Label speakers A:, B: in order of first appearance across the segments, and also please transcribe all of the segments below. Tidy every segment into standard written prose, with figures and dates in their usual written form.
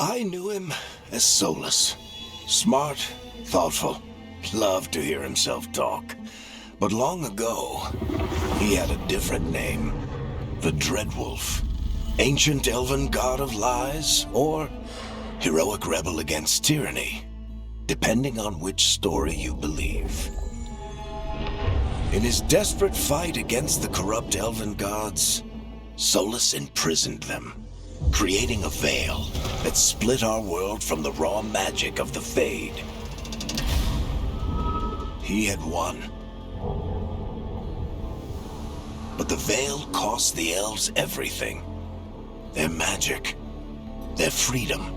A: I knew him as Solus. Smart, thoughtful, loved to hear himself talk. But long ago, he had a different name. The Dreadwolf. Ancient elven god of lies, or heroic rebel against tyranny, depending on which story you believe. In his desperate fight against the corrupt elven gods, Solus imprisoned them, creating a veil that split our world from the raw magic of the Fade. He had won. But the veil cost the elves everything. Their magic, their freedom,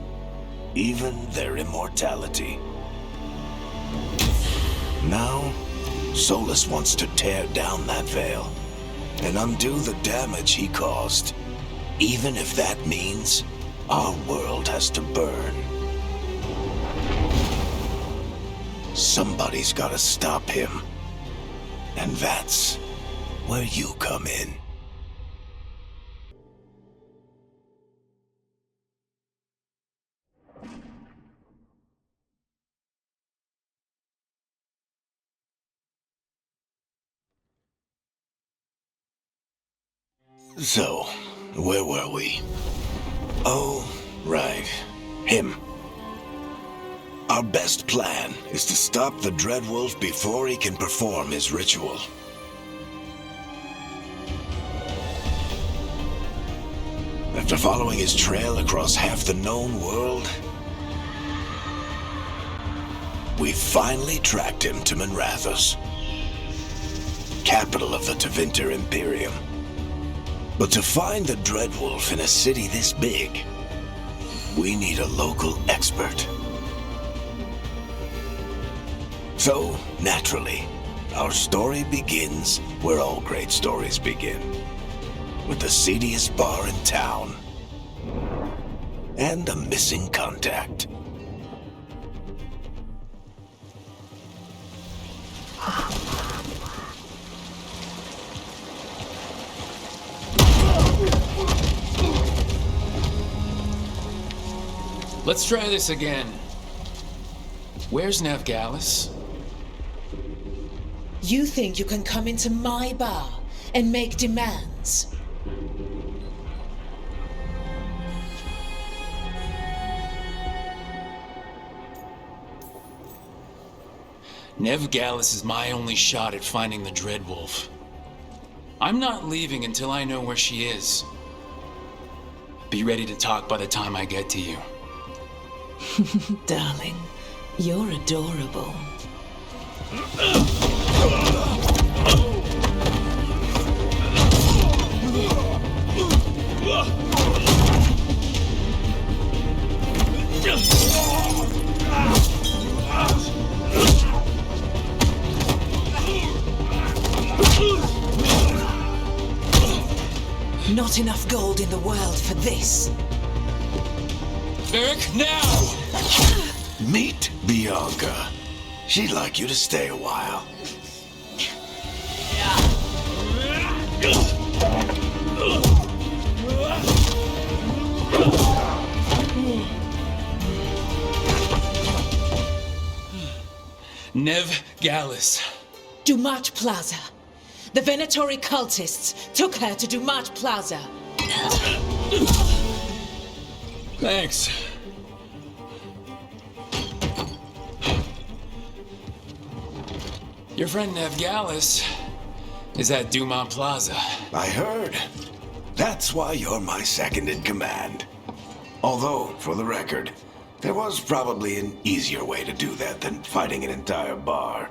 A: even their immortality. Now, Solus wants to tear down that veil and undo the damage he caused, even if that means our world has to burn. Somebody's gotta stop him, and that's where you come in. So, where were we? Oh, right. Him. Our best plan is to stop the Dreadwolf before he can perform his ritual. After following his trail across half the known world, we finally tracked him to Minrathous, capital of the Tevinter Imperium. But to find the Dreadwolf in a city this big, we need a local expert. So, naturally, our story begins where all great stories begin. With the seediest bar in town. And a missing contact.
B: Let's try this again. Where's Navgalis?
C: You think you can come into my bar and make demands?
B: Navgalis is my only shot at finding the Dreadwolf. I'm not leaving until I know where she is. Be ready to talk by the time I get to you.
C: Darling, you're adorable. Not enough gold in the world for this.
B: Eric, now!
A: Meet Bianca. She'd like you to stay a while.
B: Navgalis.
C: Dumat Plaza. The Venatori cultists took her to Dumat Plaza.
B: Thanks. Your friend Navgalis is at Dumat Plaza.
A: I heard. That's why you're my second in command. Although, for the record, there was probably an easier way to do that than fighting an entire bar.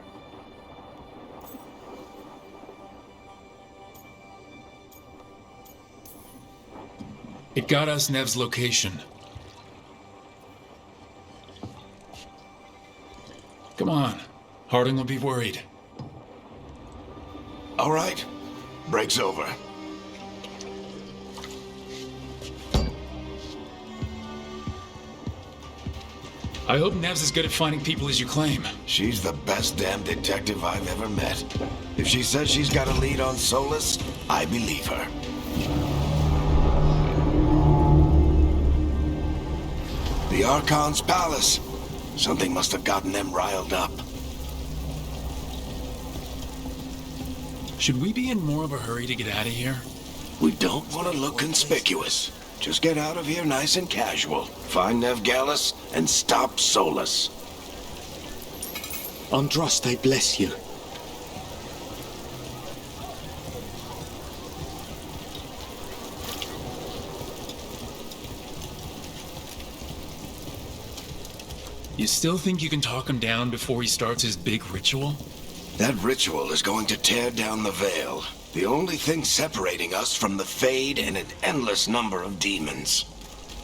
B: It got us Nev's location. Come on. Harding will be worried.
A: All right. Break's over.
B: I hope Nev's as good at finding people as you claim.
A: She's the best damn detective I've ever met. If she says she's got a lead on Solus, I believe her. The Archon's palace. Something must have gotten them riled up.
B: Should we be in more of a hurry to get out of here?
A: We don't want to look conspicuous. Just get out of here nice and casual. Find Nevgalis and stop Solus.
D: Andraste bless you.
B: You still think you can talk him down before he starts his big ritual?
A: That ritual is going to tear down the veil. The only thing separating us from the Fade and an endless number of demons.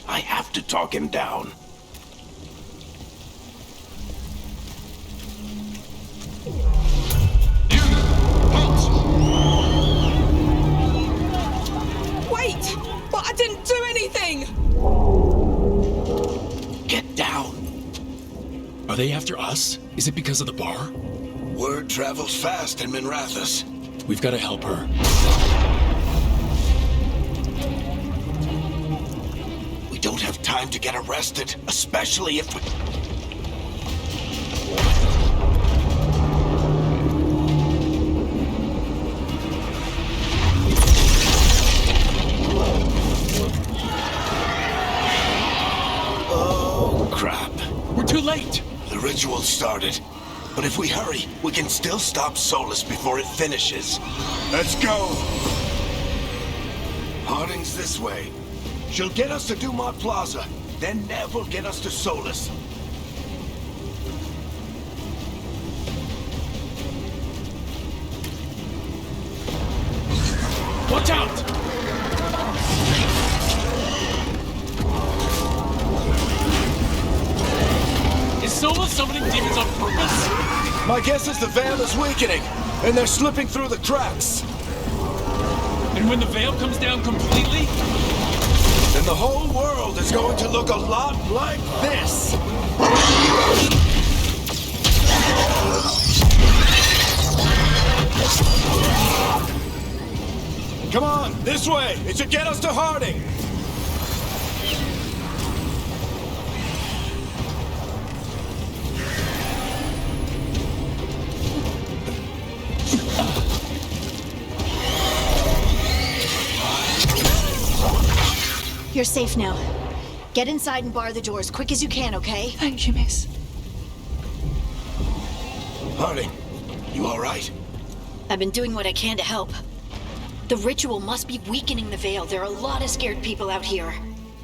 A: I have to talk him down.
C: Wait! But I didn't do anything!
A: Get down.
B: Are they after us? Is it because of the bar?
A: Word travels fast in Minrathous.
B: We've got to help her.
A: We don't have time to get arrested, especially if we... Oh, crap.
B: We're too late!
A: The ritual started. But if we hurry, we can still stop Solus before it finishes. Let's go! Harding's this way. She'll get us to Dumont Plaza. Then Nev will get us to Solus.
B: Watch out! Is Solus summoning demons on purpose?
A: My guess is the veil is weakening, and they're slipping through the cracks.
B: And when the veil comes down completely?
A: Then the whole world is going to look a lot like this. Come on, this way. It should get us to Harding.
E: You're safe now. Get inside and bar the doors quick as you can, okay?
C: Thank you, miss.
A: Harding, you all right?
E: I've been doing what I can to help. The ritual must be weakening the veil. There are a lot of scared people out here.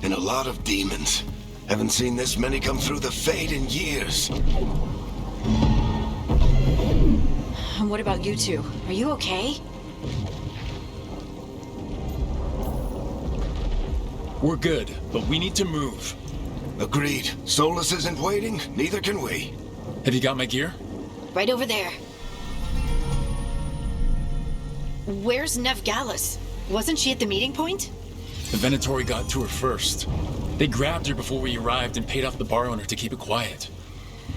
A: And a lot of demons. Haven't seen this many come through the Fade in years.
E: And what about you two? Are you okay?
B: We're good, but we need to move.
A: Agreed. Solus isn't waiting, neither can we.
B: Have you got my gear?
E: Right over there. Where's Nevgalis? Wasn't she at the meeting point?
B: The Venatori got to her first. They grabbed her before we arrived and paid off the bar owner to keep it quiet.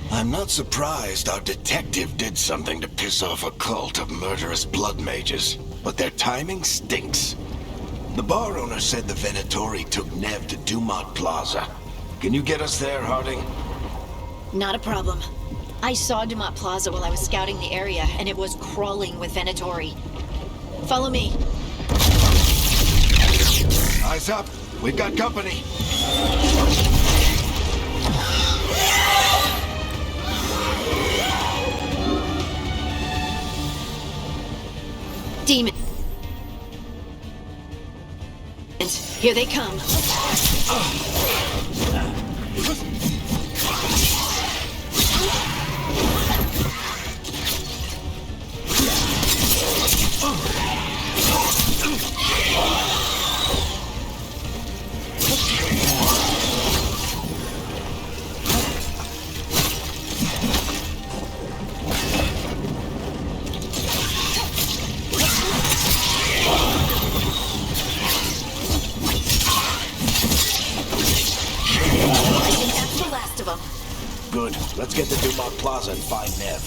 A: I'm not surprised our detective did something to piss off a cult of murderous blood mages, but their timing stinks. The bar owner said the Venatori took Nev to Dumont Plaza. Can you get us there, Harding?
E: Not a problem. I saw Dumont Plaza while I was scouting the area, and it was crawling with Venatori. Follow me.
A: Eyes up. We've got company.
E: Demons. Here they come.
A: Good. Let's get to Dumont Plaza and find Nev.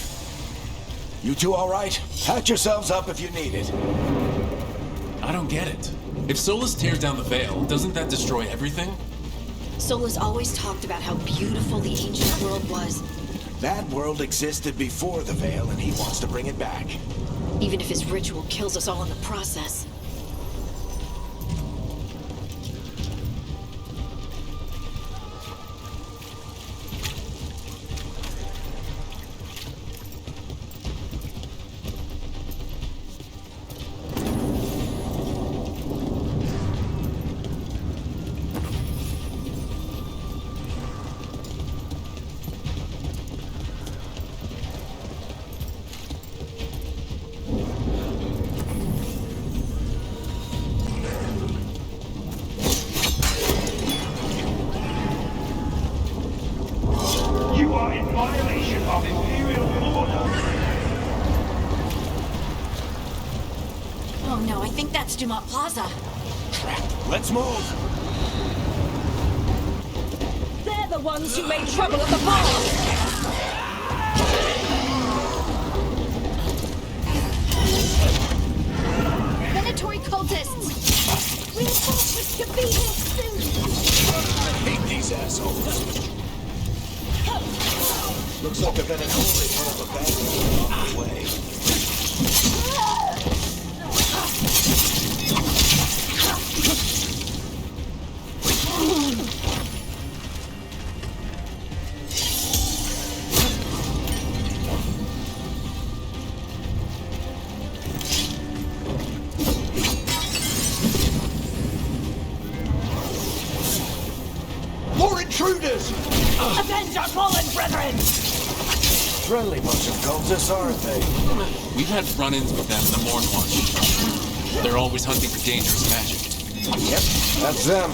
A: You two all right? Patch yourselves up if you need it.
B: I don't get it. If Solus tears down the veil, doesn't that destroy everything?
E: Solus always talked about how beautiful the ancient world was.
A: That world existed before the Veil, and he wants to bring it back.
E: Even if his ritual kills us all in the process.
C: Dumont Plaza.
A: Let's move!
C: They're the ones who made trouble at the bar!
E: Venatory cultists! Reinforcements to be here soon!
A: I hate these assholes! Looks like the Venatori pulled the bag off the way.
C: Avenge our fallen brethren!
A: Friendly bunch of cultists, aren't they?
B: We've had run-ins with them in the Morn Watch. They're always hunting for dangerous magic.
A: Yep, that's them.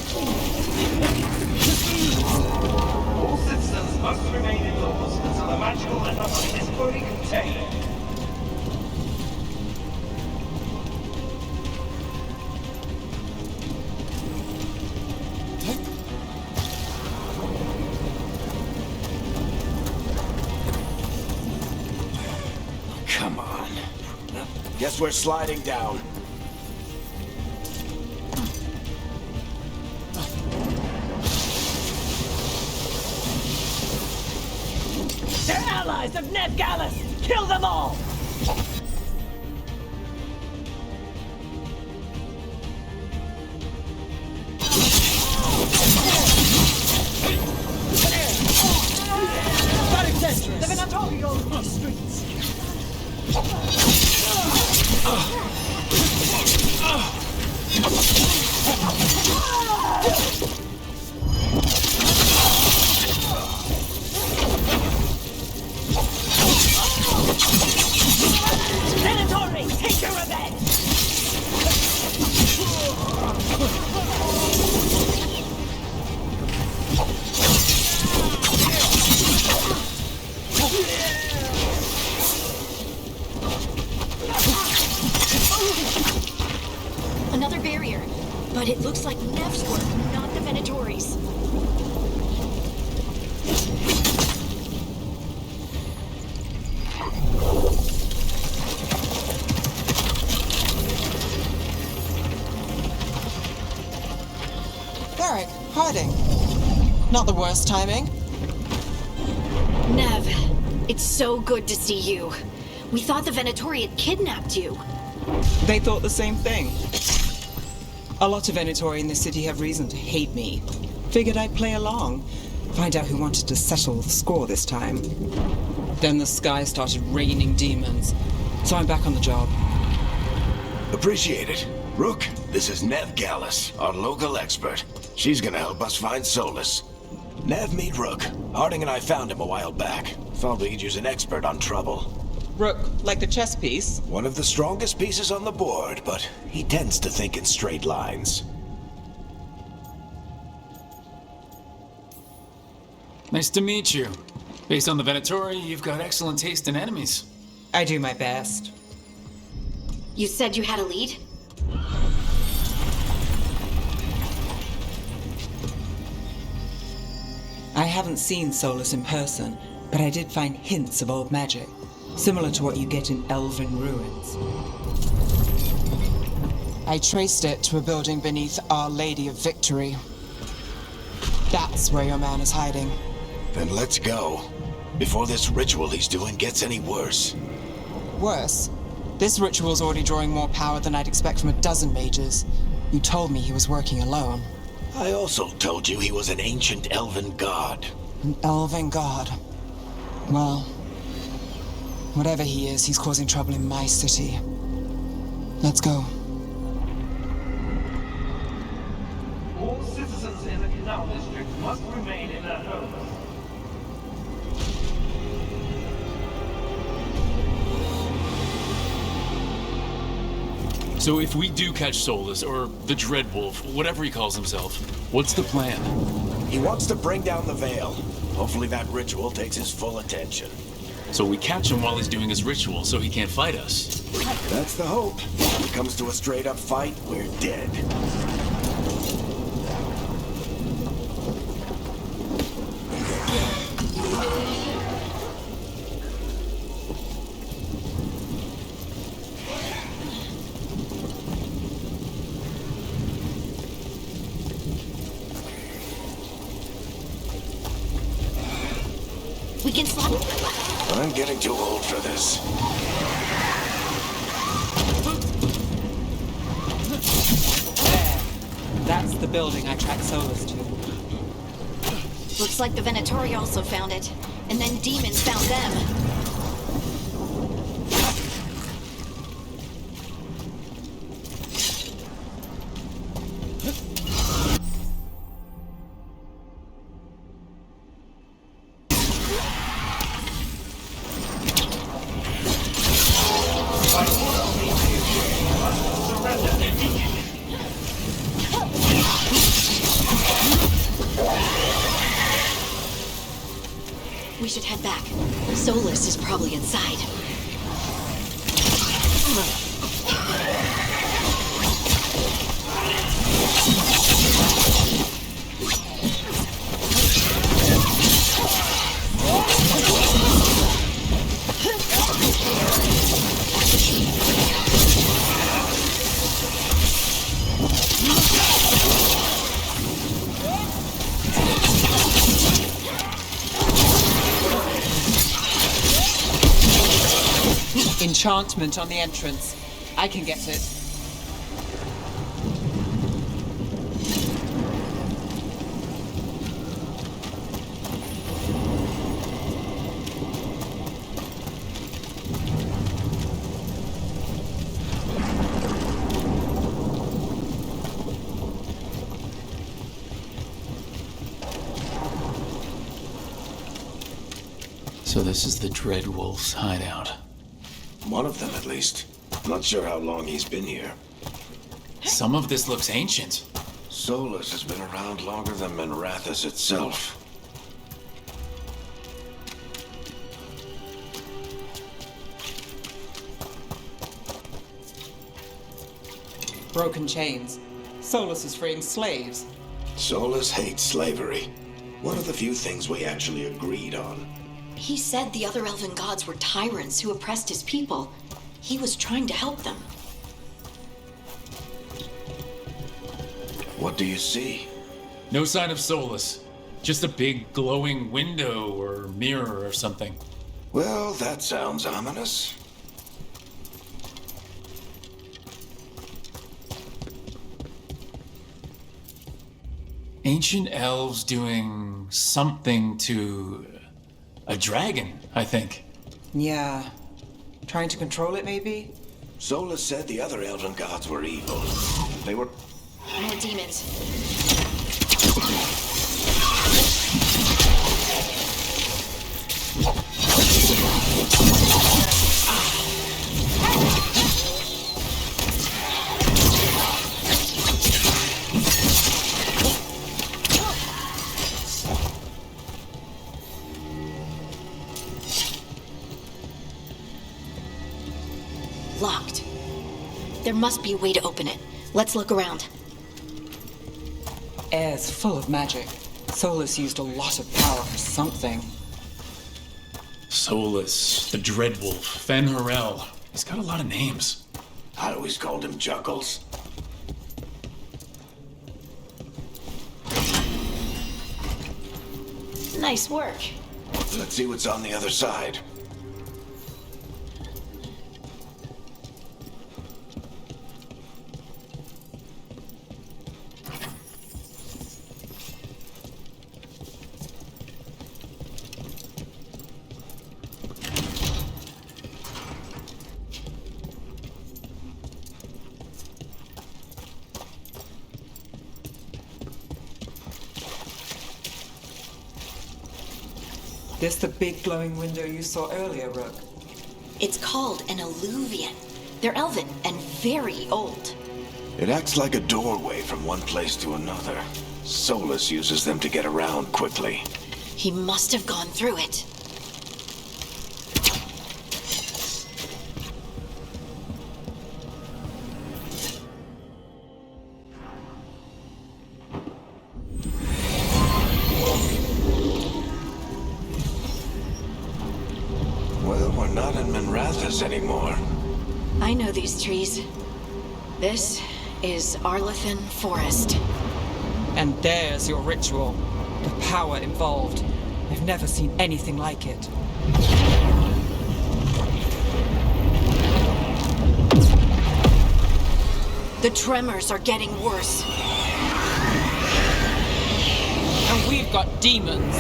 D: All citizens must remain indoors until the magical anomaly is fully contained.
A: Come on. Guess we're sliding down.
C: They're allies of Ned Gallus! Kill them all! The Venatori on the streets! Venatori, take your revenge!
E: Another barrier, but it looks like Nev's work, not the Venatori's.
F: Varric, Harding. Not the worst timing.
E: Nev, it's so good to see you. We thought the Venatori had kidnapped you.
F: They thought the same thing. A lot of Venatori in this city have reason to hate me. Figured I'd play along, find out who wanted to settle the score this time. Then the sky started raining demons, so I'm back on the job.
A: Appreciate it. Rook, this is Nev Gallus, our local expert. She's gonna help us find Solus. Nev, meet Rook. Harding and I found him a while back. Thought we could use an expert on trouble.
F: Rook, like the chess piece?
A: One of the strongest pieces on the board, but he tends to think in straight lines.
B: Nice to meet you. Based on the Venatori, you've got excellent taste in enemies.
F: I do my best.
E: You said you had a lead?
F: I haven't seen Solus in person, but I did find hints of old magic, similar to what you get in elven ruins. I traced it to a building beneath Our Lady of Victory. That's where your man is hiding.
A: Then let's go. Before this ritual he's doing gets any worse.
F: Worse, this ritual's already drawing more power than I'd expect from a dozen mages. You told me he was working alone.
A: I also told you he was an ancient elven god.
F: An elven god. Well, whatever he is, he's causing trouble in my city. Let's go.
D: All citizens in the Canal District must remain in their homes.
B: So if we do catch Solus, or the Dreadwolf, whatever he calls himself, what's the plan?
A: He wants to bring down the Veil. Hopefully that ritual takes his full attention.
B: So we catch him while he's doing his ritual, so he can't fight us.
A: That's the hope. If it comes to a straight-up fight, we're dead.
E: We can slap.
A: I'm getting too old for this.
F: There. That's the building I tracked Solus to.
E: Looks like the Venatori also found it. And then demons found them. We should head back. Solus is probably inside.
F: Enchantment on the entrance. I can get it.
B: So this is the Dreadwolf's hideout.
A: One of them, at least. Not sure how long he's been here.
B: Some of this looks ancient.
A: Solus has been around longer than Manrathus itself.
F: Broken chains. Solus is freeing slaves.
A: Solus hates slavery. One of the few things we actually agreed on.
E: He said the other elven gods were tyrants who oppressed his people. He was trying to help them.
A: What do you see?
B: No sign of Solus. Just a big glowing window or mirror or something.
A: Well, that sounds ominous.
B: Ancient elves doing something to a dragon, I think.
F: Yeah. Trying to control it, maybe?
A: Solus said the other elven gods were evil. They were...
E: More demons. Locked. There must be a way to open it. Let's look around.
F: Air's full of magic. Solus used a lot of power for something.
B: Solus, the Dreadwolf, Fen'Harel. He's got a lot of names.
A: I always called him Juggles.
E: Nice work.
A: Let's see what's on the other side.
F: This the big glowing window you saw earlier, Rook?
E: It's called an alluvian. They're elven and very old.
A: It acts like a doorway from one place to another. Solus uses them to get around quickly.
E: He must have gone through it.
A: Well, we're not in Minrathous anymore.
E: I know these trees. This is Arlethan Forest.
F: And there's your ritual. The power involved. I've never seen anything like it.
E: The tremors are getting worse.
F: And we've got demons.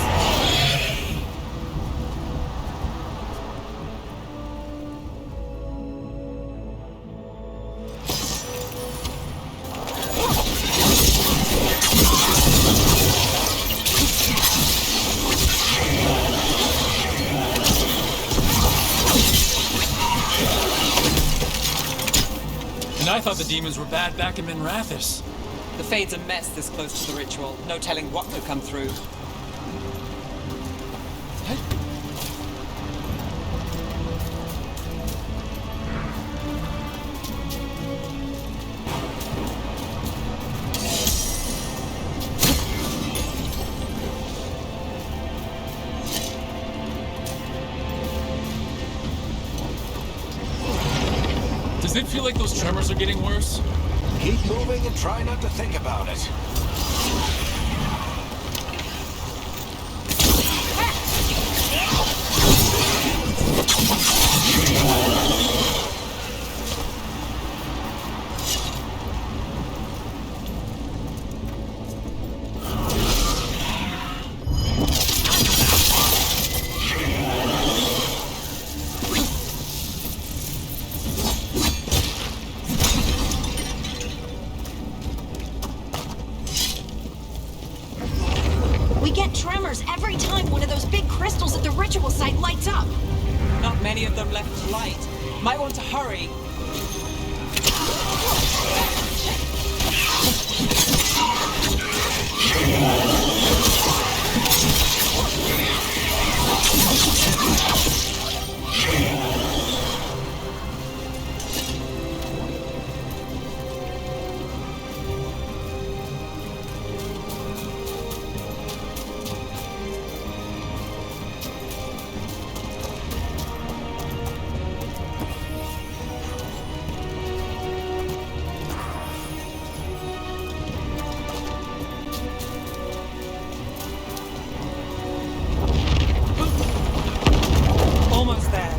B: And I thought the demons were bad back in Minrathous.
F: The Fade's a mess this close to the ritual. No telling what could come through.
B: Does it feel like those tremors are getting worse?
A: Keep moving and try not to think about it.
E: We get tremors every time one of those big crystals at the ritual site lights up.
F: Not many of them left to light. Might want to hurry. Almost there.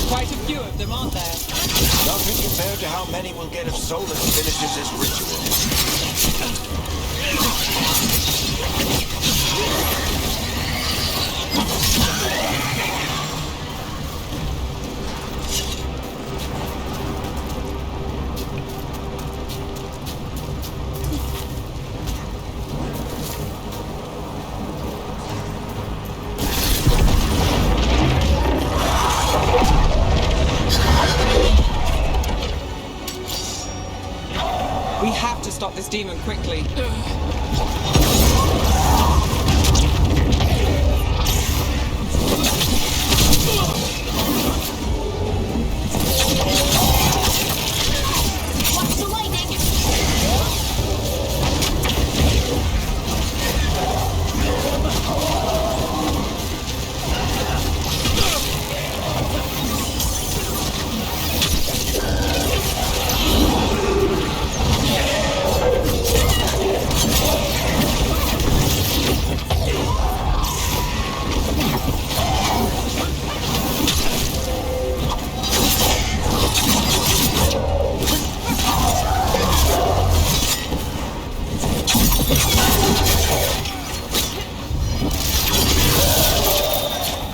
F: Quite a few of them, aren't there?
A: Nothing compared to how many we'll get if Solus finishes his ritual.
F: stop this demon quickly.
E: Watch the lightning!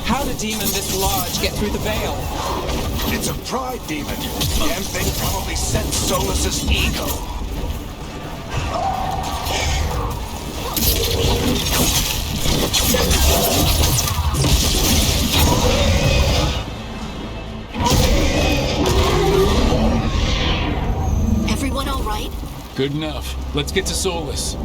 F: How did a demon this large get through the veil?
A: It's a pride demon. Damn thing probably sensed Solus's ego.
E: Everyone all right?
B: Good enough. Let's get to Solus.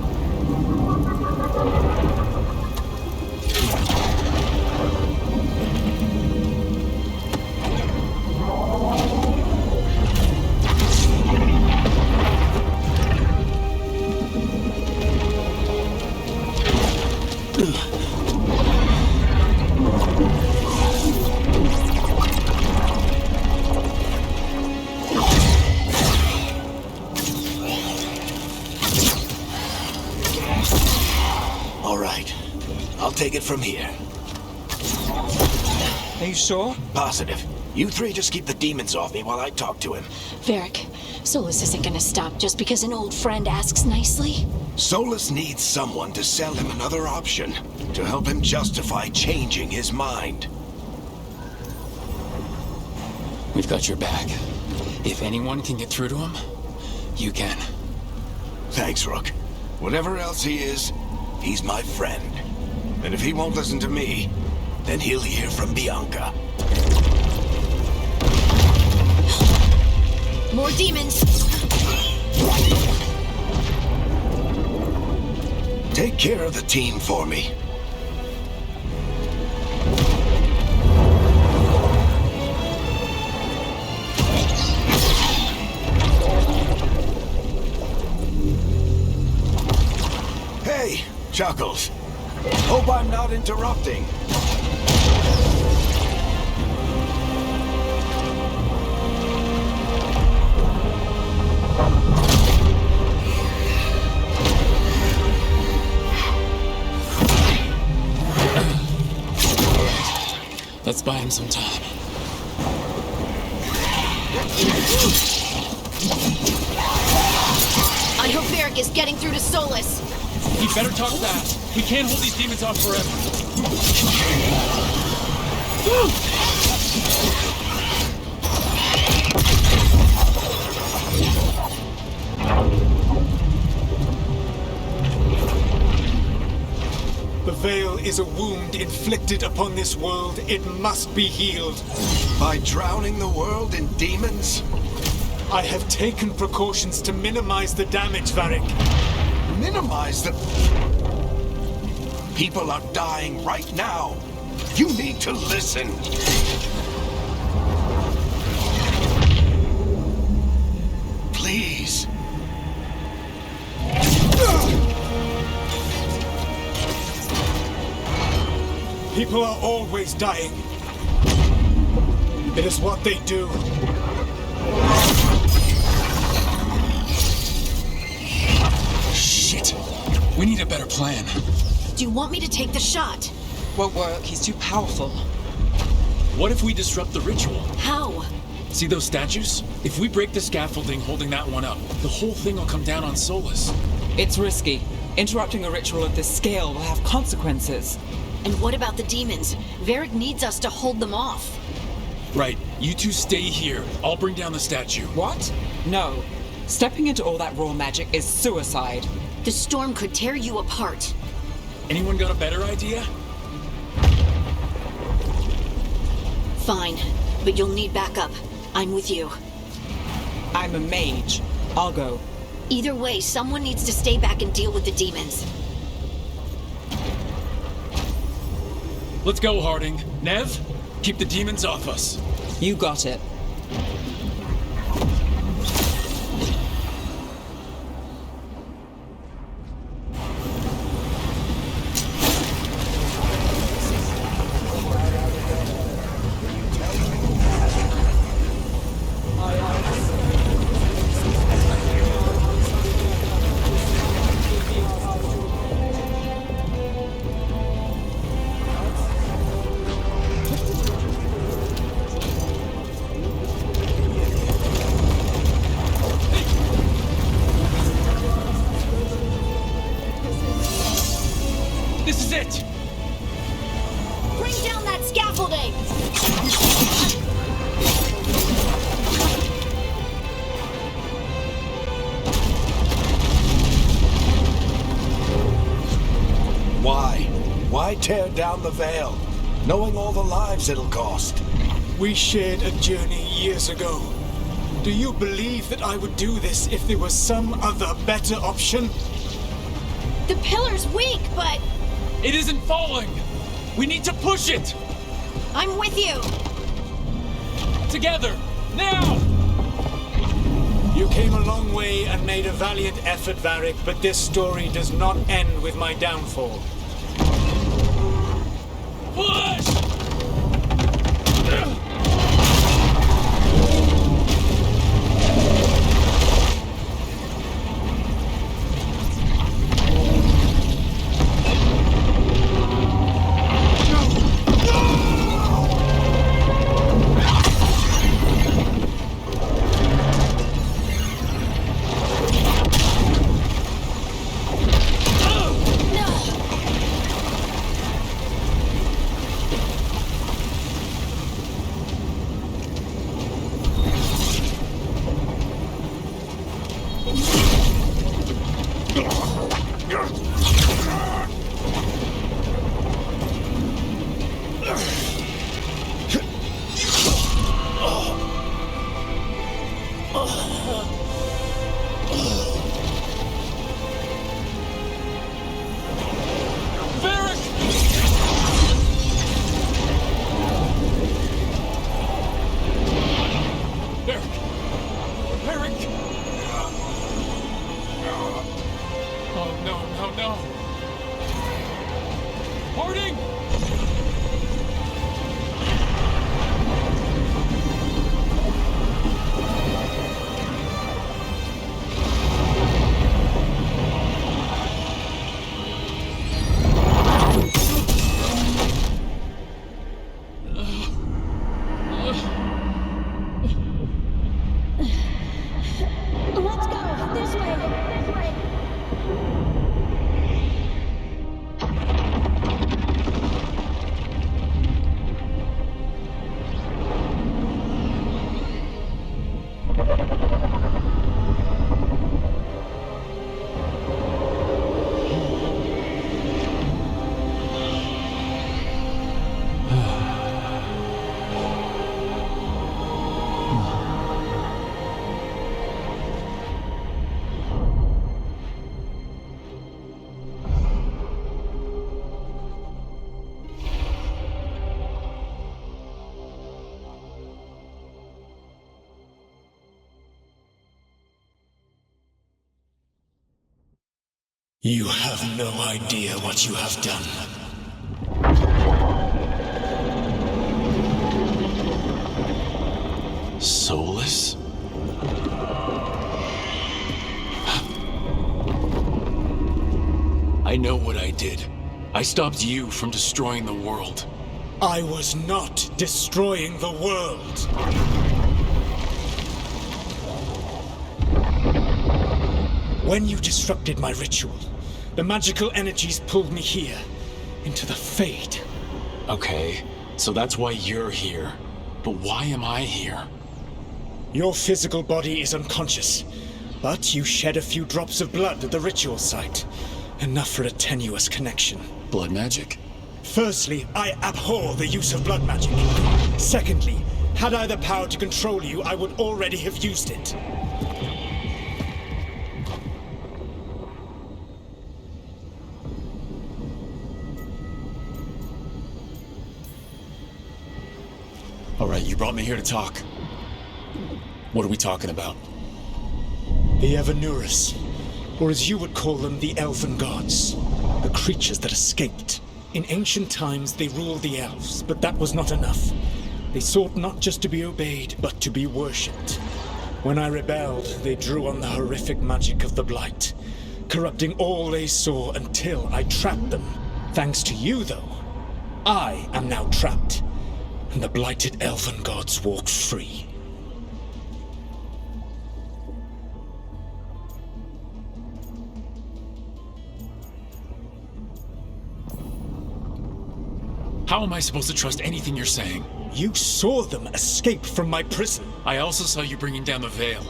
A: All right. I'll take it from here.
F: Are you sure?
A: Positive. You three just keep the demons off me while I talk to him.
E: Varric, Solus isn't gonna stop just because an old friend asks nicely.
A: Solus needs someone to sell him another option, to help him justify changing his mind.
B: We've got your back. If anyone can get through to him, you can.
A: Thanks, Rook. Whatever else he is, he's my friend. And if he won't listen to me, then he'll hear from Bianca.
E: More demons!
A: Take care of the team for me. Hey, Chuckles. Hope I'm not interrupting.
B: Let's buy him some time.
E: I hope Varric is getting through to Solus.
B: He better talk fast. We can't hold these demons off forever.
G: The veil is a wound inflicted upon this world. It must be healed.
A: By drowning the world in demons?
G: I have taken precautions to minimize the damage, Varric.
A: Minimize the... People are dying right now. You need to listen. Please.
G: People are always dying. It is what they do.
B: Shit. We need a better plan.
E: Do you want me to take the shot?
F: Won't work, he's too powerful.
B: What if we disrupt the ritual?
E: How?
B: See those statues? If we break the scaffolding holding that one up, the whole thing will come down on Solus.
F: It's risky. Interrupting a ritual of this scale will have consequences.
E: And what about the demons? Varric needs us to hold them off.
B: Right. You two stay here. I'll bring down the statue.
F: What? No. Stepping into all that raw magic is suicide.
E: The storm could tear you apart.
B: Anyone got a better idea?
E: Fine, but you'll need backup. I'm with you.
F: I'm a mage. I'll go.
E: Either way, someone needs to stay back and deal with the demons.
B: Let's go, Harding. Nev, keep the demons off us.
F: You got it.
B: This is it!
E: Bring down that scaffolding!
A: Why? Why tear down the Veil, knowing all the lives it'll cost?
G: We shared a journey years ago. Do you believe that I would do this if there was some other better option?
E: The pillar's weak, but
B: It isn't falling! We need to push it!
E: I'm with you!
B: Together! Now!
G: You came a long way and made a valiant effort, Varric, but this story does not end with my downfall.
B: Push!
G: You have no idea what you have done.
B: Soulless? I know what I did. I stopped you from destroying the world.
G: I was not destroying the world. When you disrupted my ritual, the magical energies pulled me here, into the Fade.
B: Okay, so that's why you're here. But why am I here?
G: Your physical body is unconscious, but you shed a few drops of blood at the ritual site. Enough for a tenuous connection.
B: Blood magic?
G: Firstly, I abhor the use of blood magic. Secondly, had I the power to control you, I would already have used it.
B: you brought me here to talk. What are we talking about?
G: The Evanurus, or as you would call them, the Elven Gods. The creatures that escaped. In ancient times, they ruled the elves, but that was not enough. They sought not just to be obeyed, but to be worshipped. When I rebelled, they drew on the horrific magic of the Blight, corrupting all they saw until I trapped them. Thanks to you, though, I am now trapped, and the blighted Elven Gods walk free.
B: How am I supposed to trust anything you're saying?
G: You saw them escape from my prison.
B: I also saw you bringing down the veil.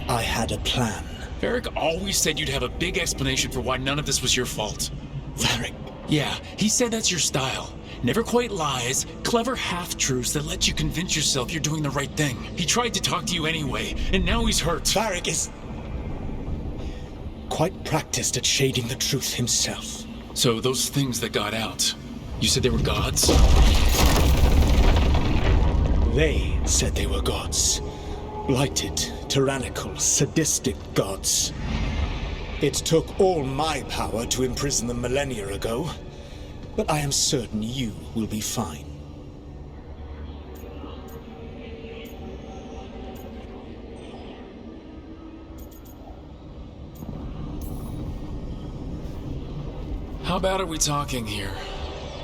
G: I had a plan.
B: Varric always said you'd have a big explanation for why none of this was your fault.
G: Varric.
B: Yeah, he said that's your style. Never quite lies, clever half-truths that let you convince yourself you're doing the right thing. He tried to talk to you anyway, and now he's hurt.
G: Varric is quite practiced at shading the truth himself.
B: So those things that got out, you said they were gods?
G: They said they were gods. Blighted, tyrannical, sadistic gods. It took all my power to imprison them millennia ago, but I am certain you will be fine.
B: How bad are we talking here?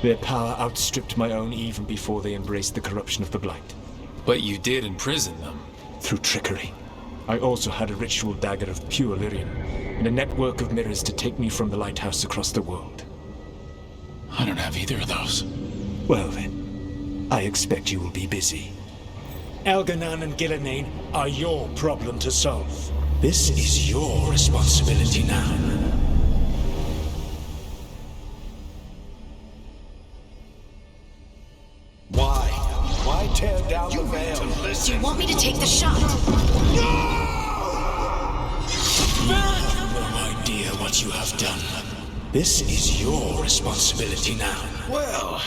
G: Their power outstripped my own even before they embraced the corruption of the Blight.
B: But you did imprison them.
G: Through trickery. I also had a ritual dagger of pure lyrium, and a network of mirrors to take me from the lighthouse across the world.
B: I don't have either of those.
G: Well then, I expect you will be busy. Elganan and Gillenane are your problem to solve. This is your responsibility now.
A: Why tear down the veil?
E: Do you want me to take the shot?
G: You have no idea what you have done. This is your responsibility now.
A: Well,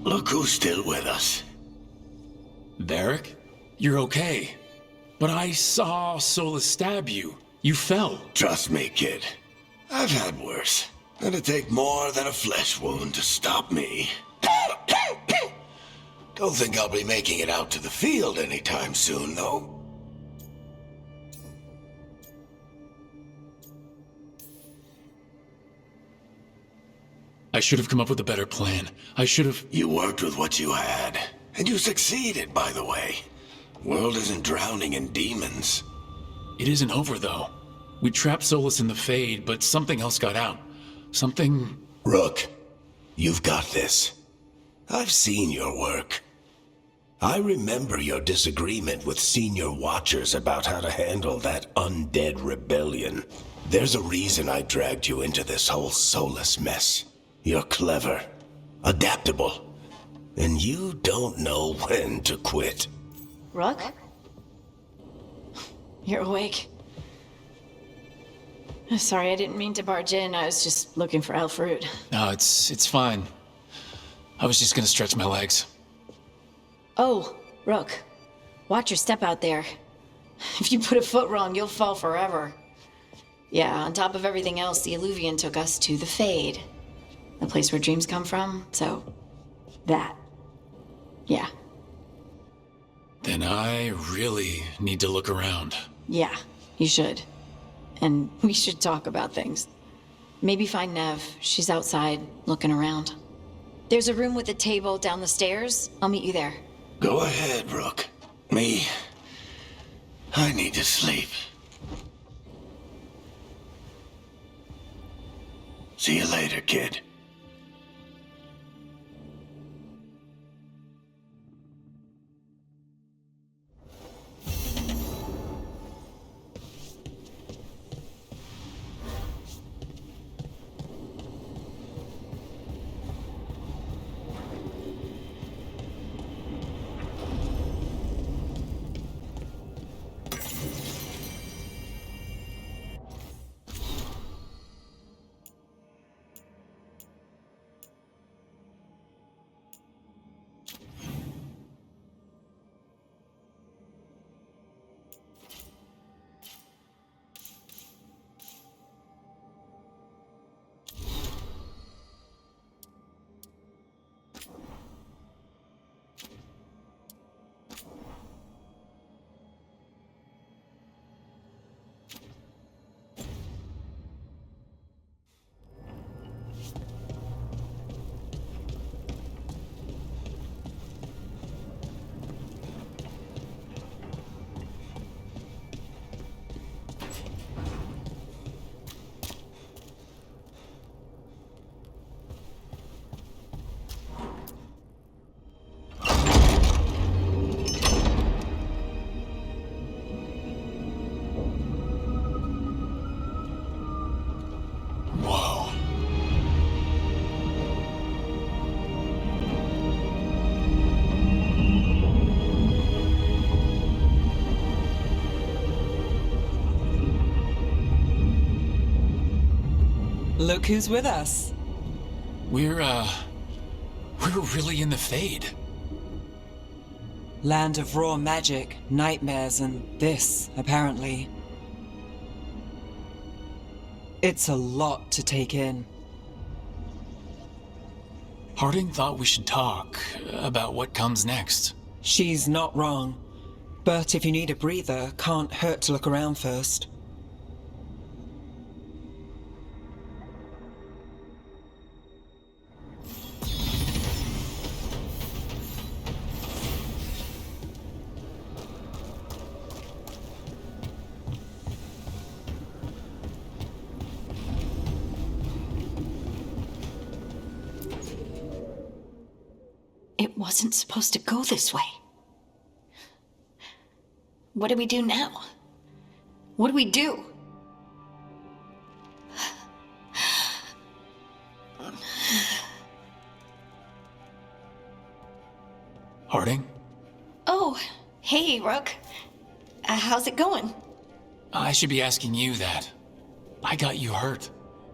A: look who's still with us.
B: Varric? You're okay. But I saw Solus stab you. You fell.
A: Trust me, kid. I've had worse. It'd take more than a flesh wound to stop me. Don't think I'll be making it out to the field anytime soon, though.
B: I should have come up with a better plan. I should have...
A: You worked with what you had. And you succeeded, by the way. World isn't drowning in demons.
B: It isn't over, though. We trapped Solus in the Fade, but something else got out. Something...
A: Rook, you've got this. I've seen your work. I remember your disagreement with senior watchers about how to handle that undead rebellion. There's a reason I dragged you into this whole Solus mess. You're clever, adaptable, and you don't know when to quit.
E: Rook? You're awake. Sorry, I didn't mean to barge in. I was just looking for elf fruit.
B: No, it's fine. I was just gonna stretch my legs.
E: Oh, Rook. Watch your step out there. If you put a foot wrong, you'll fall forever. Yeah, on top of everything else, the Illuvian took us to the Fade. The place where dreams come from, so... that. Yeah.
B: Then I really need to look around.
E: Yeah, you should. And we should talk about things. Maybe find Nev. She's outside, looking around. There's a room with a table down the stairs. I'll meet you there.
A: Go ahead, Rook. Me, I need to sleep. See you later, kid.
F: Look who's with us.
B: We're really in the Fade.
F: Land of raw magic, nightmares, and this, apparently. It's a lot to take in.
B: Harding thought we should talk about what comes next.
F: She's not wrong. But if you need a breather, can't hurt to look around first.
E: It wasn't supposed to go this way. What do we do now? What do we do?
B: Harding?
E: Oh, hey, Rook. How's it going?
B: I should be asking you that. I got you hurt.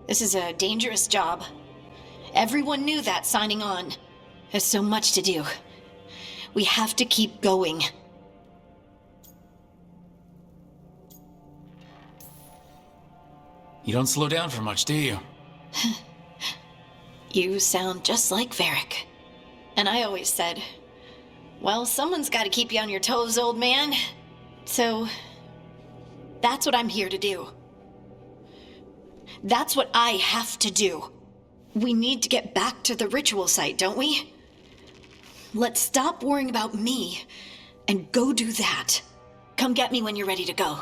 E: This is a dangerous job. Everyone knew that signing on. There's so much to do. We have to keep going.
B: You don't slow down for much, do you?
E: You sound just like Varric. And I always said, well, someone's got to keep you on your toes, old man. So, that's what I'm here to do. That's what I have to do. We need to get back to the ritual site, don't we? Let's stop worrying about me and go do that. Come get me when you're ready to go.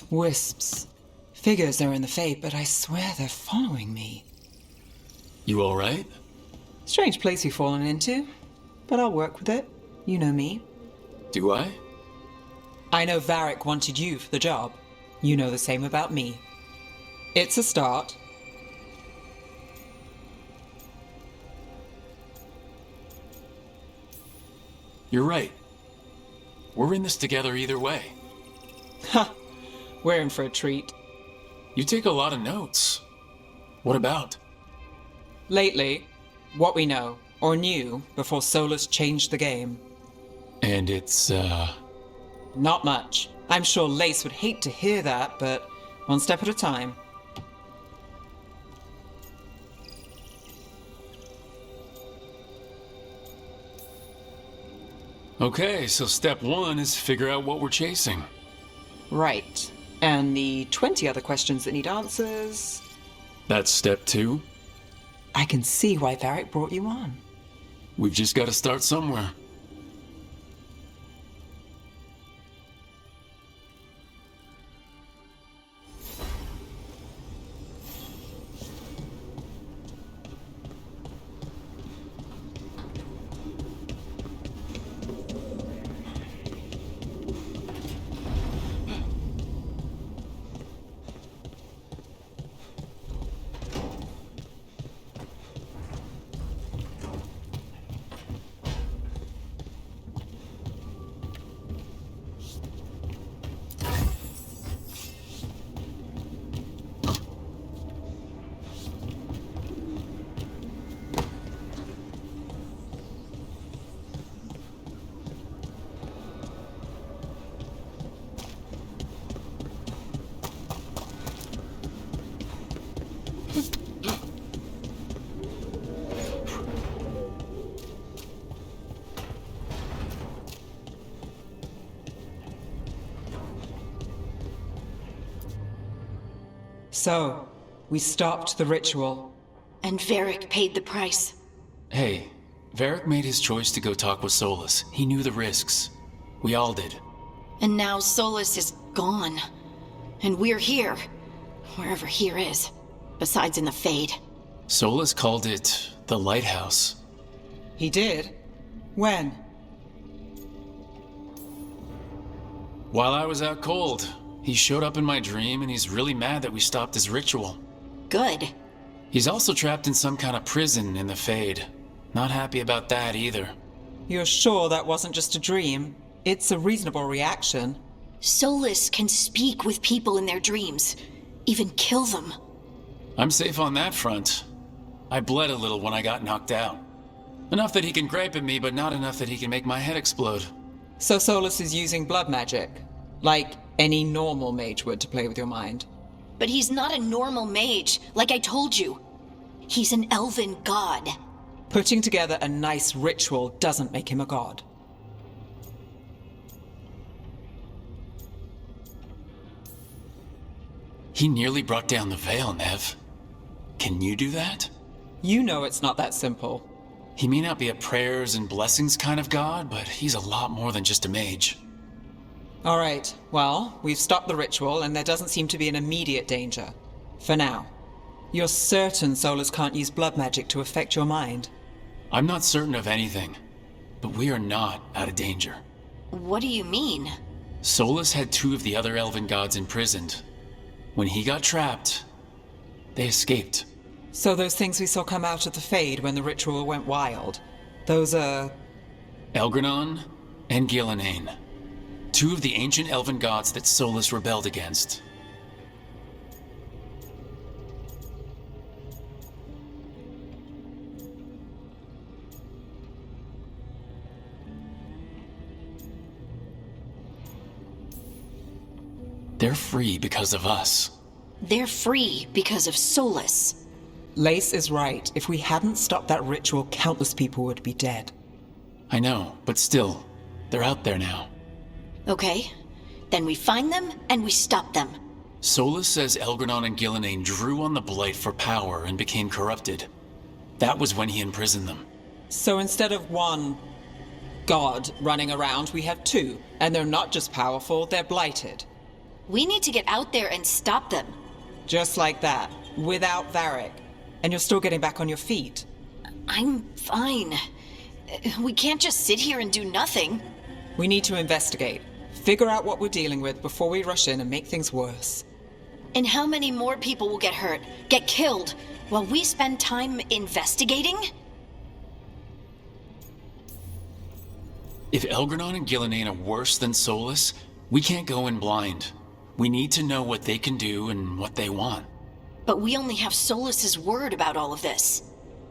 F: Wisps. Figures are in the Fade, but I swear they're following me.
B: You all right?
F: Strange place you've fallen into, but I'll work with it. You know me.
B: Do I?
F: I know Varric wanted you for the job. You know the same about me. It's a start.
B: You're right. We're in this together either way.
F: Ha! We're in for a treat.
B: You take a lot of notes. What about?
F: Lately, what we know, or knew, before Solus changed the game.
B: And it's,
F: Not much. I'm sure Lace would hate to hear that, but one step at a time.
B: Okay, so step one is figure out what we're chasing.
F: Right. And the 20 other questions that need answers...
B: That's step two.
F: I can see why Varric brought you on.
B: We've just got to start somewhere.
F: So, we stopped the ritual.
E: And Varric paid the price.
B: Hey, Varric made his choice to go talk with Solus. He knew the risks. We all did.
E: And now Solus is gone. And we're here. Wherever here is. Besides in the Fade.
B: Solus called it the Lighthouse.
F: He did? When?
B: While I was out cold, he showed up in my dream and he's really mad that we stopped his ritual.
E: Good.
B: He's also trapped in some kind of prison in the Fade. Not happy about that either.
F: You're sure that wasn't just a dream? It's a reasonable reaction.
E: Solus can speak with people in their dreams. Even kill them.
B: I'm safe on that front. I bled a little when I got knocked out. Enough that he can gripe at me, but not enough that he can make my head explode.
F: So Solus is using blood magic? Like any normal mage would to play with your mind?
E: But he's not a normal mage, like I told you. He's an elven god.
F: Putting together a nice ritual doesn't make him a god.
B: He nearly brought down the veil, Nev. Can you do that?
F: You know it's not that simple.
B: He may not be a prayers and blessings kind of god, but he's a lot more than just a mage.
F: All right, well, we've stopped the ritual and there doesn't seem to be an immediate danger. For now. You're certain Solus can't use blood magic to affect your mind?
B: I'm not certain of anything, but we are not out of danger.
E: What do you mean?
B: Solus had 2 of the other elven gods imprisoned. When he got trapped, they escaped.
F: So those things we saw come out of the Fade when the ritual went wild, those are...
B: Elgranon and Gillenane. 2 of the ancient elven gods that Solus rebelled against. They're free because of us.
E: They're free because of Solus.
F: Lace is right. If we hadn't stopped that ritual, countless people would be dead.
B: I know, but still, they're out there now.
E: Okay, then we find them and we stop them.
B: Solus says Elgranon and Gillenane drew on the Blight for power and became corrupted. That was when he imprisoned them.
F: So instead of one god running around, we have 2. And they're not just powerful, they're blighted.
E: We need to get out there and stop them.
F: Just like that, without Varric. And you're still getting back on your feet.
E: I'm fine. We can't just sit here and do nothing.
F: We need to investigate. Figure out what we're dealing with before we rush in and make things worse.
E: And how many more people will get hurt, get killed, while we spend time investigating?
B: If Elgranon and Gillenane are worse than Solus, we can't go in blind. We need to know what they can do and what they want.
E: But we only have Solus's word about all of this.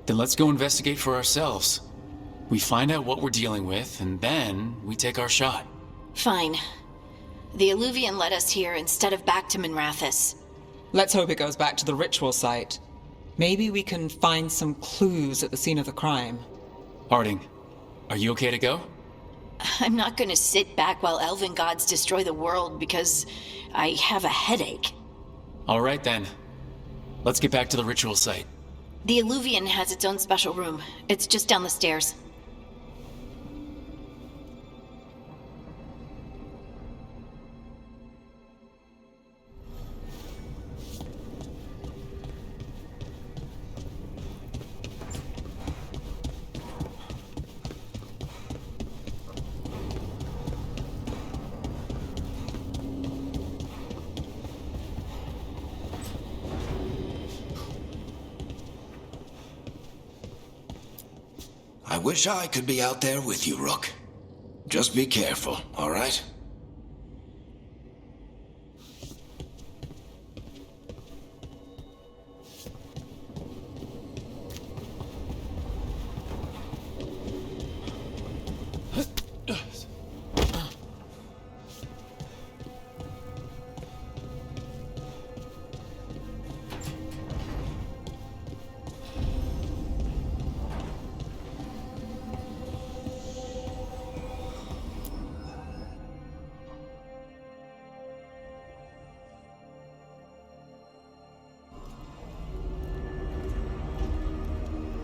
B: Then let's go investigate for ourselves. We find out what we're dealing with, and then we take our shot.
E: Fine. The Illuvian led us here instead of back to Minrathous.
F: Let's hope it goes back to the ritual site. Maybe we can find some clues at the scene of the crime.
B: Harding, are you okay to go?
E: I'm not gonna sit back while elven gods destroy the world because I have a headache.
B: All right then. Let's get back to the ritual site.
E: The Illuvian has its own special room. It's just down the stairs.
A: I wish I could be out there with you, Rook. Just be careful, all right?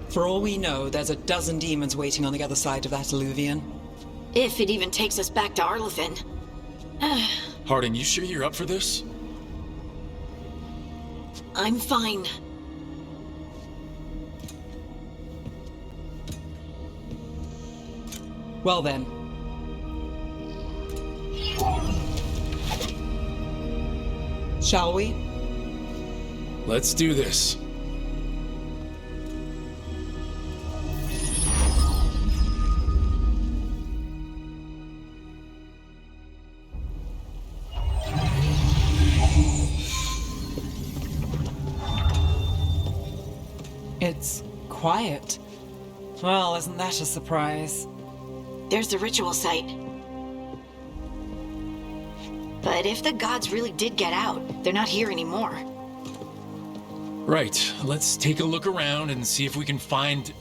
F: For all we know, there's a dozen demons waiting on the other side of that Illuvian.
E: If it even takes us back to Arlethan.
B: Harding, you sure you're up for this?
E: I'm fine.
F: Well then. Shall we?
B: Let's do this.
F: It's quiet. Well, isn't that a surprise?
E: There's the ritual site. But if the gods really did get out, they're not here anymore.
B: Right, let's take a look around and see if we can find...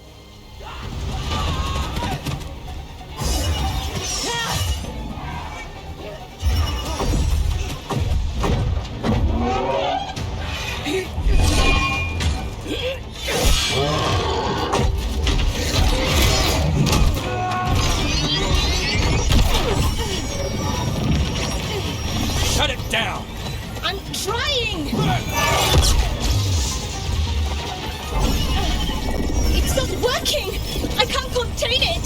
B: Shut it down!
C: I'm trying! It's not working! I can't contain it!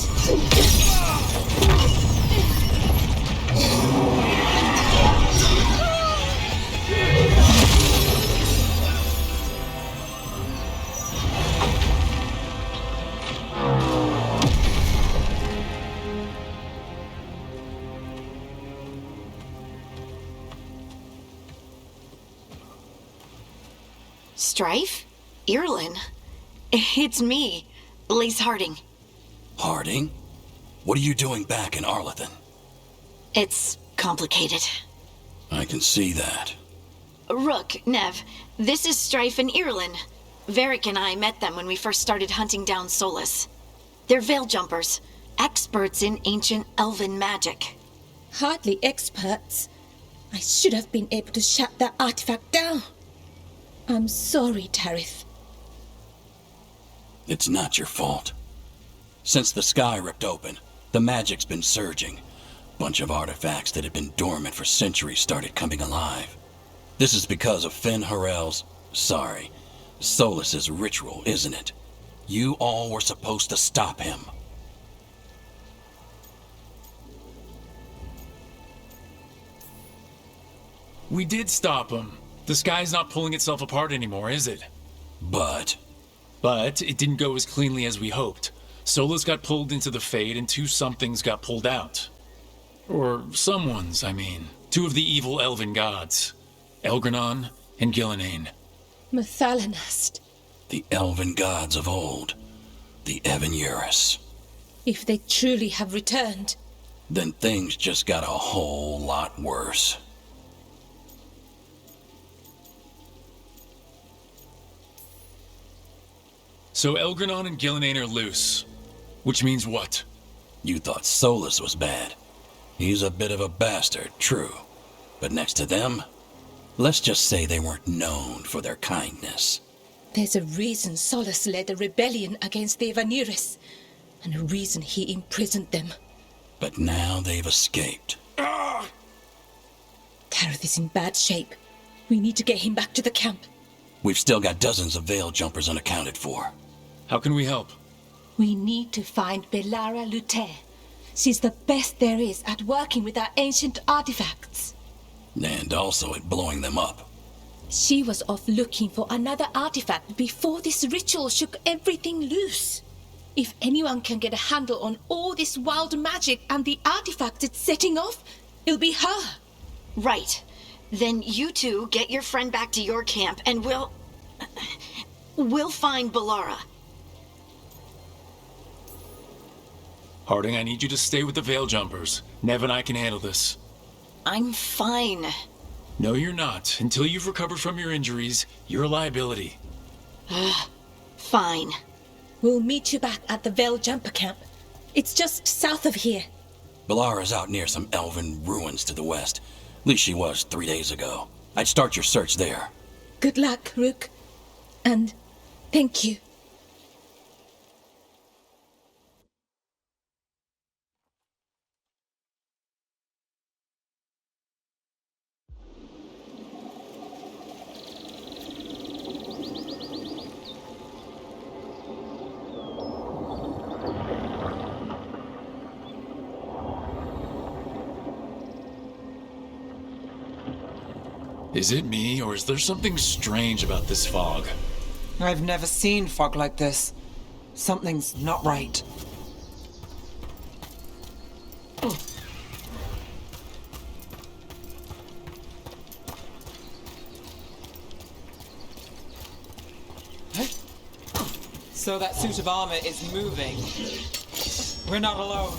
E: Strife? Irlin? It's me, Lace Harding.
A: Harding? What are you doing back in Arlethan?
E: It's complicated.
A: I can see that.
E: Rook, Nev, this is Strife and Irlin. Varric and I met them when we first started hunting down Solus. They're veil jumpers, experts in ancient elven magic.
C: Hardly experts. I should have been able to shut that artifact down. I'm sorry, Tarith.
A: It's not your fault. Since the sky ripped open, the magic's been surging. Bunch of artifacts that had been dormant for centuries started coming alive. This is because of Finn Harel's... Solus's ritual, isn't it? You all were supposed to stop him.
B: We did stop him. The sky's not pulling itself apart anymore, is it?
A: But
B: it didn't go as cleanly as we hoped. Solus got pulled into the Fade and two somethings got pulled out. Or someone's, I mean. Two of the evil elven gods. Elgranon and Gillenane.
C: Mathalanast.
A: the elven gods of old, the Evan-Eurus.
C: If they truly have returned,
A: Then things just got a whole lot worse.
B: So Elgranon and Gillenane are loose. Which means what?
A: You thought Solus was bad. He's a bit of a bastard, true. But next to them, let's just say they weren't known for their kindness.
C: there's a reason Solus led a rebellion against the Evan-Eurus, and a reason he imprisoned them.
A: But now they've escaped.
C: Tareth is in bad shape. We need to get him back to the camp.
A: We've still got dozens of veil jumpers unaccounted for.
B: How can we help?
C: We need to find Belara Luther. She's the best there is at working with our ancient artifacts.
A: And also at blowing them up.
C: She was off looking for another artifact before this ritual shook everything loose. If anyone can get a handle on all this wild magic and the artifacts it's setting off, it'll be her.
E: Right. Then you two get your friend back to your camp and we'll find Belara.
B: Harding, I need you to stay with the Veil Jumpers. Nev and I can handle this.
E: I'm fine.
B: No, you're not. Until you've recovered from your injuries, you're a liability.
E: Fine.
C: We'll meet you back at the Veil Jumper camp. It's just south of here.
A: Belara's out near some elven ruins to the west. At least she was 3 days ago. I'd start your search there.
C: Good luck, Rook. And thank you.
B: Is it me, or is there something strange about this fog?
F: I've never seen fog like this. Something's not right. So that suit of armor is moving. We're not alone.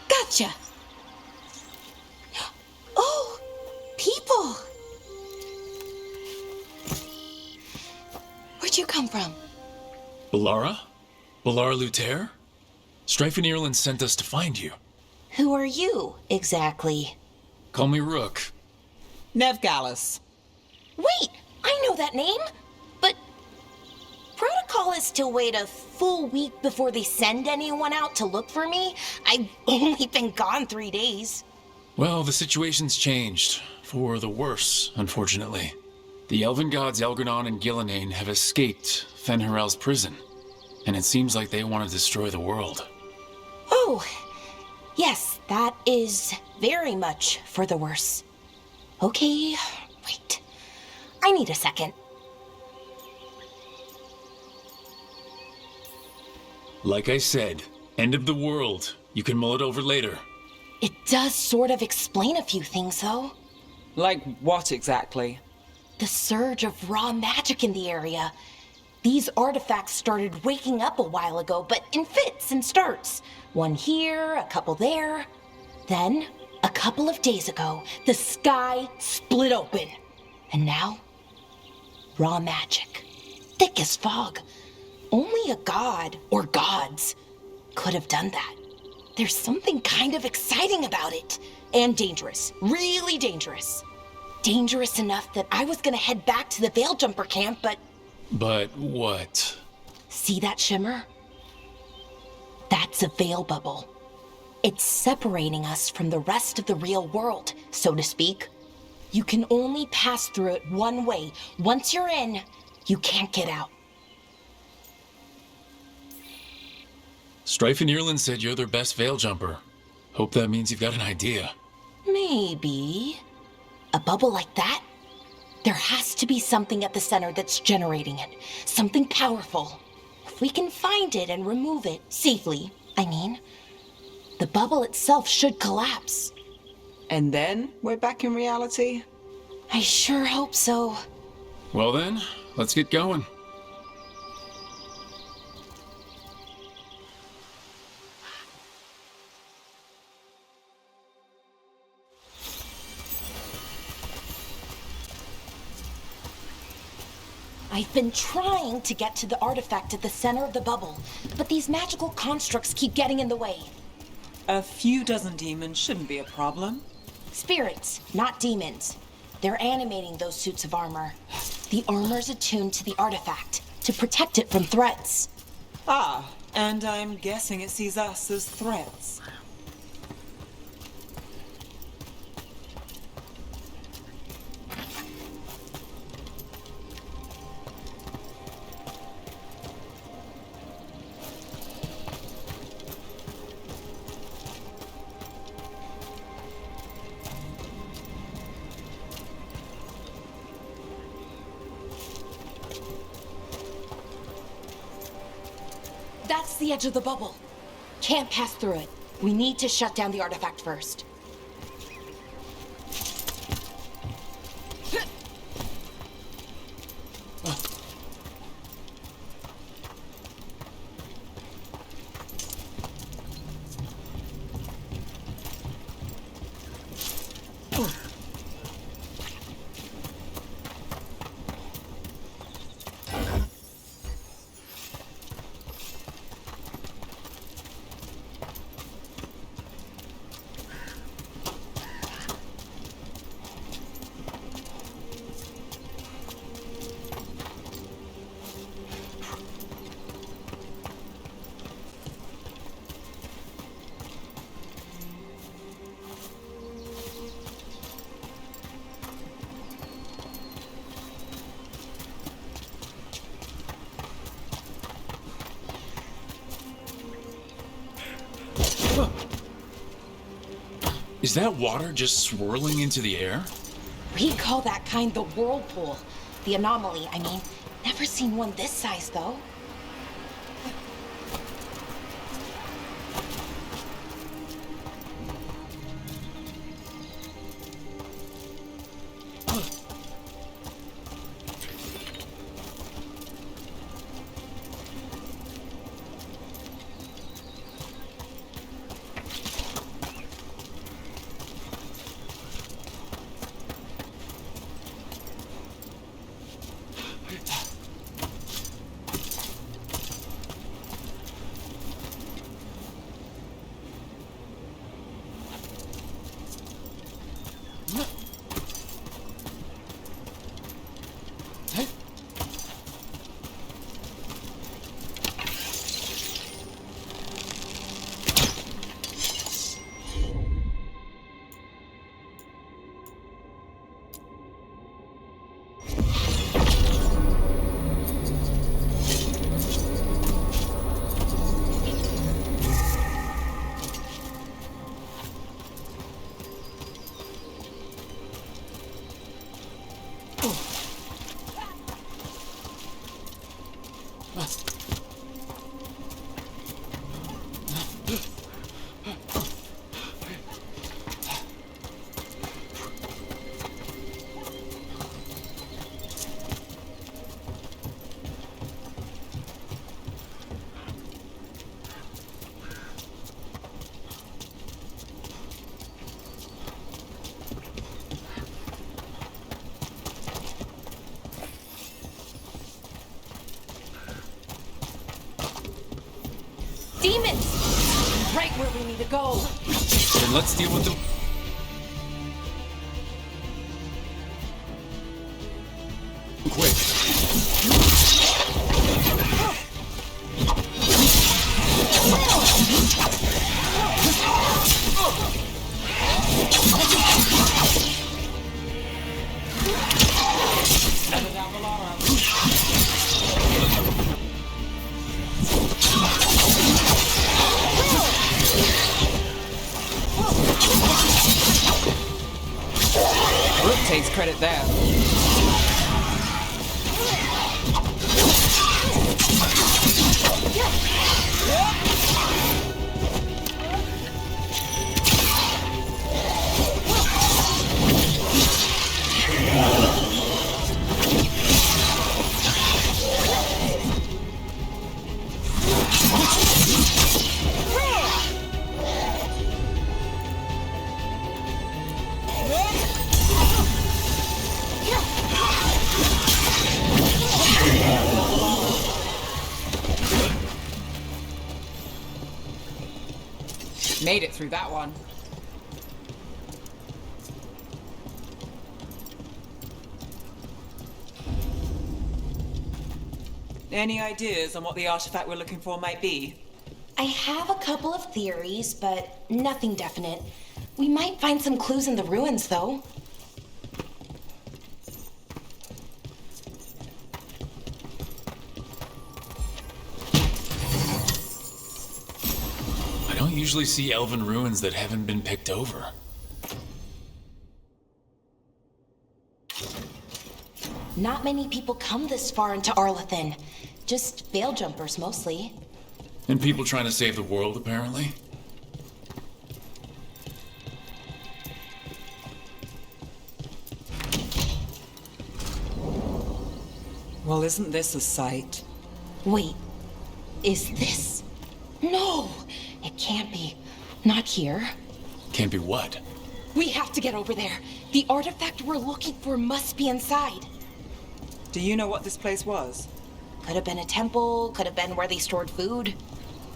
C: Gotcha. Oh, people. Where'd you come from?
B: Balara? Balara Luther? Strife in Ireland sent us to find you.
H: Who are you, exactly?
B: Call me Rook.
F: Nev Gallus.
H: Wait, I know that name, but protocol is to wait a full week before they send anyone out to look for me. I've only been gone 3 days.
B: Well, the situation's changed. For the worse, unfortunately. The elven gods Elgranon and Gillenane have escaped Fen'Harel's prison, and it seems like they want to destroy the world.
H: Oh, yes, that is very much for the worse. Okay, wait. I need a second.
B: Like I said, end of the world. You can mull it over later.
H: It does sort of explain a few things, though.
F: Like what exactly?
H: The surge of raw magic in the area. These artifacts started waking up a while ago, but in fits and starts. One here, a couple there. Then, a couple of days ago, the sky split open. And now, raw magic. Thick as fog. Only a god, or gods, could have done that. There's something kind of exciting about it. And dangerous. Really dangerous. Dangerous enough that I was gonna head back to the Veil Jumper camp, but...
B: But what?
H: See that shimmer? That's a veil bubble. It's separating us from the rest of the real world, so to speak. You can only pass through it one way. Once you're in, you can't get out.
B: Strife in Ireland said you're their best veil jumper. Hope that means you've got an idea.
H: Maybe. A bubble like that? There has to be something at the center that's generating it. Something powerful. If we can find it and remove it, safely, I mean, the bubble itself should collapse.
F: And then we're back in reality?
H: I sure hope so.
B: Well then, let's get going.
H: I've been trying to get to the artifact at the center of the bubble, but these magical constructs keep getting in the way.
F: A few dozen demons shouldn't be a problem.
H: Spirits, not demons. They're animating those suits of armor. The armor's attuned to the artifact, to protect it from threats.
F: Ah, and I'm guessing it sees us as threats.
H: That's the edge of the bubble. Can't pass through it. We need to shut down the artifact first.
B: Is that water just swirling into the air?
H: We call that kind the whirlpool. The anomaly, I mean. Never seen one this size, though. Demons! Right where we need to go.
B: Then let's deal with them. Quick.
F: Rook takes credit there. Made it through that one. Any ideas on what the artifact we're looking for might be?
H: I have a couple of theories, but nothing definite. We might find some clues in the ruins, though.
B: I don't usually see elven ruins that haven't been picked over.
H: Not many people come this far into Arlathan. Just veil jumpers, mostly.
B: And people trying to save the world, apparently.
F: Well, isn't this a sight?
H: Wait, is this? No, it can't be. Not here.
B: Can't be what?
H: We have to get over there. The artifact we're looking for must be inside.
F: Do you know what this place was?
H: Could have been a temple, could have been where they stored food.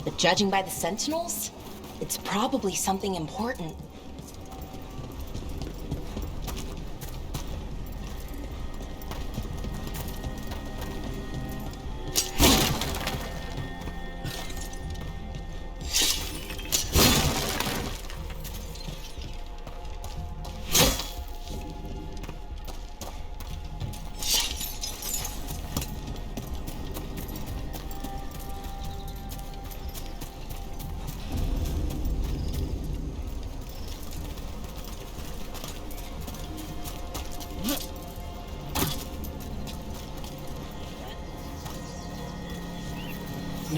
H: But judging by the sentinels, it's probably something important.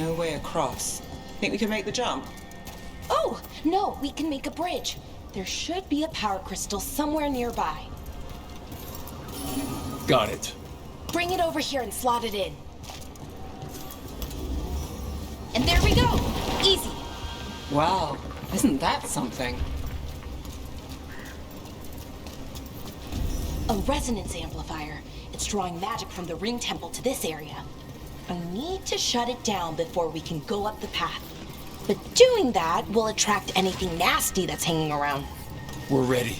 F: no way across. Think we can make the jump?
H: Oh, no, we can make a bridge. There should be a power crystal somewhere nearby.
B: Got it.
H: Bring it over here and slot it in. And there we go! Easy.
F: Wow, isn't that something?
H: A resonance amplifier. It's drawing magic from the ring temple to this area. I need to shut it down before we can go up the path. But doing that will attract anything nasty that's hanging around.
B: We're ready.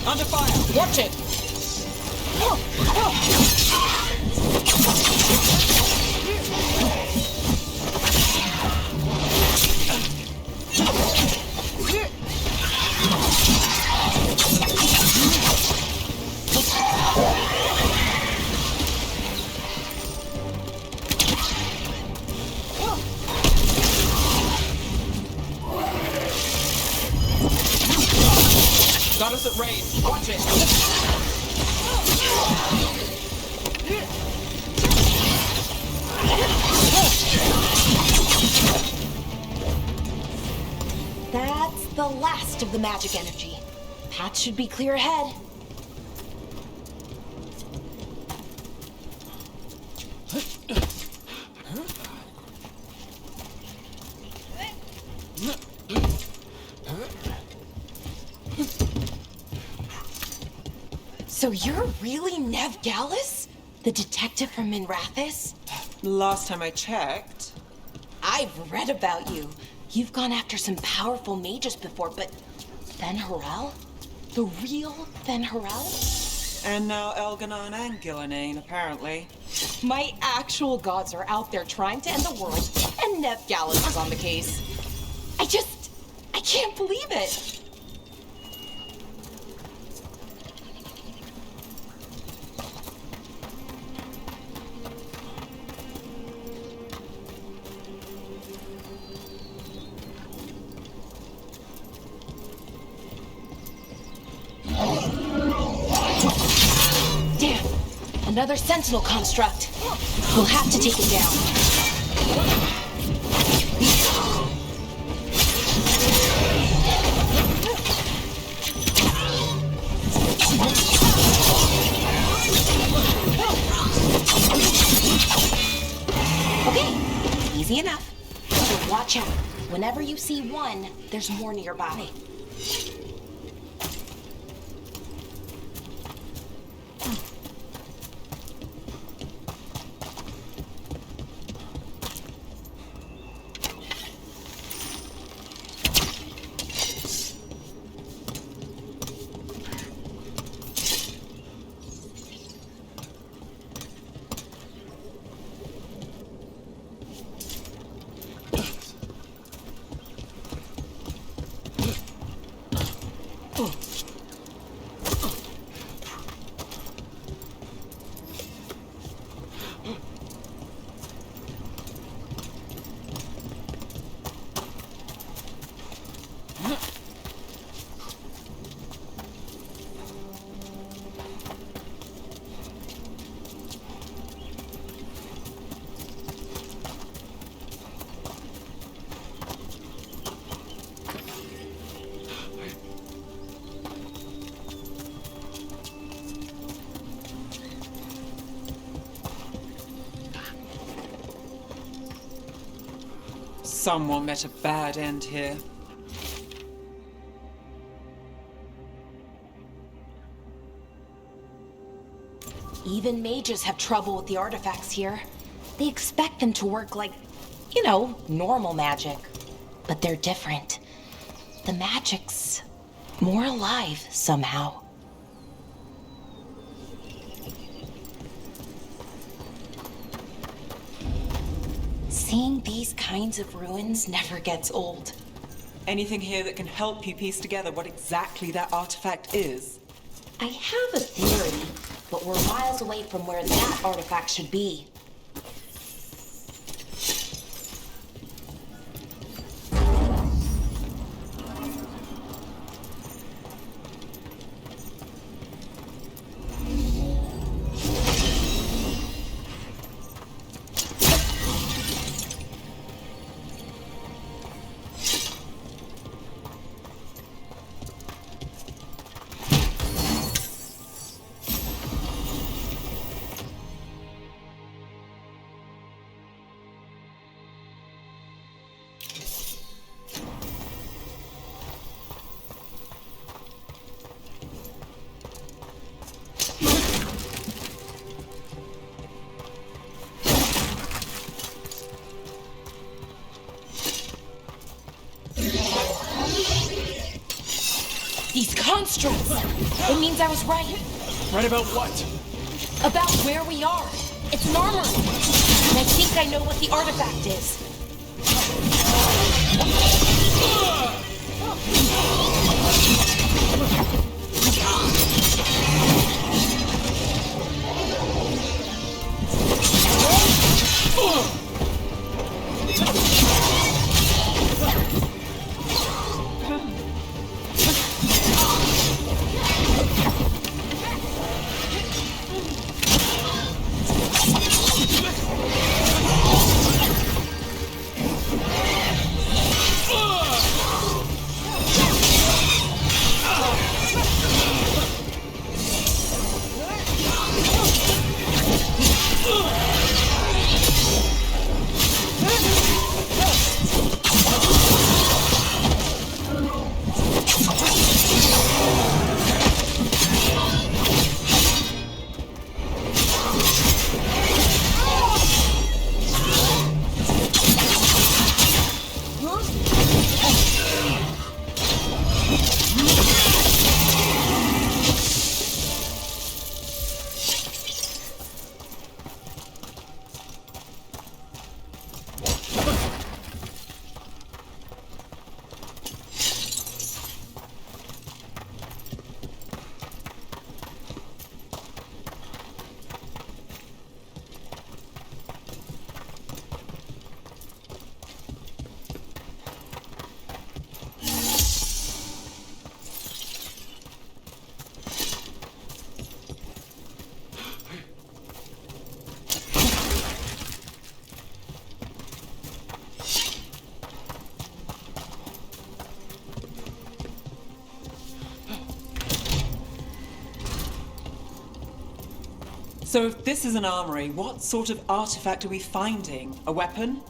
F: Under fire! Watch it! Got us at range. Watch it.
H: That's the last of the magic energy. Path should be clear ahead. So you're really Nev Gallus? The detective from Minrathis?
F: Last time I checked.
H: I've read about you. You've gone after some powerful mages before, but Fen Harel? The real Fen Harel?
F: And now Elganon and Gillenane, apparently.
H: My actual gods are out there trying to end the world, and Nev Gallus is on the case. I can't believe it. Damn! Another sentinel construct. We'll have to take it down. Okay, easy enough. But watch out. Whenever you see one, there's more nearby.
F: Someone met a bad end here.
H: Even mages have trouble with the artifacts here. They expect them to work like, normal magic. But they're different. The magic's more alive somehow. Seeing these kinds of ruins never gets old.
F: Anything here that can help you piece together what exactly that artifact is?
H: I have a theory, but we're miles away from where that artifact should be. These constructs! It means I was right.
B: Right about what?
H: About where we are. It's an armory. And I think I know what the artifact is.
F: So if this is an armory, what sort of artifact are we finding? A weapon?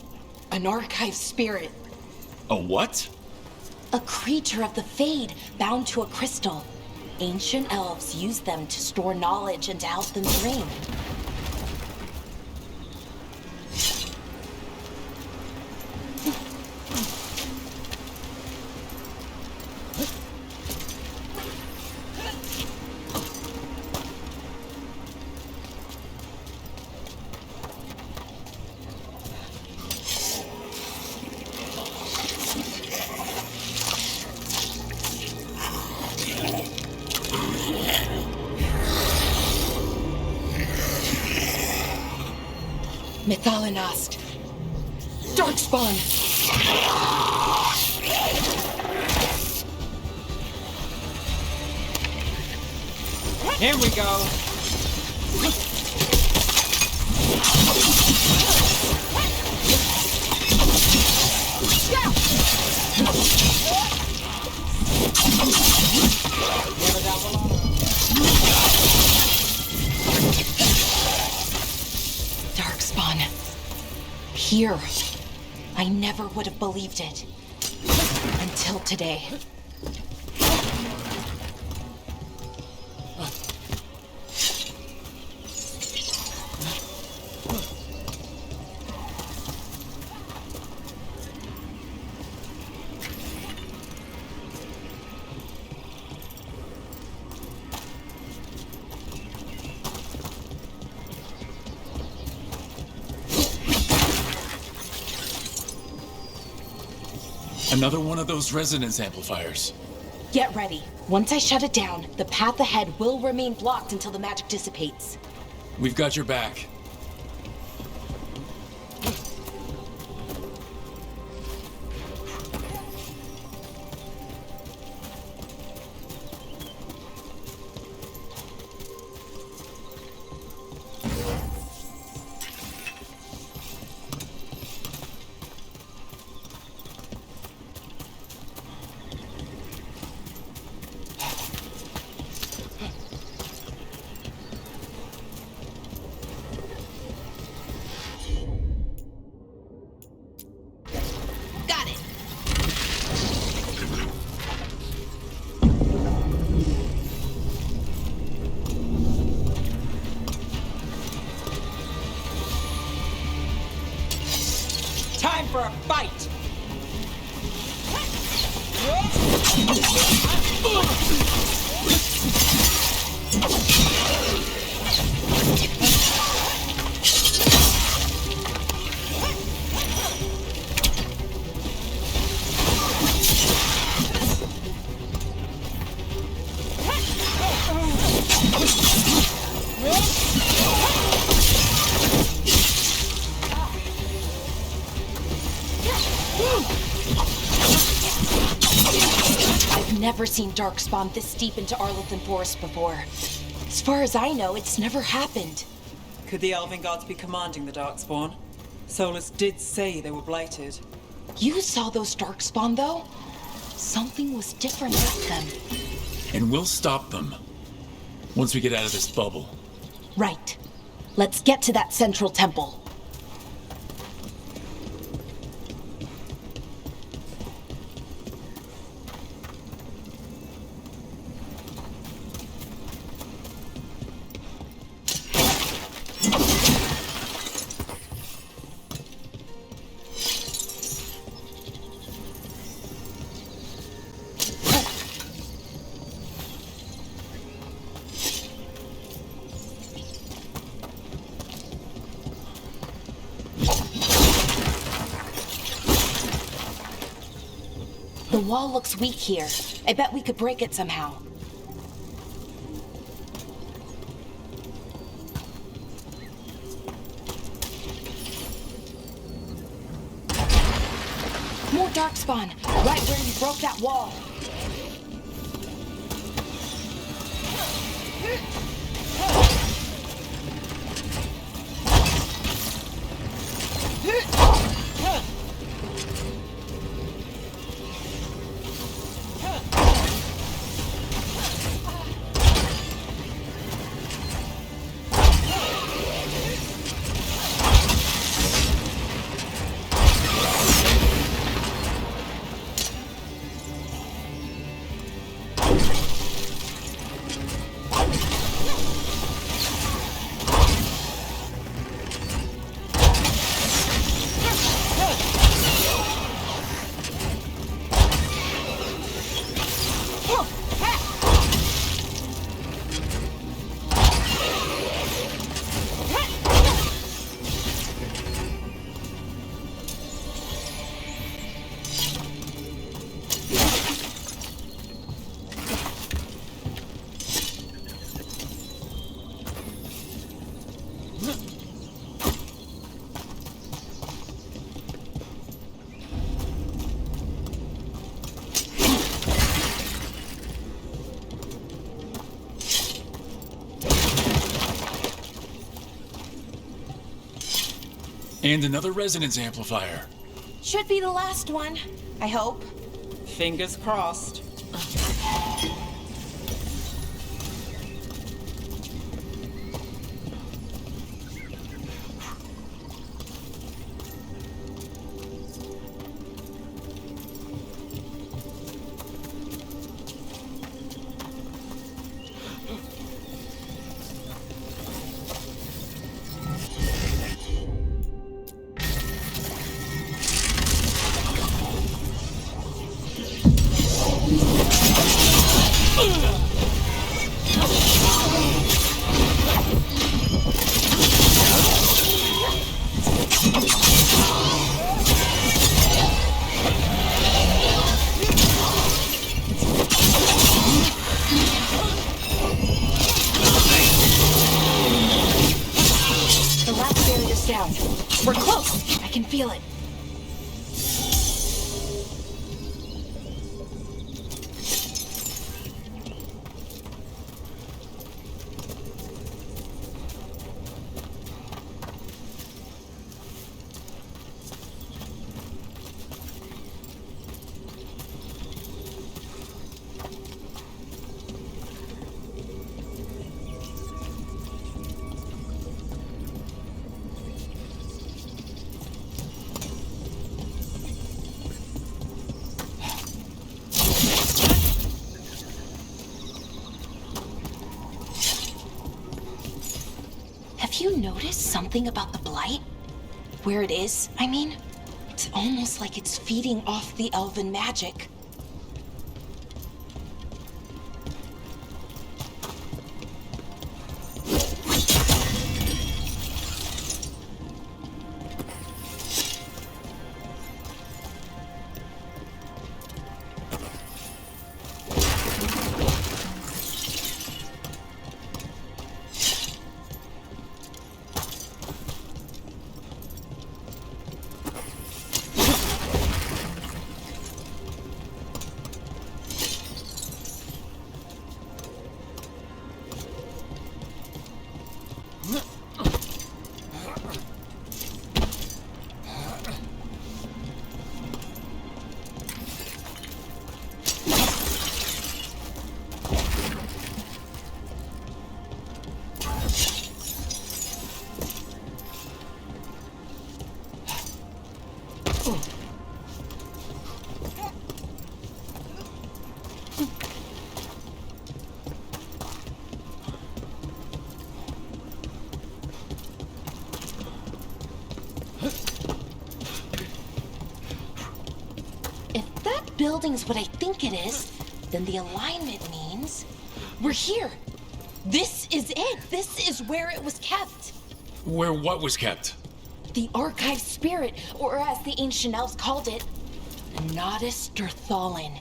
H: An archive spirit.
B: A what?
H: A creature of the Fade, bound to a crystal. Ancient elves used them to store knowledge and to help them dream. Methalinast. Darkspawn.
F: Here we go.
H: Darkspawn. Here. I never would have believed it. Until today.
B: Another one of those resonance amplifiers.
H: Get ready. Once I shut it down, the path ahead will remain blocked until the magic dissipates.
B: We've got your back.
H: Got it.
F: Time for a fight!
H: I've never seen darkspawn this deep into Arlothan Forest before. As far as I know, it's never happened.
F: Could the Elven Gods be commanding the Darkspawn? Solus did say they were blighted.
H: You saw those darkspawn, though? Something was different with them.
B: And we'll stop them. Once we get out of this bubble.
H: Right. Let's get to that central temple. The wall looks weak here. I bet we could break it somehow. More darkspawn, right where you broke that wall.
B: And another resonance amplifier.
H: Should be the last one, I hope.
F: Fingers crossed.
H: We're close. I can feel it. Have you noticed something about the blight? Where it is, I mean? It's almost like it's feeding off the elven magic. Building's what I think it is, then the alignment means we're here. This is it. This is where it was kept.
B: Where what was kept?
H: The archive spirit, or as the ancient elves called it, Nodus Durthalin.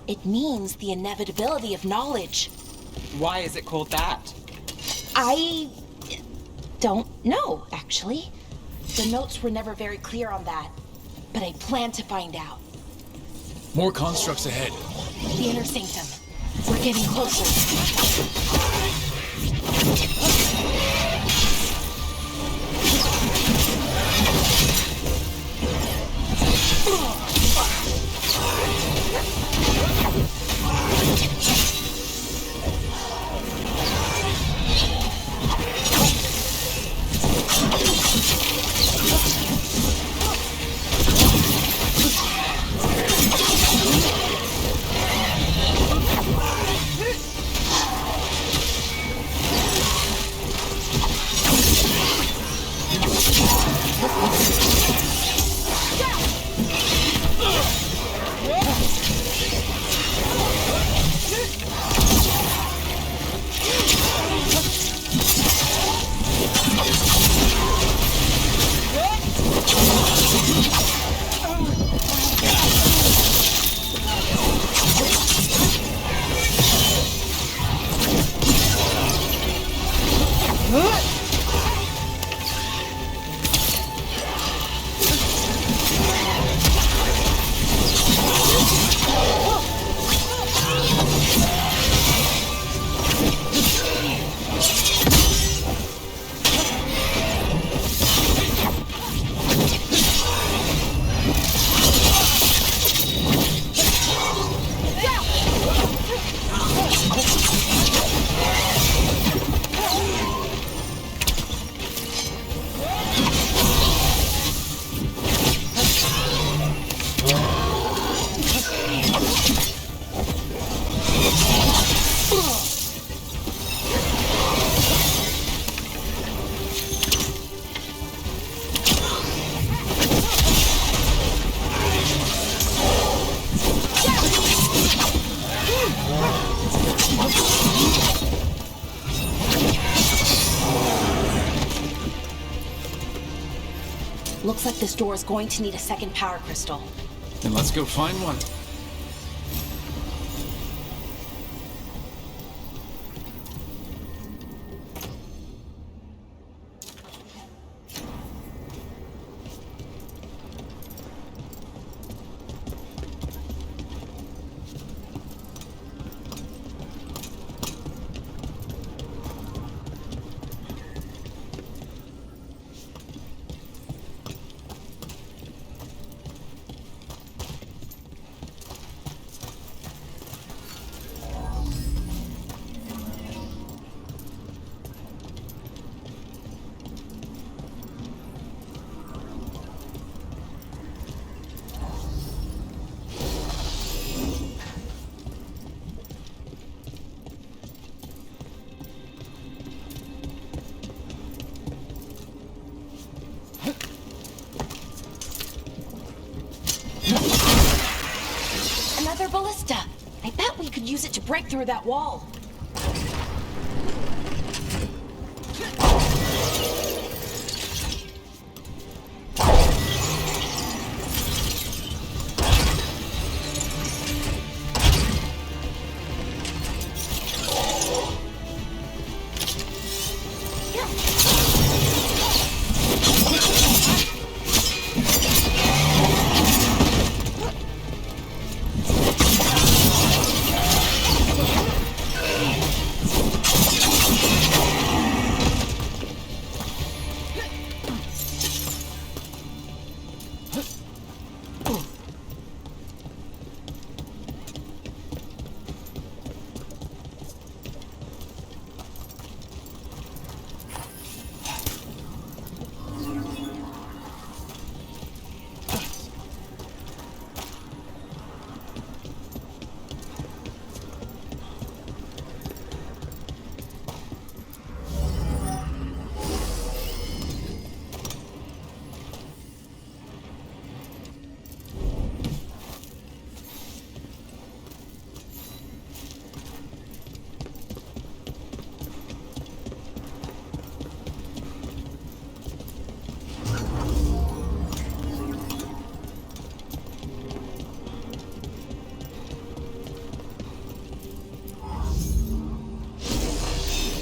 H: It means the inevitability of knowledge.
F: Why is it called that?
H: I don't know, actually. The notes were never very clear on that, but I plan to find out.
B: More constructs ahead.
H: The inner sanctum. We're getting closer. Looks like this door is going to need a second power crystal.
B: Then let's go find one.
H: use it to break through that wall.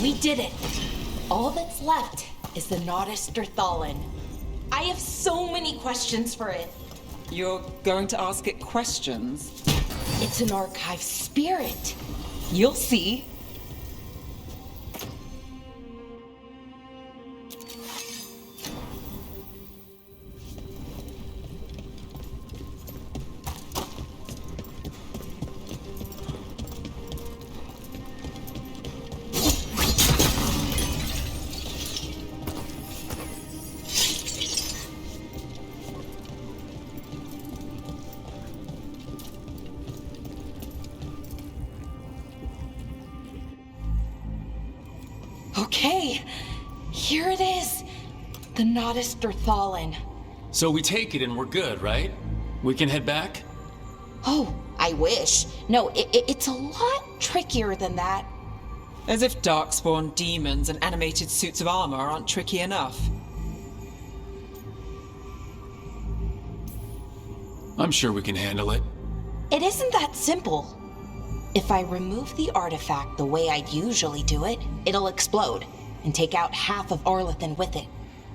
H: We did it. All that's left is the Nodus Thallen. I have so many questions for it.
F: You're going to ask it questions?
H: It's an archive spirit.
F: You'll see.
H: Okay, here it is. The Nodus Thallen.
B: So we take it and we're good, right? We can head back?
H: Oh, I wish. No, it's a lot trickier than that.
F: As if darkspawn demons and animated suits of armor aren't tricky enough.
B: I'm sure we can handle it.
H: It isn't that simple. If I remove the artifact the way I usually do it, it'll explode and take out half of Arlethan with it.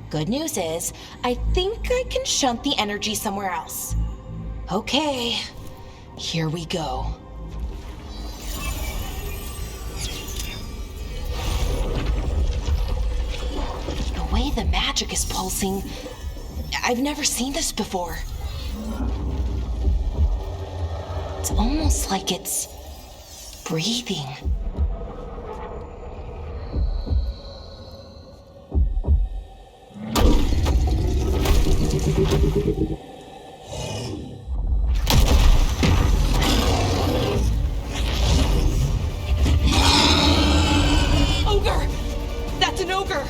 H: Good news is, I think I can shunt the energy somewhere else. Okay, here we go. The way the magic is pulsing, I've never seen this before. It's almost like it's breathing. Ogre! That's an ogre!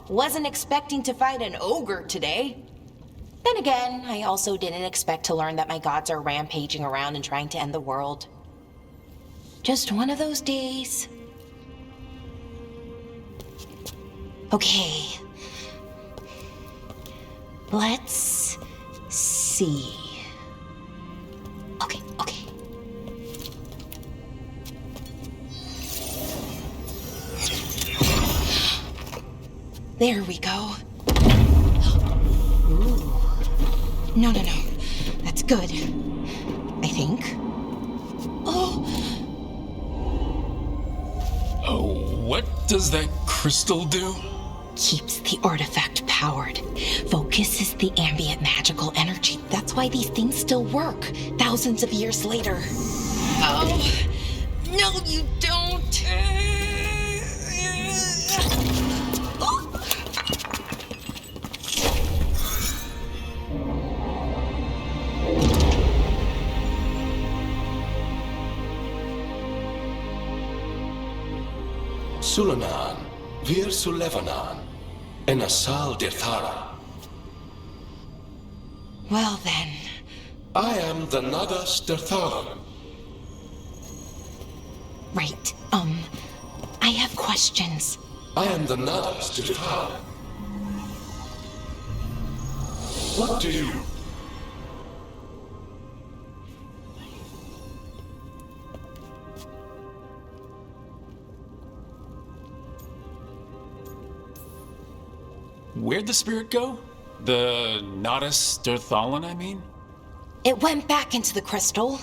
H: Wasn't expecting to fight an ogre today. Then again, I also didn't expect to learn that my gods are rampaging around and trying to end the world. Just one of those days. Okay. Let's see. Okay. There we go. Ooh. No. That's good. I think. Oh,
B: what does that crystal do?
H: keeps the artifact powered. Focuses the ambient magical energy. That's why these things still work, thousands of years later. Oh, no you don't.
A: Sulanan, Vir Sulevanan, and Asal Dirthara.
H: Well then.
A: I am the Nadas Dirtharan.
H: Right, I have questions.
A: I am the Nadas Dirtharan. What do you...
B: Where'd the spirit go? The Nadas Dirthalan, I mean?
H: It went back into the crystal,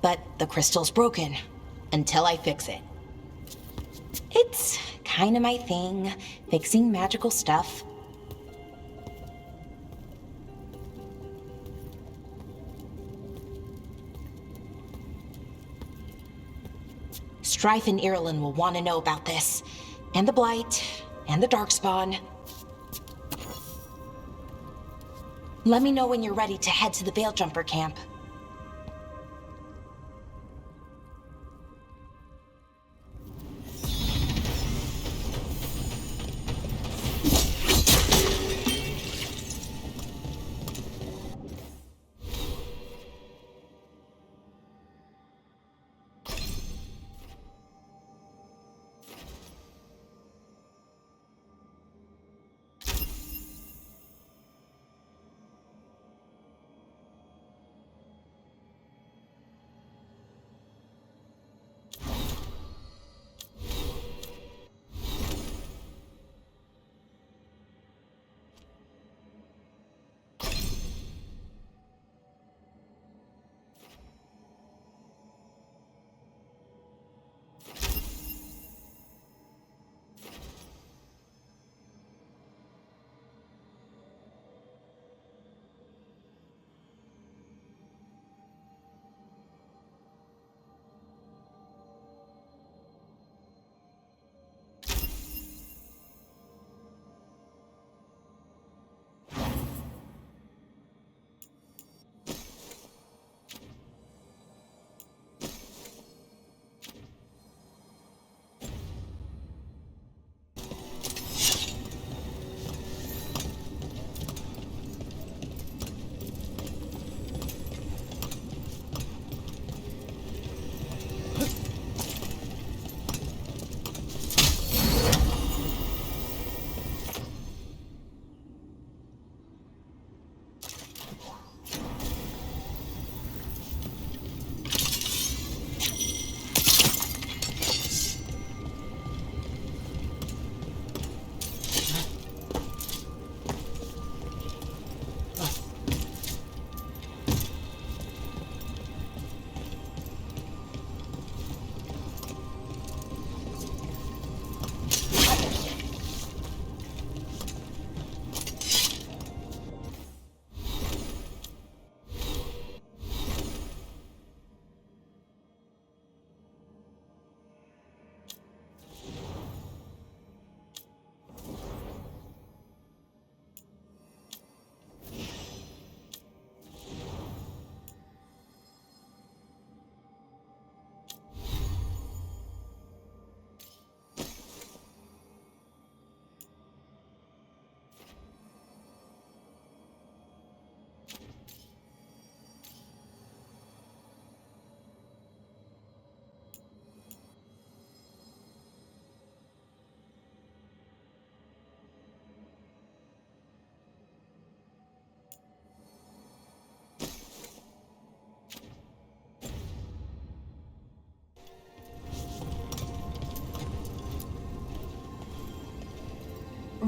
H: but the crystal's broken. Until I fix it. It's kinda my thing, fixing magical stuff. Strife and Ireland will want to know about this. And the Blight, and the Darkspawn. Let me know when you're ready to head to the Veil-Jumper camp.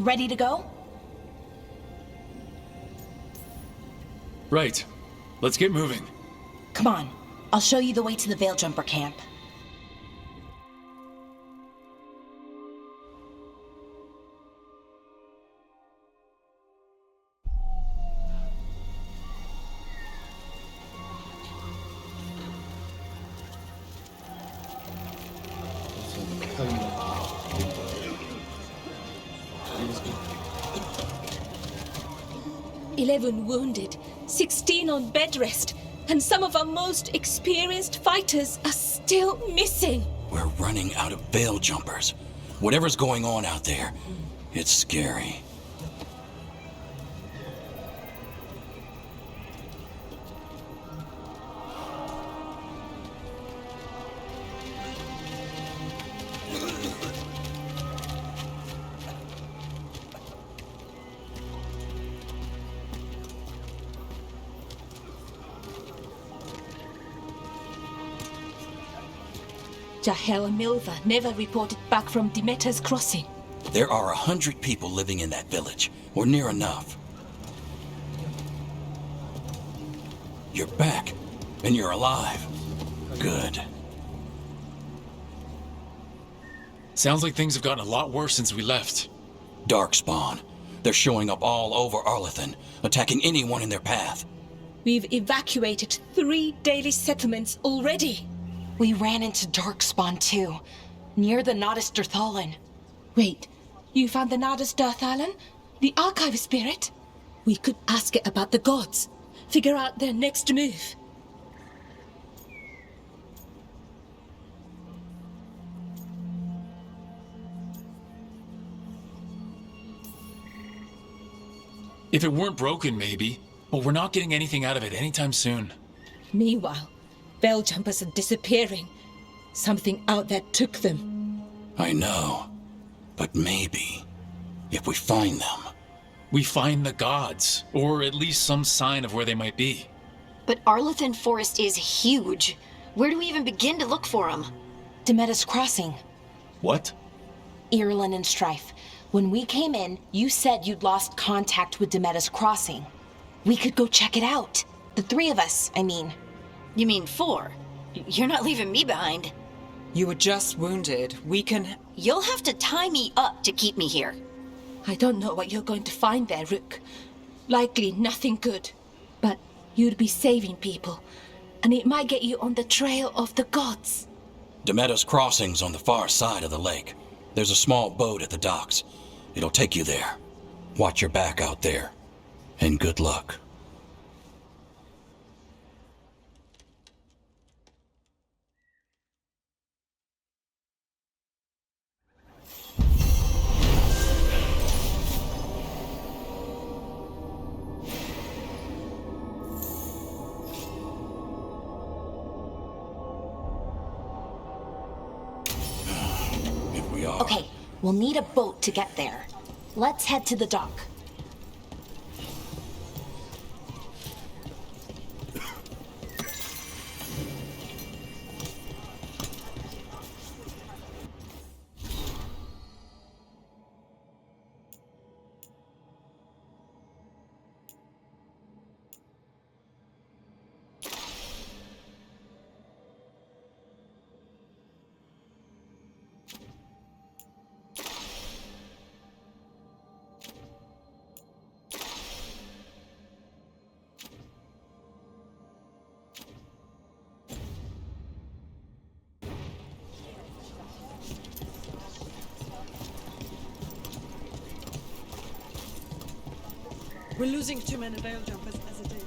H: ready to go?
B: Right. Let's get moving.
H: Come on, I'll show you the way to the Veil Jumper camp.
C: "11 wounded, 16 on bed rest, and some of our most experienced fighters are still missing."
I: We're running out of veil jumpers. Whatever's going on out there, it's scary.
C: Jahel and Milva never reported back from Demeter's crossing.
I: There are 100 people living in that village, or near enough. You're back, and you're alive. Good.
B: Sounds like things have gotten a lot worse since we left.
I: Darkspawn. They're showing up all over Arlathan, attacking anyone in their path.
C: We've evacuated 3 daily settlements already.
H: We ran into Darkspawn too, near the Nodus Dirthalan.
C: Wait, you found the Nodus Dirthalan? The archive spirit? We could ask it about the gods. Figure out their next move.
B: If it weren't broken, maybe. But we're not getting anything out of it anytime soon.
C: Meanwhile, Veil Jumpers are disappearing. Something out there took them.
I: I know. But maybe, if we find them...
B: We find the gods, or at least some sign of where they might be.
E: But Arlathan Forest is huge. Where do we even begin to look for them?
H: Demeter's crossing.
B: What?
H: Irulan and Strife. When we came in, you said you'd lost contact with Demeter's crossing. We could go check it out. The 3 of us, I mean.
E: You mean 4? You're not leaving me behind.
F: You were just wounded. We can...
E: You'll have to tie me up to keep me here.
C: I don't know what you're going to find there, Rook. Likely nothing good. But you'd be saving people, and it might get you on the trail of the gods.
I: Demeter's crossing's on the far side of the lake. There's a small boat at the docks. It'll take you there. Watch your back out there. And good luck.
H: Okay, we'll need a boat to get there. Let's head to the dock.
J: We're losing too many veil jumpers as it is.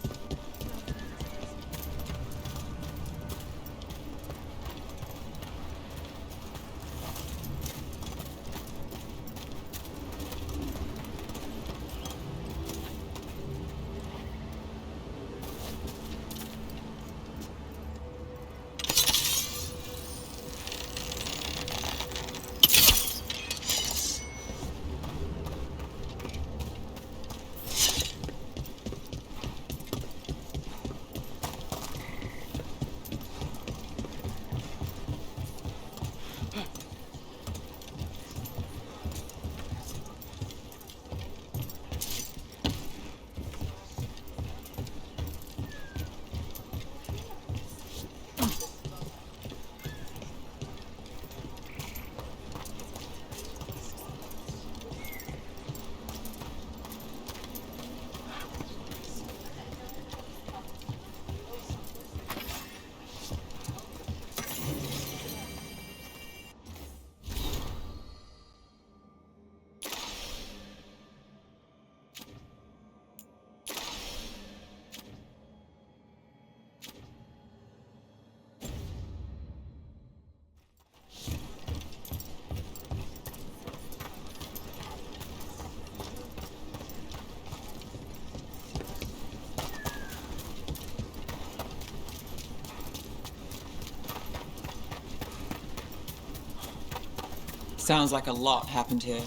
F: Sounds like a lot happened here.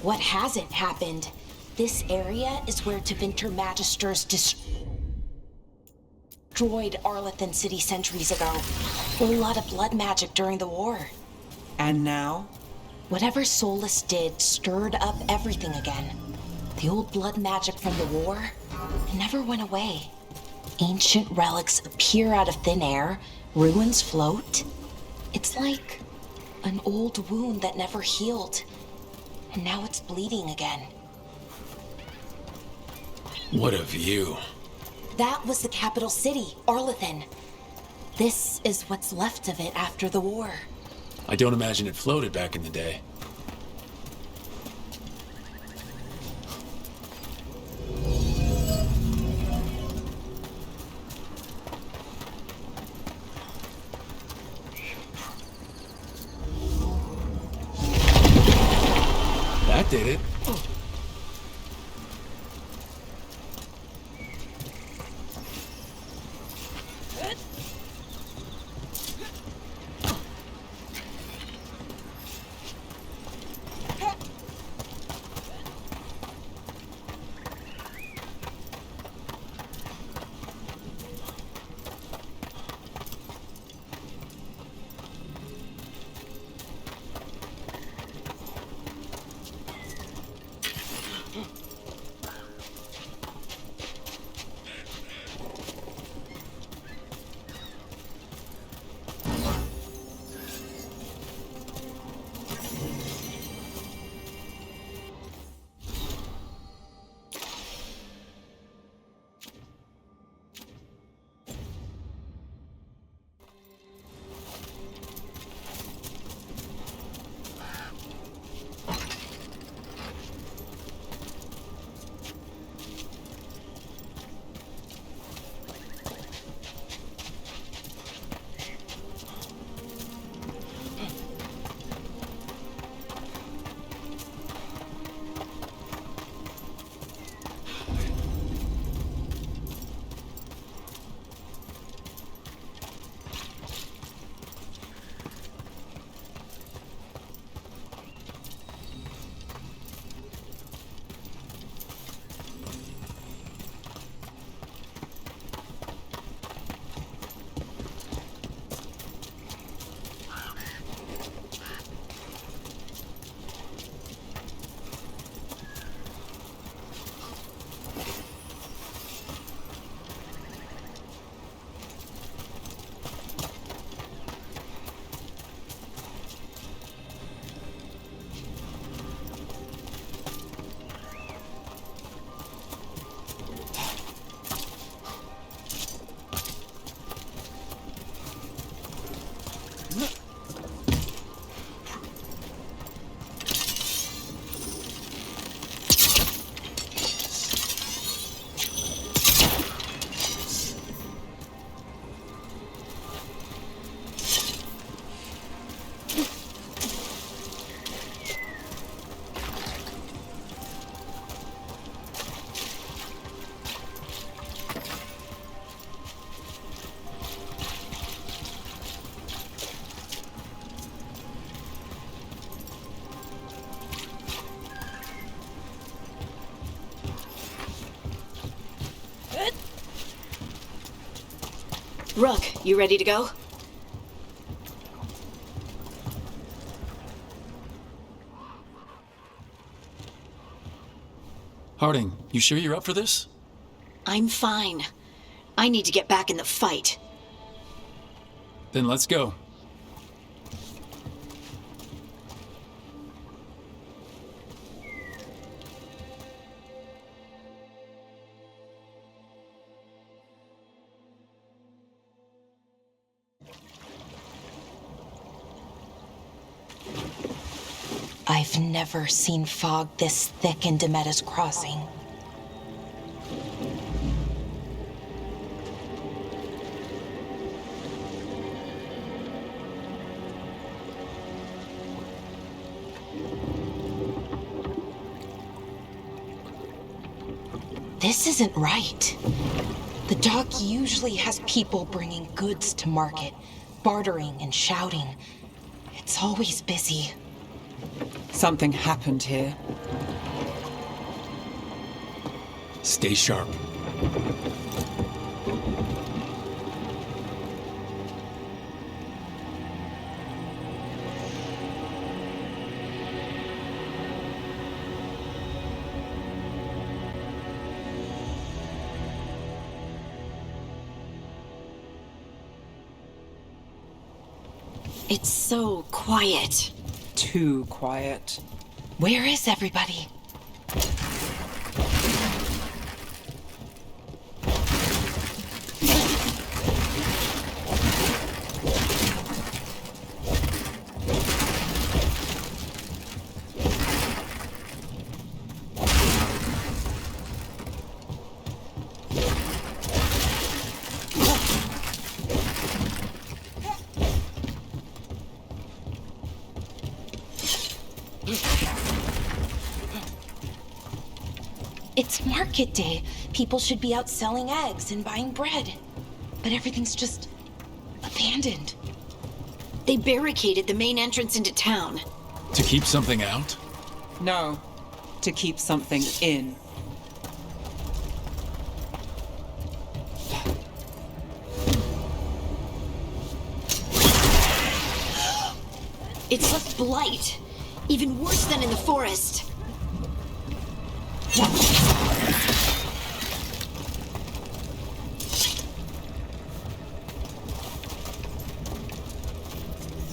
H: What hasn't happened? This area is where Tevinter Magisters destroyed Arlethan City centuries ago. A lot of blood magic during the war.
F: And now?
H: Whatever Solus did stirred up everything again. The old blood magic from the war, it never went away. Ancient relics appear out of thin air, ruins float. It's like an old wound that never healed, and now it's bleeding again.
B: What a view.
H: That was the capital city, Arlethan. This is what's left of it after the war.
B: I don't imagine it floated back in the day. That did it.
E: Rook, you ready to go?
B: Harding, you sure you're up for this?
E: I'm fine. I need to get back in the fight.
B: Then let's go.
H: I've never seen fog this thick in Demeda's Crossing. This isn't right. The dock usually has people bringing goods to market, bartering and shouting. It's always busy.
F: Something happened here.
B: Stay sharp.
E: It's so quiet.
F: Too quiet.
H: Where is everybody? It's market day. People should be out selling eggs and buying bread. But everything's just abandoned.
E: They barricaded the main entrance into town.
B: To keep something out?
F: No, to keep something in.
E: It's a blight. Even worse than in the forest.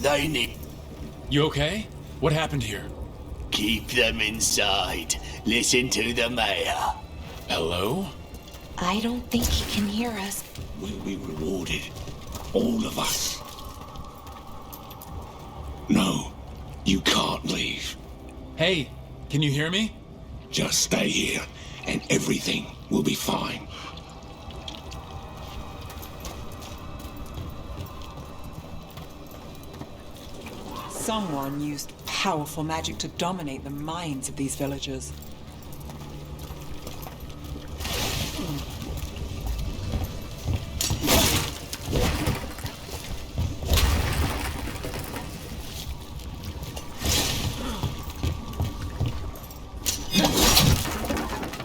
A: They need...
B: You okay? What happened here?
A: Keep them inside. Listen to the mayor.
B: Hello?
H: I don't think he can hear us.
A: Will be rewarded. All of us. No, you can't leave.
B: Hey, can you hear me?
A: Just stay here, and everything will be fine.
F: Someone used powerful magic to dominate the minds of these villagers.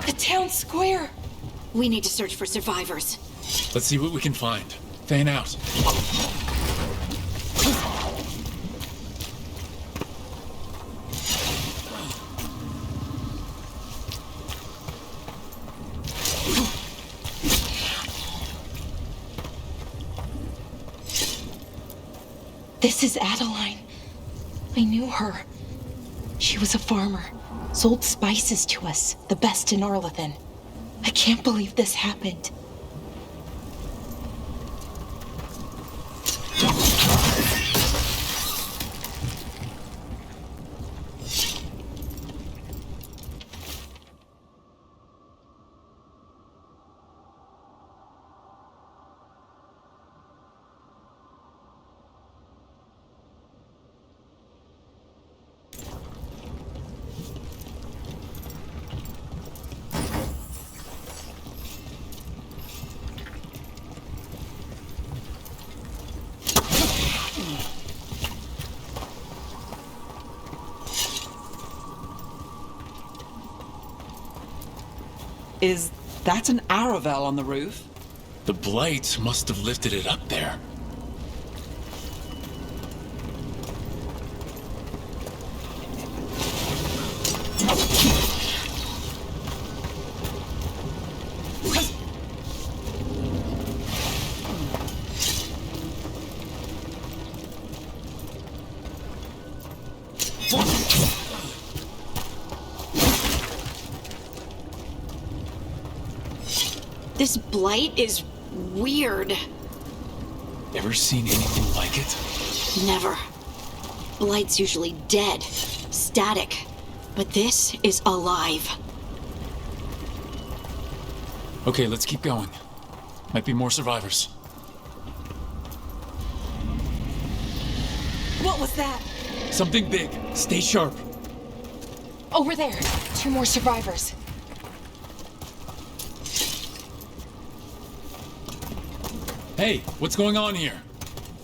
H: The town square!
E: We need to search for survivors.
B: Let's see what we can find. Fan out.
H: This is Adeline. I knew her. She was a farmer. Sold spices to us, the best in Arlathan. I can't believe this happened.
F: Is that an Aravel on the roof?
B: The blight must have lifted it up there.
E: This blight is weird.
B: Ever seen anything like it?
E: Never. Blight's usually dead, static. But this is alive.
B: Okay, let's keep going. Might be more survivors.
H: What was that?
B: Something big. Stay sharp.
H: Over there. 2 more survivors.
B: Hey, what's going on here?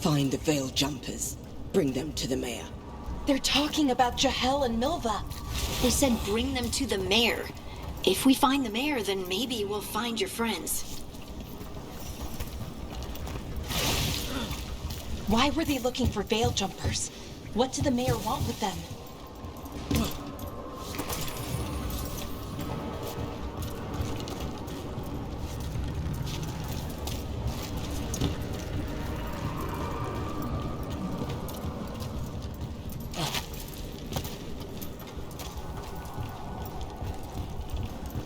K: Find the veil jumpers. Bring them to the mayor.
H: They're talking about Jahel and Milva.
E: They said bring them to the mayor. If we find the mayor, then maybe we'll find your friends.
H: Why were they looking for veil jumpers? What did the mayor want with them?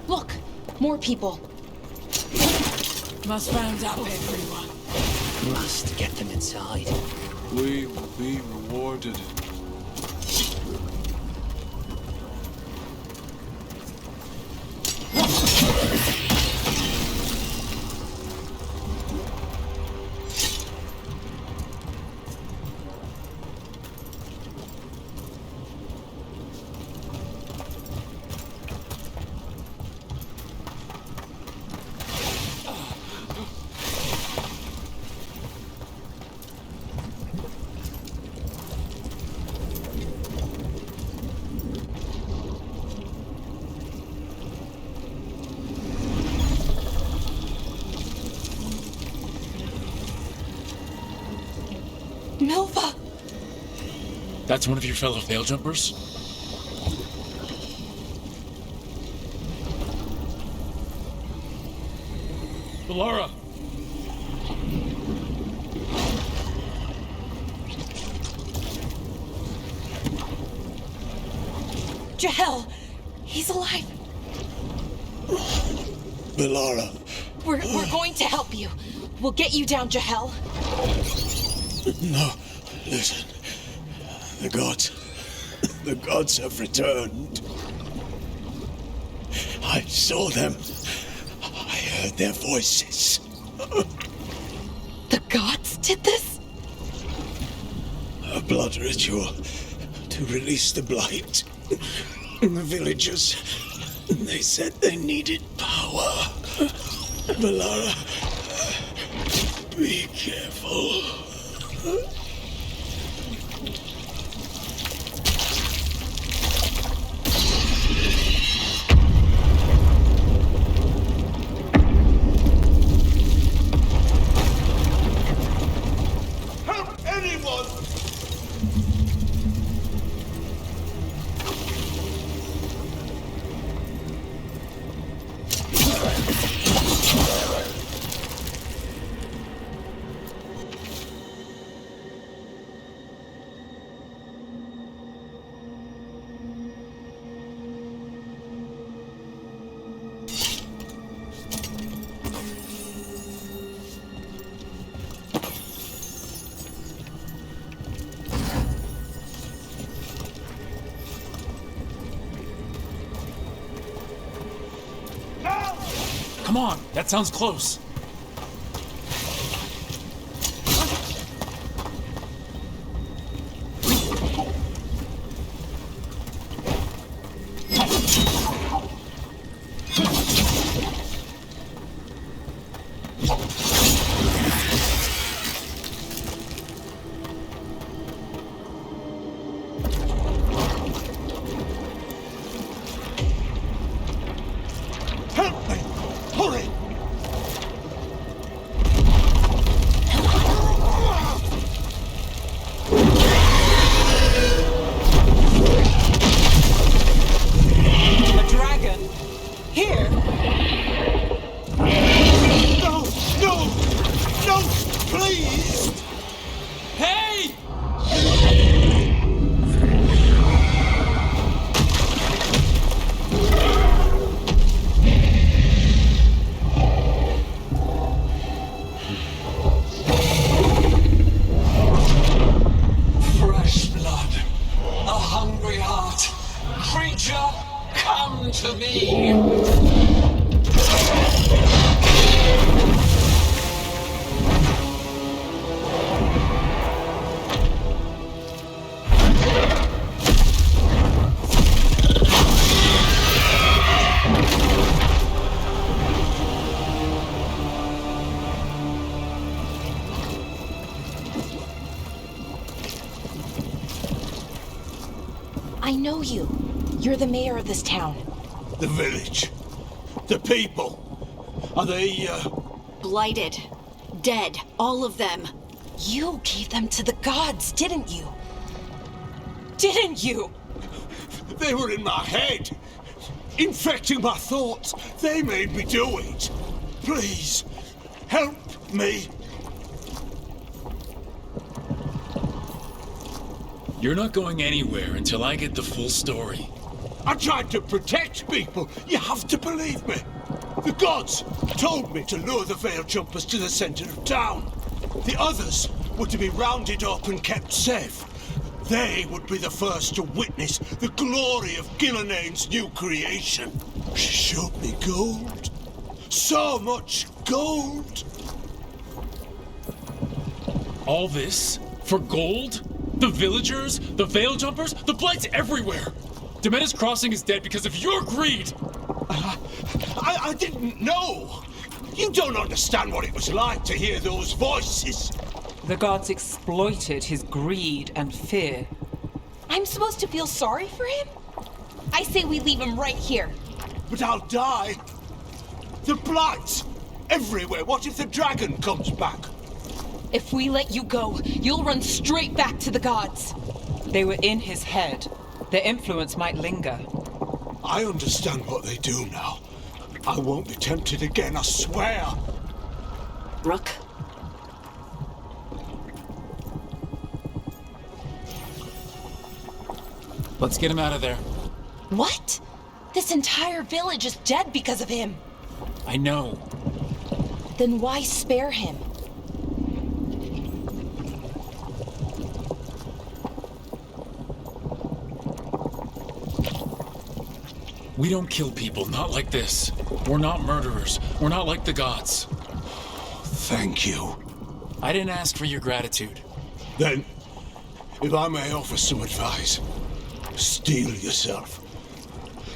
H: Look, more people.
J: Must round up everyone.
K: Must get them inside.
L: We will be rewarded.
H: Milva!
B: That's one of your fellow veil jumpers? Valara!
H: Jahel! He's alive!
A: Valara.
H: We're going to help you. We'll get you down, Jahel.
A: No, listen. The gods have returned. I saw them. I heard their voices.
H: The gods did this?
A: A blood ritual to release the blight in the villagers. They said they needed power. Valara, be careful.
D: Help anyone!
B: Come on, that sounds close.
D: Help me! Hurry!
F: A dragon? Here?
D: No! No! No! Please!
B: Hey!
I: Fresh blood, a hungry heart. Creature, come to me.
H: I know you. You're the mayor of this town.
A: The village. The people. Are they,
C: Blighted. Dead. All of them.
H: You gave them to the gods, didn't you? Didn't you?
A: They were in my head. Infecting my thoughts. They made me do it. Please, help me.
B: You're not going anywhere until I get the full story.
A: I tried to protect people. You have to believe me. The gods told me to lure the Veil Jumpers to the center of town. The others were to be rounded up and kept safe. They would be the first to witness the glory of Gilnenane's new creation. She showed me gold. So much gold.
B: All this? For gold? The villagers? The Veil Jumpers? The Blight's everywhere! Demena's Crossing is dead because of your greed!
A: I didn't know. You don't understand what it was like to hear those voices.
F: The gods exploited his greed and fear.
H: I'm supposed to feel sorry for him? I say we leave him right here.
A: But I'll die. The Blight! Everywhere. What if the dragon comes back?
H: If we let you go, you'll run straight back to the gods.
F: They were in his head. Their influence might linger.
A: I understand what they do now. I won't be tempted again, I swear.
C: Rook.
B: Let's get him out of there.
H: What? This entire village is dead because of him.
B: I know.
H: Then why spare him?
B: We don't kill people, not like this. We're not murderers. We're not like the gods.
A: Thank you.
B: I didn't ask for your gratitude.
A: Then, if I may offer some advice, steel yourself.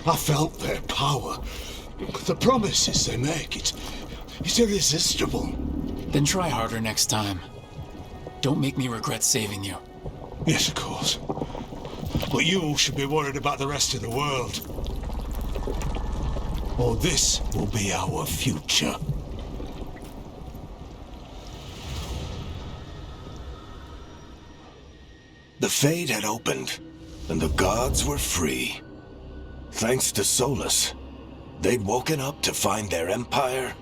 A: I felt their power. The promises they make, it's irresistible.
B: Then try harder next time. Don't make me regret saving you.
A: Yes, of course. But you should be worried about the rest of the world. Or this will be our future. The Fade had opened, and the gods were free. Thanks to Solus, they'd woken up to find their empire,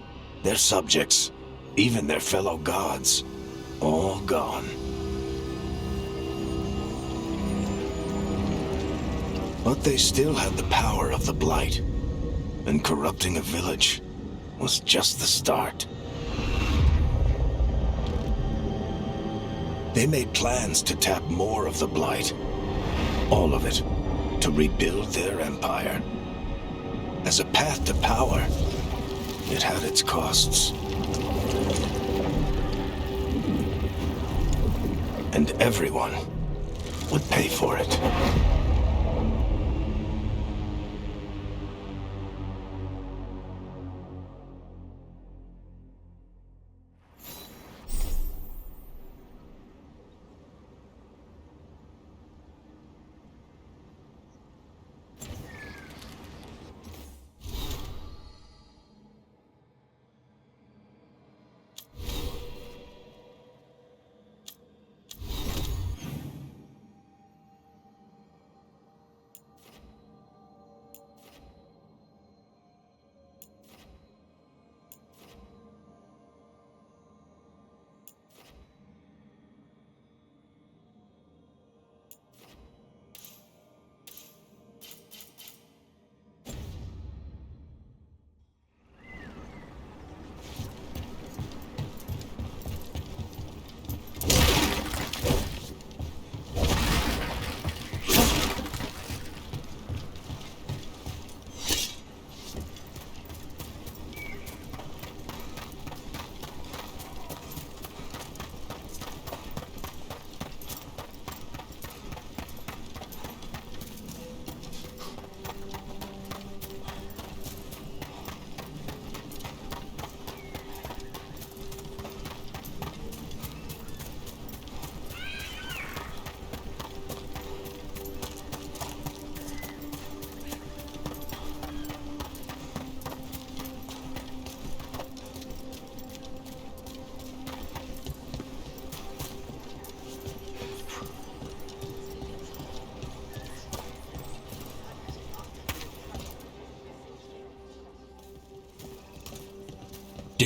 A: their subjects, even their fellow gods, all gone. But they still had the power of the Blight, and corrupting a village was just the start. They made plans to tap more of the Blight, all of it, to rebuild their empire. As a path to power, it had its costs. And everyone would pay for it.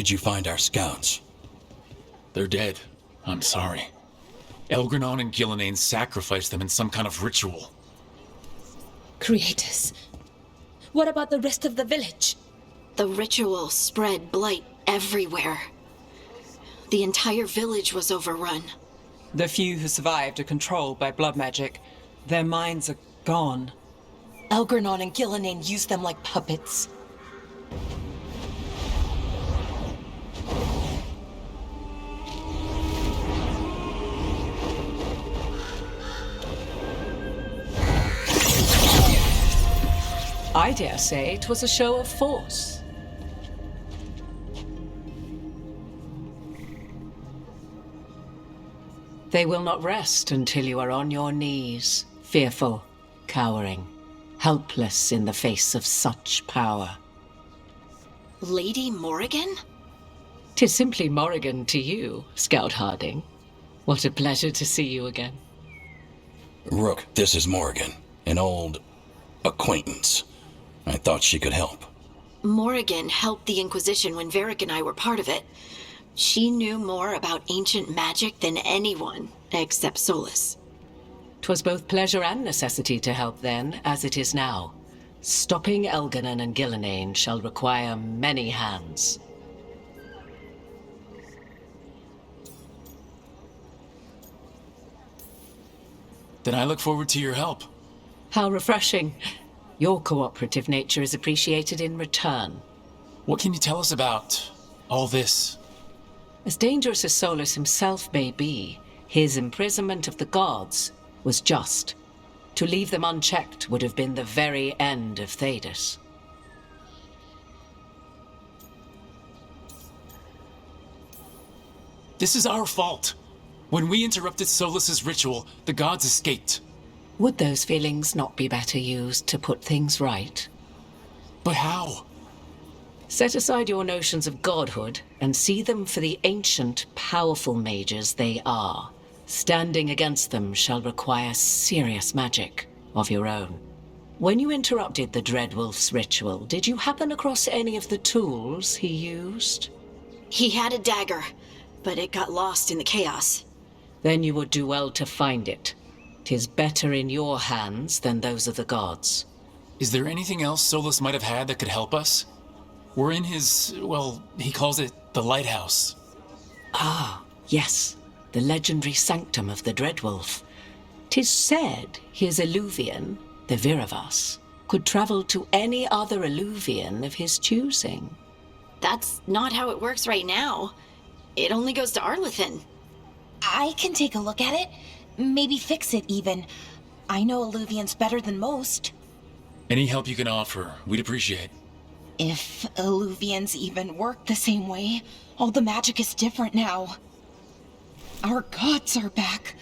I: did you find our scouts?
B: They're dead. I'm sorry. Elgranon and Gillenane sacrificed them in some kind of ritual.
C: Creators. What about the rest of the village?
E: The ritual spread blight everywhere. The entire village was overrun.
F: The few who survived are controlled by blood magic. Their minds are gone.
H: Elgranon and Gillenane used them like puppets.
M: I dare say it was a show of force. They will not rest until you are on your knees, fearful, cowering, helpless in the face of such power.
E: Lady Morrigan?
M: 'Tis simply Morrigan to you, Scout Harding. What a pleasure to see you again.
I: Rook, this is Morrigan, an old acquaintance. I thought she could help.
E: Morrigan helped the Inquisition when Varric and I were part of it. She knew more about ancient magic than anyone, except Solus.
M: 'Twas both pleasure and necessity to help then, as it is now. Stopping Elganon and Gillenane shall require many hands.
B: Then I look forward to your help.
M: How refreshing. Your cooperative nature is appreciated in return.
B: What can you tell us about all this?
M: As dangerous as Solus himself may be, his imprisonment of the gods was just. To leave them unchecked would have been the very end of Thedas.
B: This is our fault. When we interrupted Solus's ritual, the gods escaped.
M: Would those feelings not be better used to put things right?
B: But how?
M: Set aside your notions of godhood and see them for the ancient, powerful mages they are. Standing against them shall require serious magic of your own. When you interrupted the Dreadwolf's ritual, did you happen across any of the tools he used?
E: He had a dagger, but it got lost in the chaos.
M: Then you would do well to find it. 'Tis better in your hands than those of the gods.
B: Is there anything else Solus might have had that could help us? We're in his, well, he calls it the lighthouse.
M: Ah, yes, the legendary sanctum of the Dreadwolf. 'Tis said his Illuvian, the Viravas, could travel to any other Illuvian of his choosing.
E: That's not how it works right now. It only goes to Arlethan.
H: I can take a look at it. Maybe fix it, even. I know Illuvians better than most.
B: Any help you can offer, we'd appreciate.
H: If Illuvians even work the same way, all the magic is different now. Our gods are back.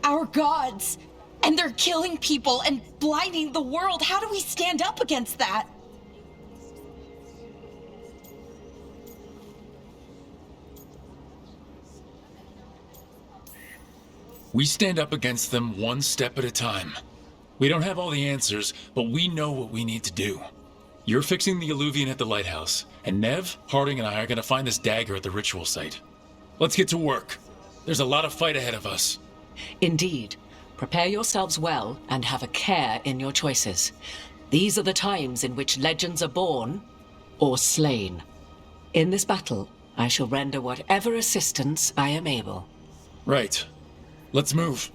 H: Our gods! And they're killing people and blinding the world. How do we stand up against that?
B: We stand up against them one step at a time. We don't have all the answers, but we know what we need to do. You're fixing the Illuvian at the lighthouse, and Nev, Harding, and I are gonna find this dagger at the ritual site. Let's get to work. There's a lot of fight ahead of us.
M: Indeed. Prepare yourselves well and have a care in your choices. These are the times in which legends are born or slain. In this battle, I shall render whatever assistance I am able.
B: Right. Let's move.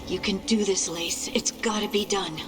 E: You can do this, Lace. It's gotta be done.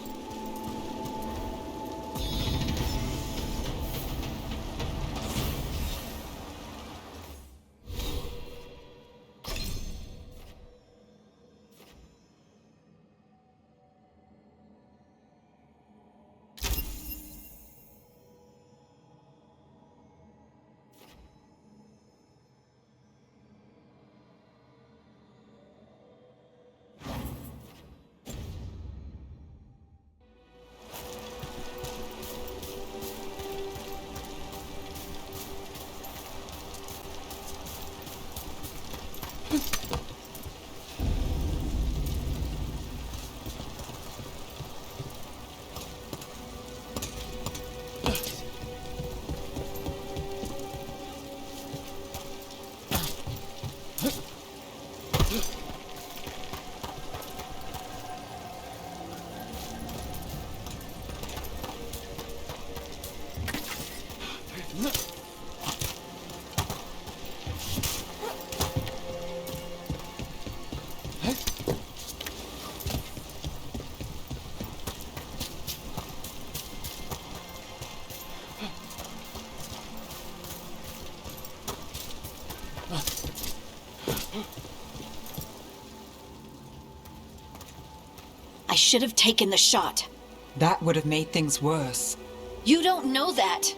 E: should have taken the shot.
F: That would have made things worse.
E: You don't know that.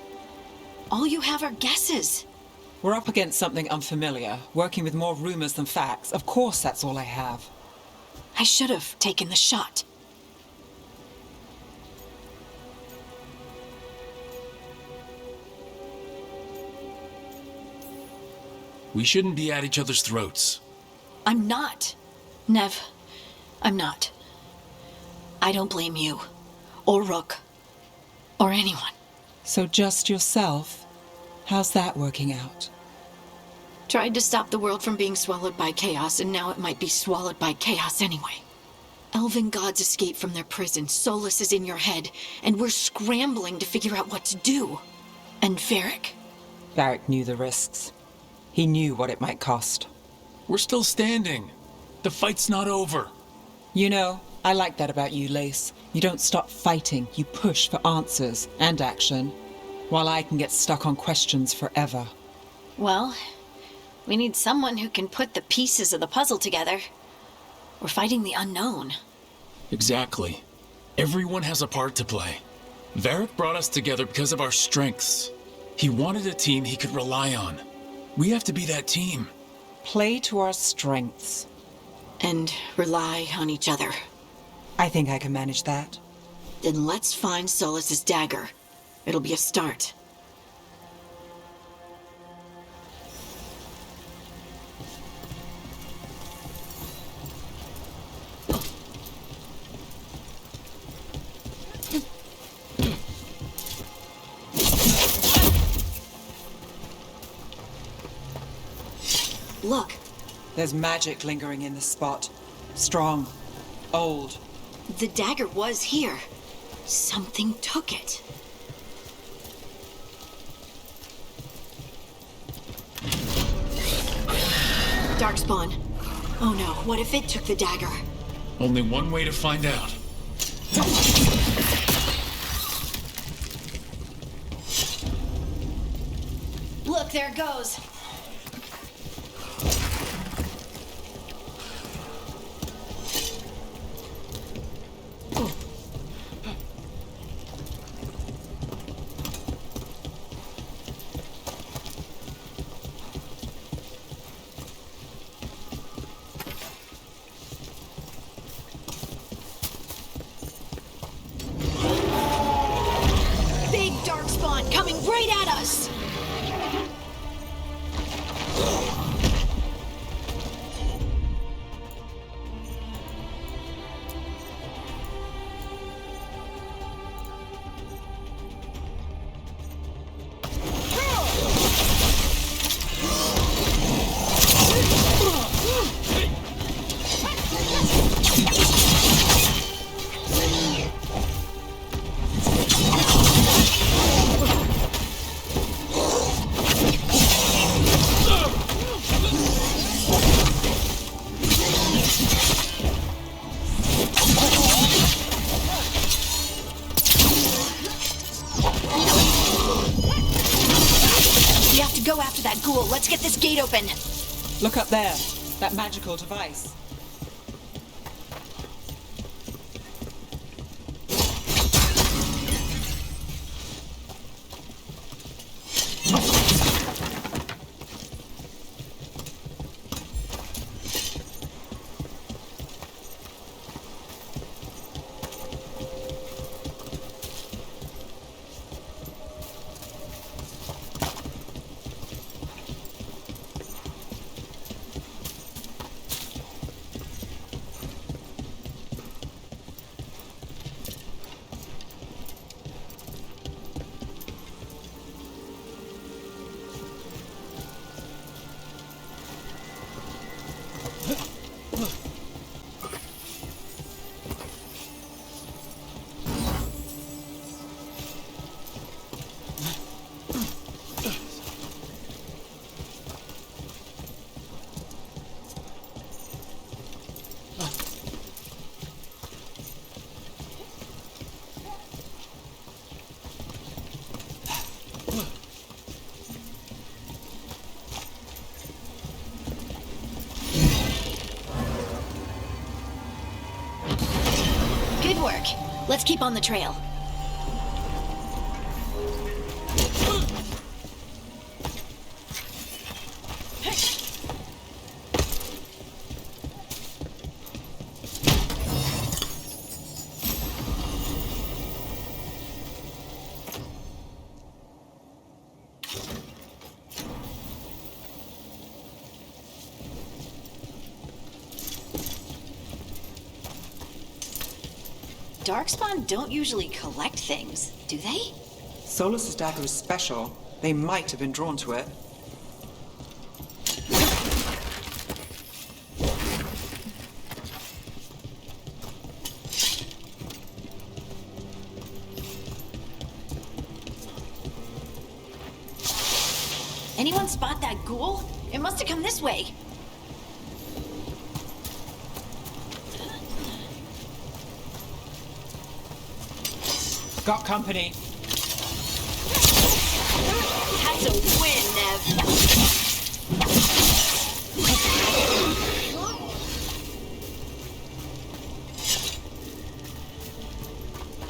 E: All you have are guesses.
F: We're up against something unfamiliar, working with more rumors than facts. Of course, that's all I have.
E: I should have taken the shot.
B: We shouldn't be at each other's throats.
E: I'm not. Nev, I'm not. I don't blame you, or Rook, or anyone.
F: So just yourself? How's that working out?
E: Tried to stop the world from being swallowed by chaos, and now it might be swallowed by chaos anyway. Elven gods escaped from their prison, Solus is in your head, and we're scrambling to figure out what to do. And Varric?
F: Varric knew the risks. He knew what it might cost.
B: We're still standing. The fight's not over.
F: You know, I like that about you, Lace. You don't stop fighting, you push for answers and action, while I can get stuck on questions forever.
E: Well, we need someone who can put the pieces of the puzzle together. We're fighting the unknown.
B: Exactly. Everyone has a part to play. Varric brought us together because of our strengths. He wanted a team he could rely on. We have to be that team.
F: Play to our strengths.
E: And rely on each other.
F: I think I can manage that.
E: Then let's find Solus's dagger. It'll be a start. Look.
F: There's magic lingering in this spot. Strong. Old.
E: The dagger was here. Something took it. Darkspawn. Oh no, what if it took the dagger?
B: Only one way to find out.
E: Look, there it goes. Big darkspawn coming right at us! Go after that ghoul. Let's get this gate open.
F: Look up there. That magical device.
E: work. Let's keep on the trail. Darkspawn don't usually collect things, do they?
F: Solus's dagger is special. They might have been drawn to it.
E: Anyone spot that ghoul? It must have come this way.
F: Got company.
E: That's a win, Nev.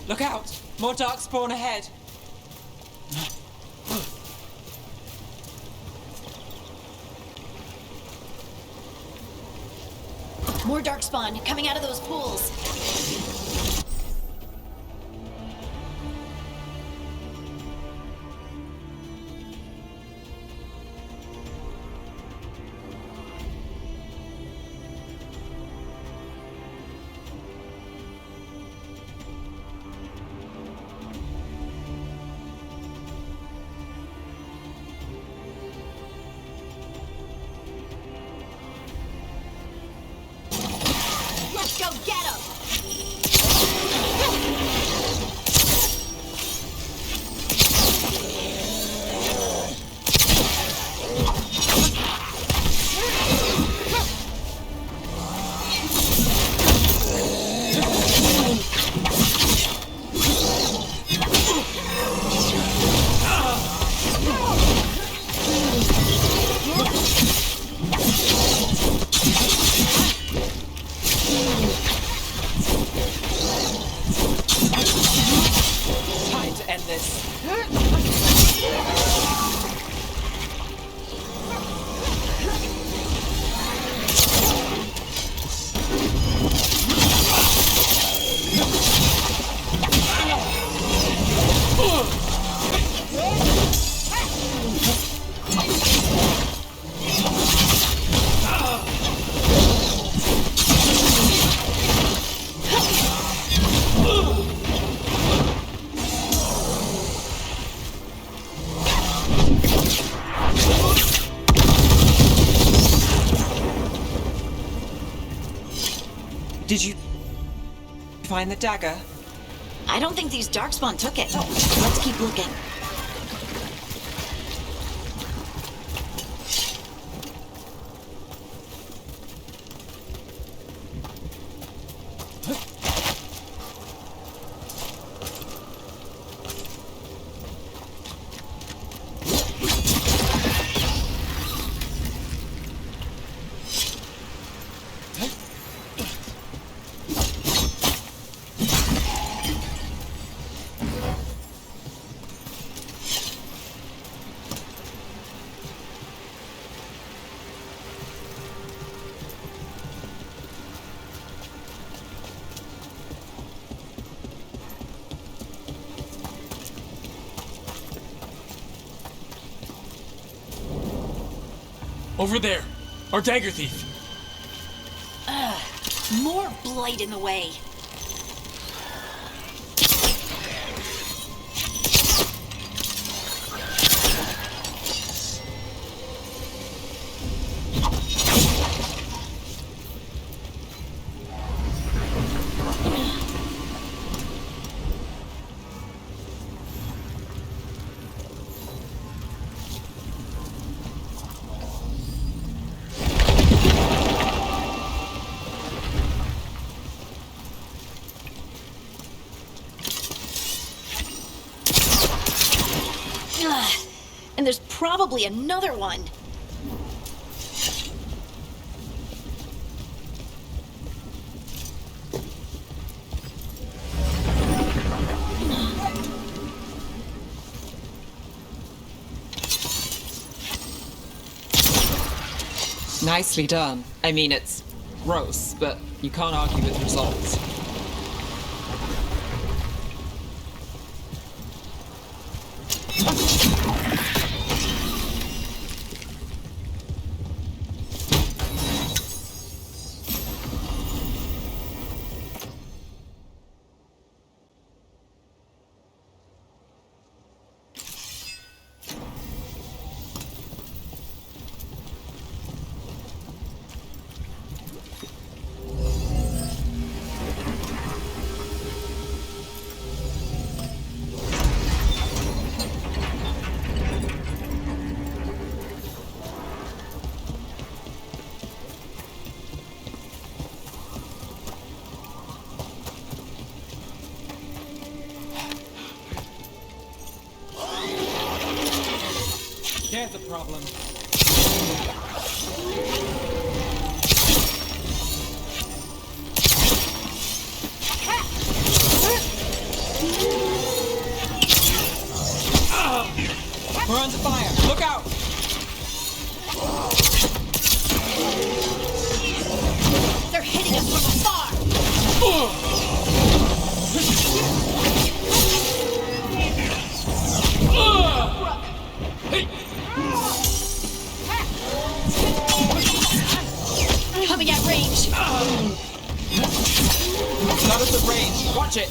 F: Look out! More darkspawn ahead.
E: More darkspawn coming out of those pools. Let's go get him!
F: Time to end this. Did you find the dagger?
E: I don't think these darkspawn took it. Let's keep looking.
B: Over there! Our dagger thief!
E: More blight in the way. And there's probably another one.
F: Nicely done. I mean, it's gross, but you can't argue with results. There's a problem. We're under fire. Look out!
H: They're hitting us from afar! Coming at range!
F: Not at the range. Watch it!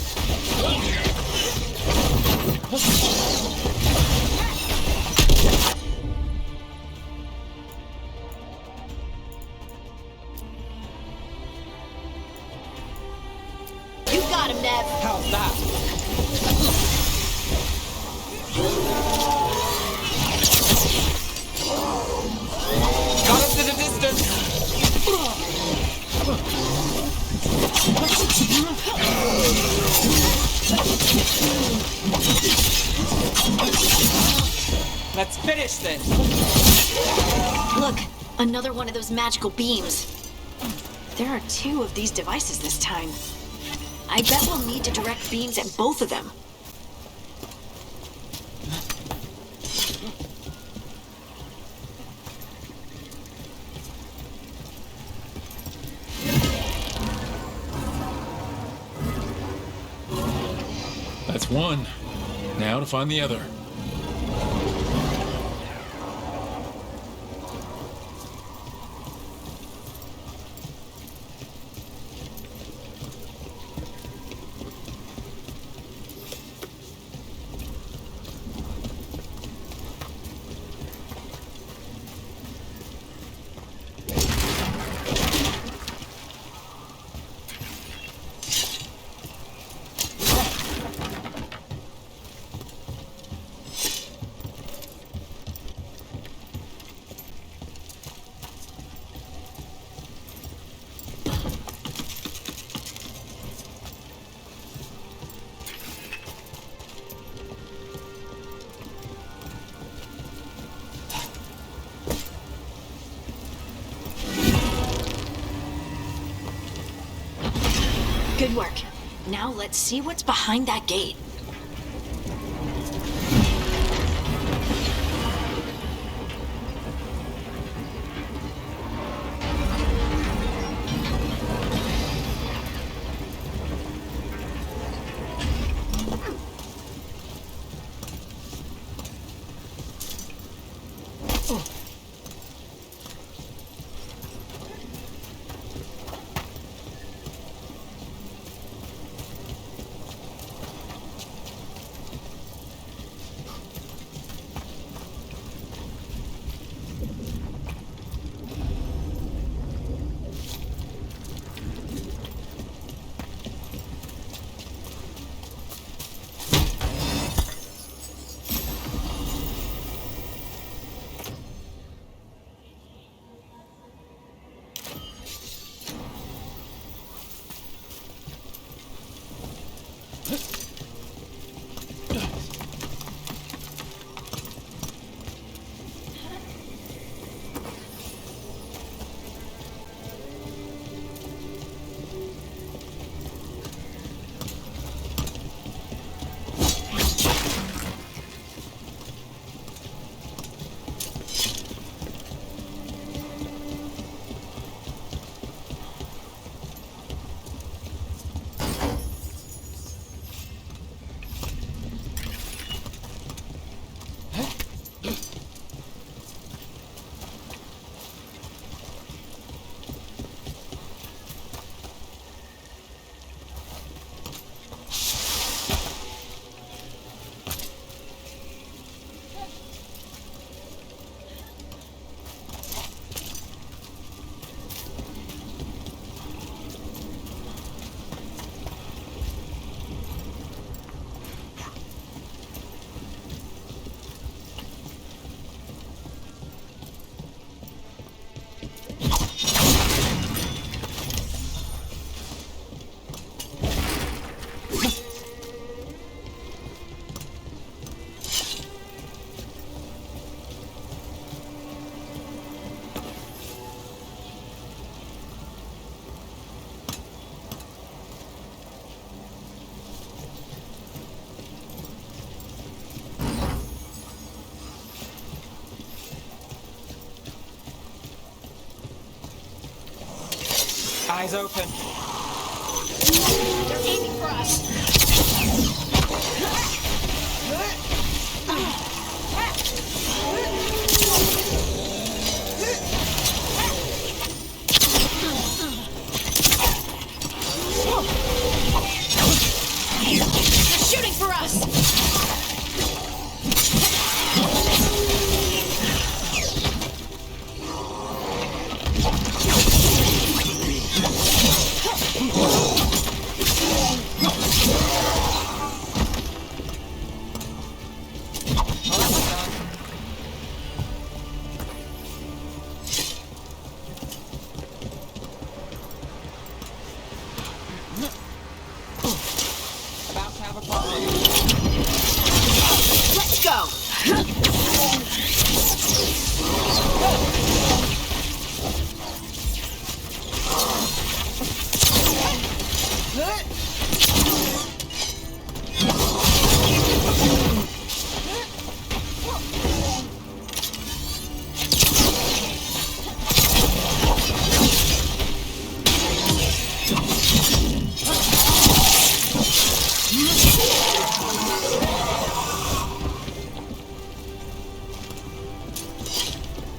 H: You got him, Nev!
F: How's that? Got us in the distance! Let's finish this!
E: Look, another one of those magical beams. There are 2 of these devices this time. I bet we'll need to direct beams at both of them.
B: That's one. Now to find the other.
E: Good work. Now let's see what's behind that gate.
F: Eyes open.
C: They're aiming for us. They're shooting for us. Let's go!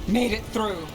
F: Made it through.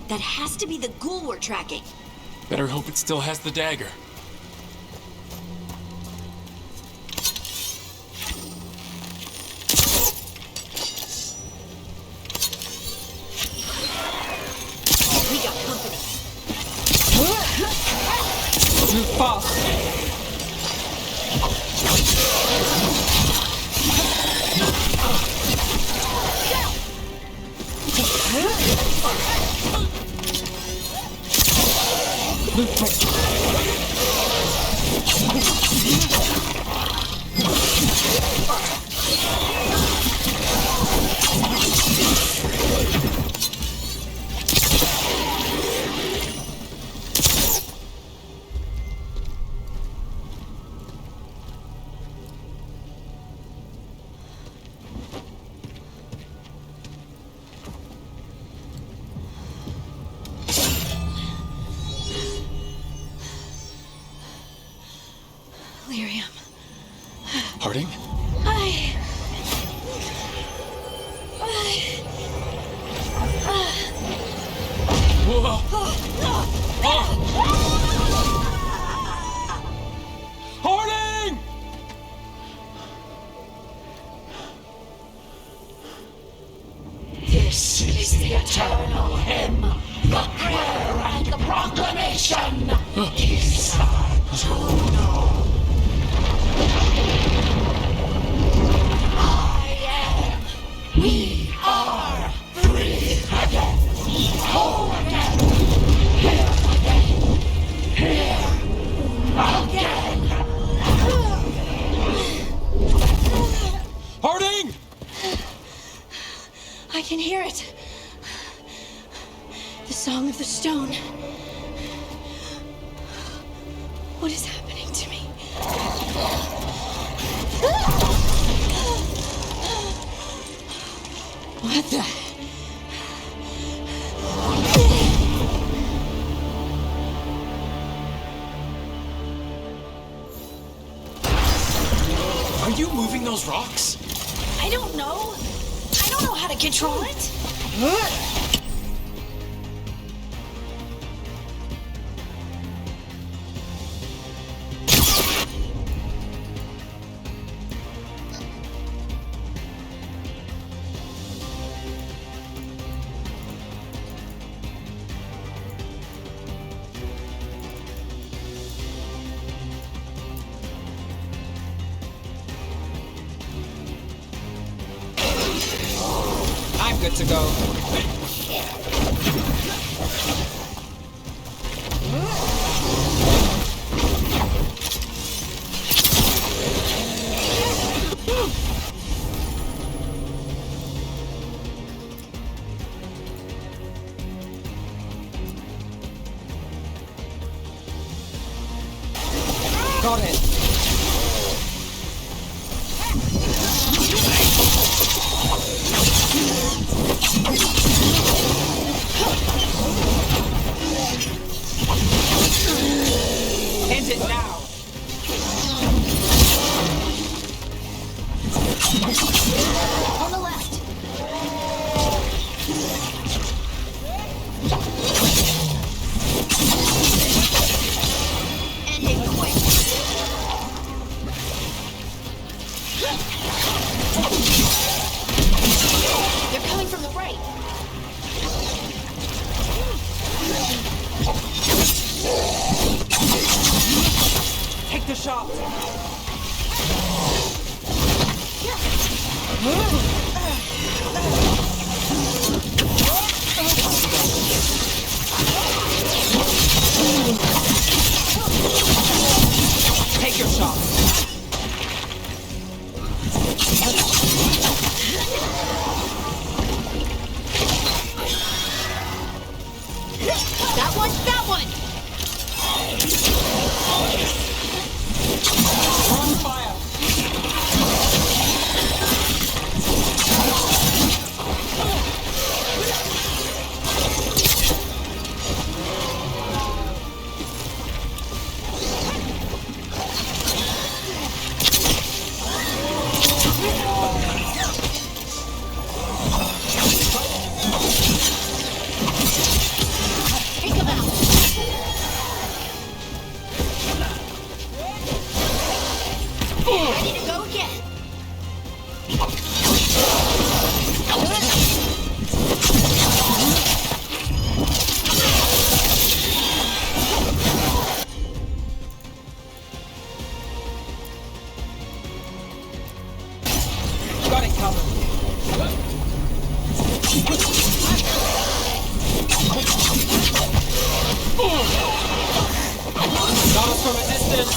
E: That has to be the ghoul we're tracking.
B: Better hope it still has the dagger.
E: We got company.
F: Move fast.
B: Harding? Harding!
N: This is the eternal hymn, the prayer and the proclamation. It's time to know. We are free again, whole again, here again, here again.
B: Harding!
C: I can hear it. The song of the stone. What is happening to me?
E: What the?
B: Are you moving those rocks?
E: I don't know. I don't know how to control it.
F: I'm good to go. Got it. End it now.
E: On the left. End it quick. They're coming from the right.
F: Take the shot. Take your shot.
E: That one, that one.
F: On fire.
E: Take them out. Ready to go again.
F: Got it covered. Got us from a distance.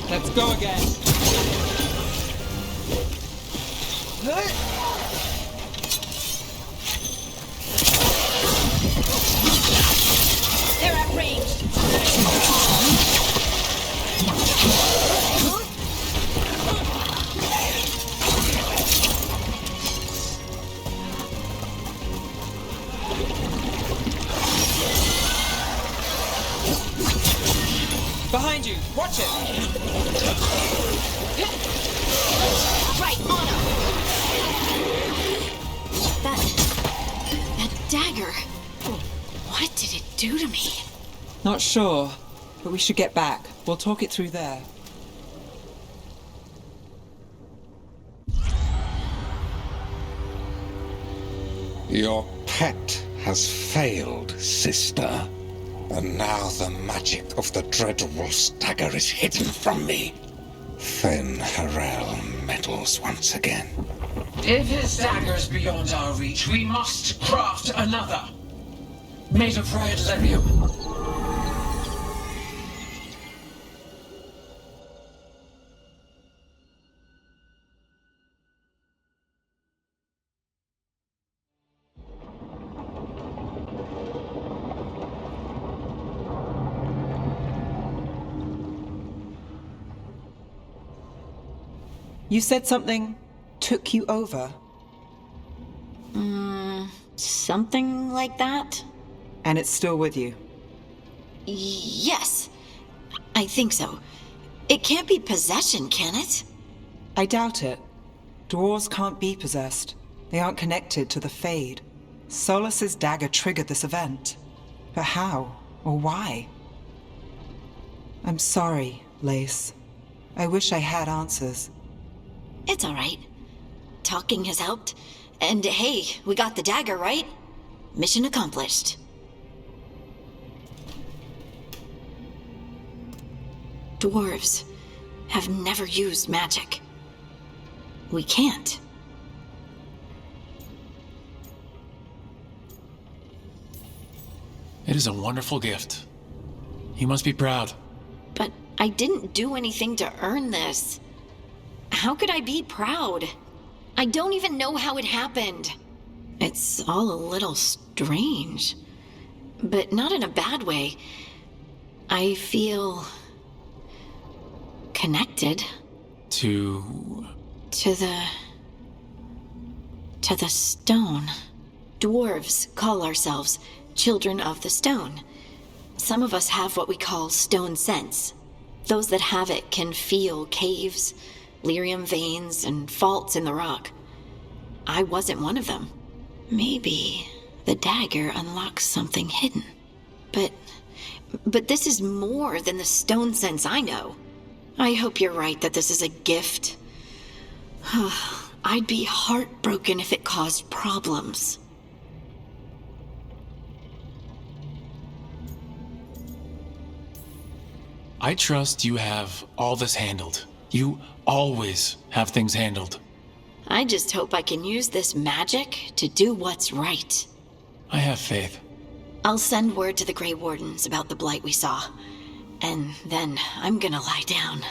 F: Let's go again.
E: They're at range.
F: Behind you. Watch it.
E: Right, on him. That dagger. What did it do to me?
F: Not sure, but we should get back. We'll talk it through there.
O: Your pet has failed, sister. And now the magic of the Dreadwolf's dagger is hidden from me. Then Harel meddles once again.
N: If his dagger's beyond our reach, we must craft another. Made of red lyrium.
F: You said something took you over.
E: Something like that?
F: And it's still with you?
E: Yes. I think so. It can't be possession, can it?
F: I doubt it. Dwarves can't be possessed. They aren't connected to the Fade. Solas's dagger triggered this event. But how? Or why? I'm sorry, Lace. I wish I had answers.
E: It's all right. Talking has helped. And hey, we got the dagger, right? Mission accomplished. Dwarves have never used magic. We can't.
B: It is a wonderful gift. You must be proud.
E: But I didn't do anything to earn this. How could I be proud? I don't even know how it happened. It's all a little strange. But not in a bad way. I feel... connected.
B: To
E: the stone. Dwarves call ourselves children of the stone. Some of us have what we call stone sense. Those that have it can feel caves, lyrium veins, and faults in the rock. I wasn't one of them. Maybe the dagger unlocks something hidden. But this is more than the stone sense I know. I hope you're right that this is a gift. I'd be heartbroken if it caused problems.
B: I trust you have all this handled. You always have things handled.
E: I just hope I can use this magic to do what's right.
B: I have faith.
E: I'll send word to the Grey Wardens about the blight we saw. And then I'm gonna lie down.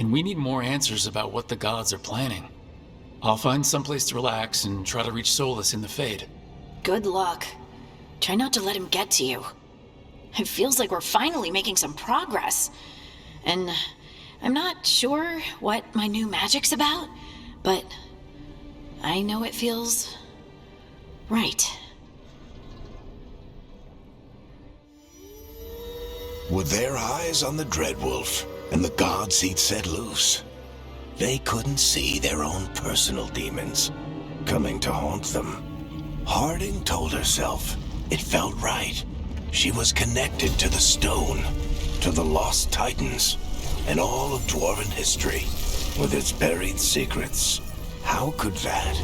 B: And we need more answers about what the gods are planning. I'll find someplace to relax and try to reach Solus in the Fade.
E: Good luck. Try not to let him get to you. It feels like we're finally making some progress. And I'm not sure what my new magic's about, but I know it feels right.
A: With their eyes on the Dreadwolf and the gods he'd set loose, they couldn't see their own personal demons coming to haunt them. Harding told herself it felt right. She was connected to the stone, to the lost titans, and all of dwarven history, with its buried secrets. How could that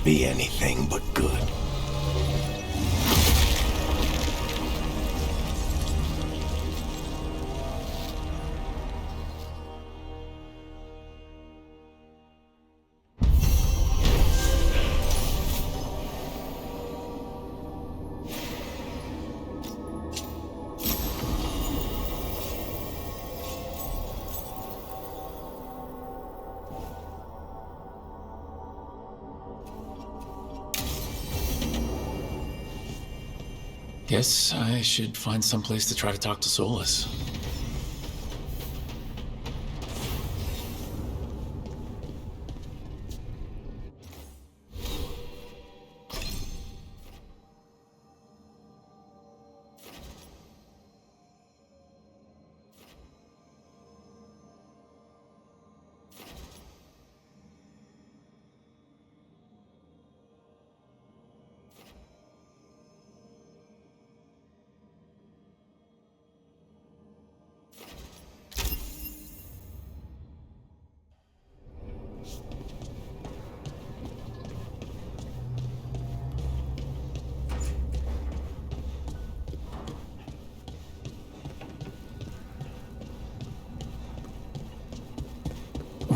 A: be anything but good?
B: Guess I should find someplace to try to talk to Solus.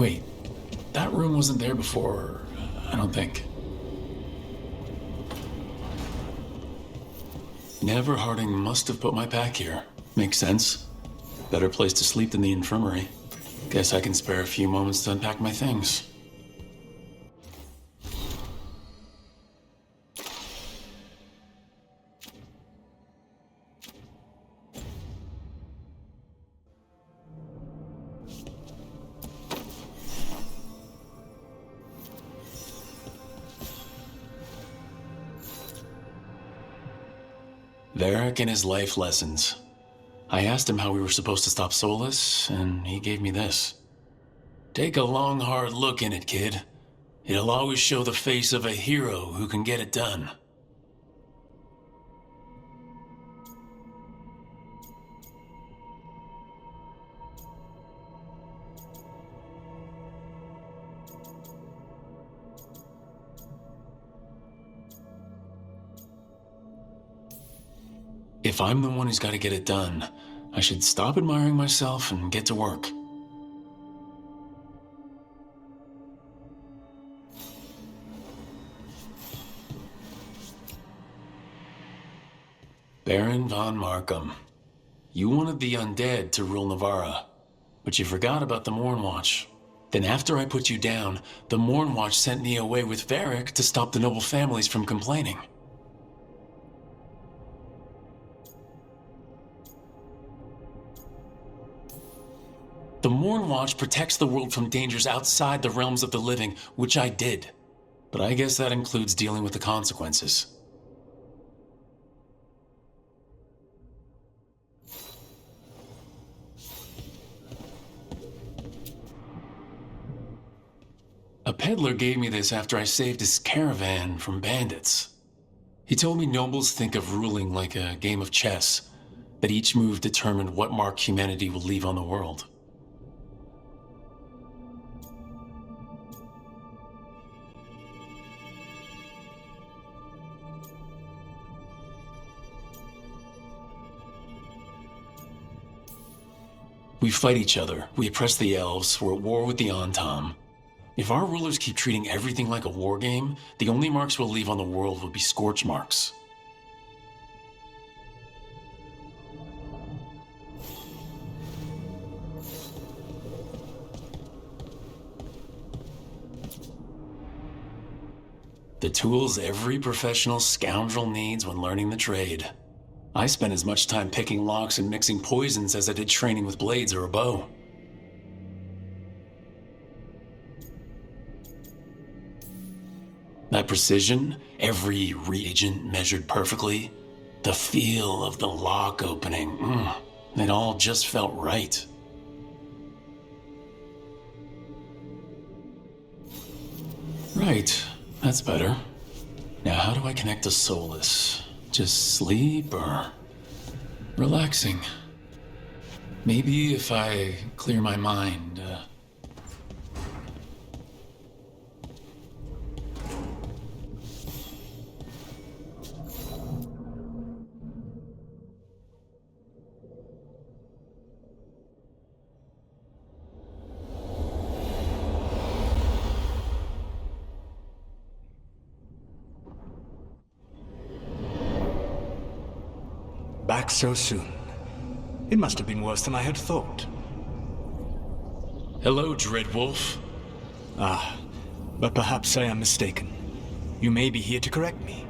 B: Wait, that room wasn't there before, I don't think. Never Harding must have put my pack here. Makes sense. Better place to sleep than the infirmary. Guess I can spare a few moments to unpack my things. Varric and his life lessons. I asked him how we were supposed to stop Solus, and he gave me this. Take a long, hard look in it, kid. It'll always show the face of a hero who can get it done. If I'm the one who's got to get it done, I should stop admiring myself and get to work. Baron von Markham, you wanted the undead to rule Navarra, but you forgot about the Mournwatch. Then after I put you down, the Mournwatch sent me away with Varric to stop the noble families from complaining. The Mournwatch protects the world from dangers outside the realms of the living, which I did. But I guess that includes dealing with the consequences. A peddler gave me this after I saved his caravan from bandits. He told me nobles think of ruling like a game of chess, that each move determined what mark humanity will leave on the world. We fight each other, we oppress the elves, we're at war with the Antam. If our rulers keep treating everything like a war game, the only marks we'll leave on the world will be scorch marks. The tools every professional scoundrel needs when learning the trade. I spent as much time picking locks and mixing poisons as I did training with blades or a bow. That precision, every reagent measured perfectly, the feel of the lock opening, it all just felt right. Right, that's better. Now how do I connect to Solus? Just sleep or relaxing? Maybe if I clear my mind.
G: Back so soon. It must have been worse than I had thought.
B: Hello, Dreadwolf.
G: Ah, but perhaps I am mistaken. You may be here to correct me,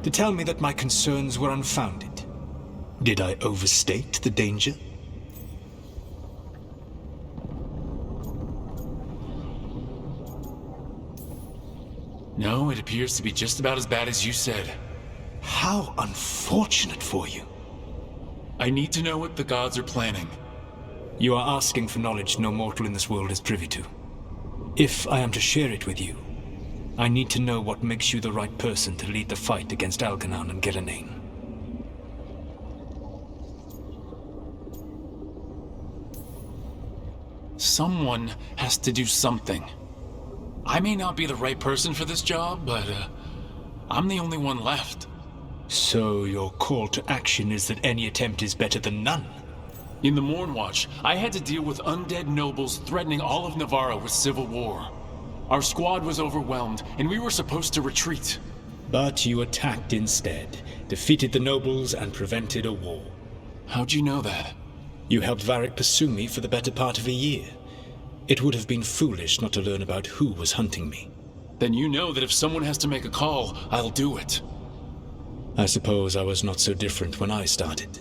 G: to tell me that my concerns were unfounded. Did I overstate the danger?
B: No, it appears to be just about as bad as you said.
G: How unfortunate for you.
B: I need to know what the gods are planning.
G: You are asking for knowledge no mortal in this world is privy to. If I am to share it with you, I need to know what makes you the right person to lead the fight against Algernon and Gerenane.
B: Someone has to do something. I may not be the right person for this job, but I'm the only one left.
G: So your call to action is that any attempt is better than none?
B: In the Mornwatch, I had to deal with undead nobles threatening all of Navarra with civil war. Our squad was overwhelmed, and we were supposed to retreat.
G: But you attacked instead, defeated the nobles, and prevented a war.
B: How'd you know that?
G: You helped Varric pursue me for the better part of a year. It would have been foolish not to learn about who was hunting me.
B: Then you know that if someone has to make a call, I'll do it.
G: I suppose I was not so different when I started.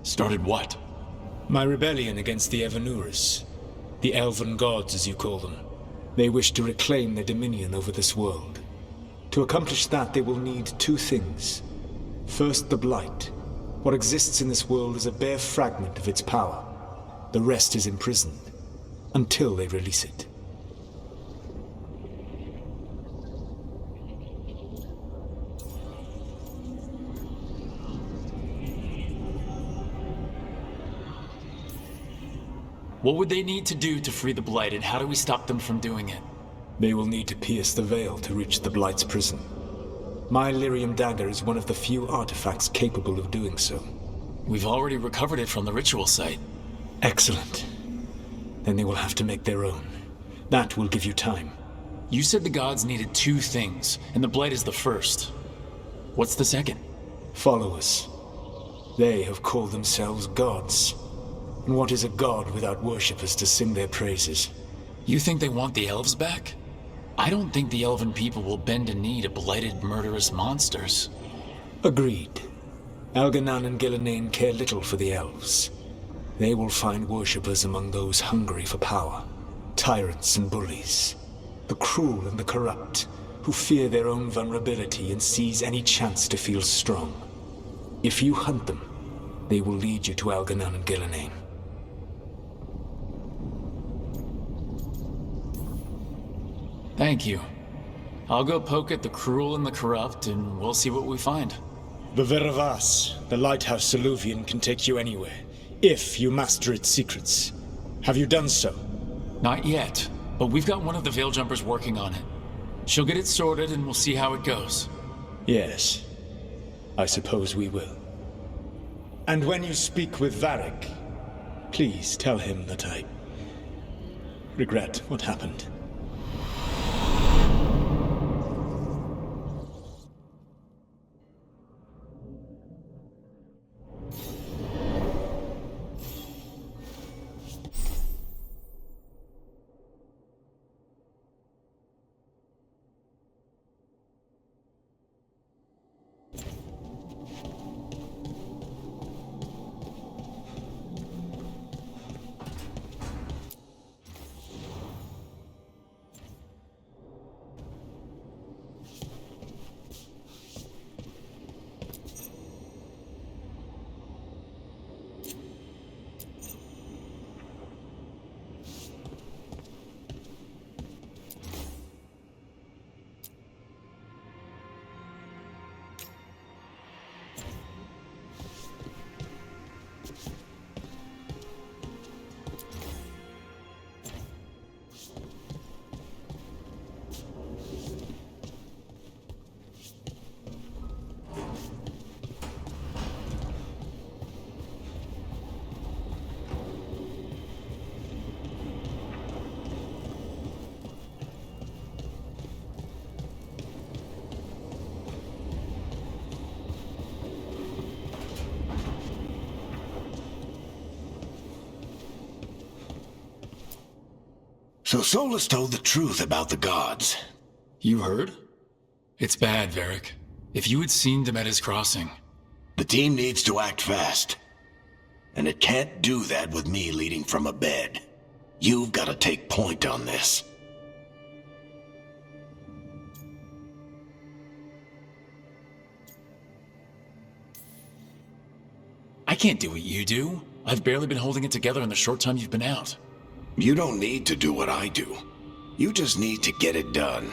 B: Started what?
G: My rebellion against the Evanurus. The elven gods, as you call them. They wish to reclaim their dominion over this world. To accomplish that, they will need two things. First, the Blight. What exists in this world is a bare fragment of its power. The rest is imprisoned, until they release it.
B: What would they need to do to free the Blight, and how do we stop them from doing it?
G: They will need to pierce the veil to reach the Blight's prison. My Lyrium dagger is one of the few artifacts capable of doing so.
B: We've already recovered it from the ritual site.
G: Excellent. Then they will have to make their own. That will give you time.
B: You said the gods needed two things, and the Blight is the first. What's the second?
G: Followers. They have called themselves gods. And what is a god without worshippers to sing their praises?
B: You think they want the elves back? I don't think the elven people will bend a knee to blighted, murderous monsters.
G: Agreed. Algernon and Gillenane care little for the elves. They will find worshippers among those hungry for power. Tyrants and bullies. The cruel and the corrupt, who fear their own vulnerability and seize any chance to feel strong. If you hunt them, they will lead you to Algernon and Gillenane.
B: Thank you. I'll go poke at the cruel and the corrupt, and we'll see what we find.
G: The Veravas, the lighthouse Soluvian, can take you anywhere, if you master its secrets. Have you done so?
B: Not yet, but we've got one of the Veiljumpers working on it. She'll get it sorted, and we'll see how it goes.
G: Yes. I suppose we will. And when you speak with Varric, please tell him that I regret what happened.
A: So Solus told the truth about the gods.
B: You heard? It's bad, Varric. If you had seen them at his crossing.
A: The team needs to act fast. And it can't do that with me leading from a bed. You've got to take point on this.
B: I can't do what you do. I've barely been holding it together in the short time you've been out.
A: You don't need to do what I do. You just need to get it done.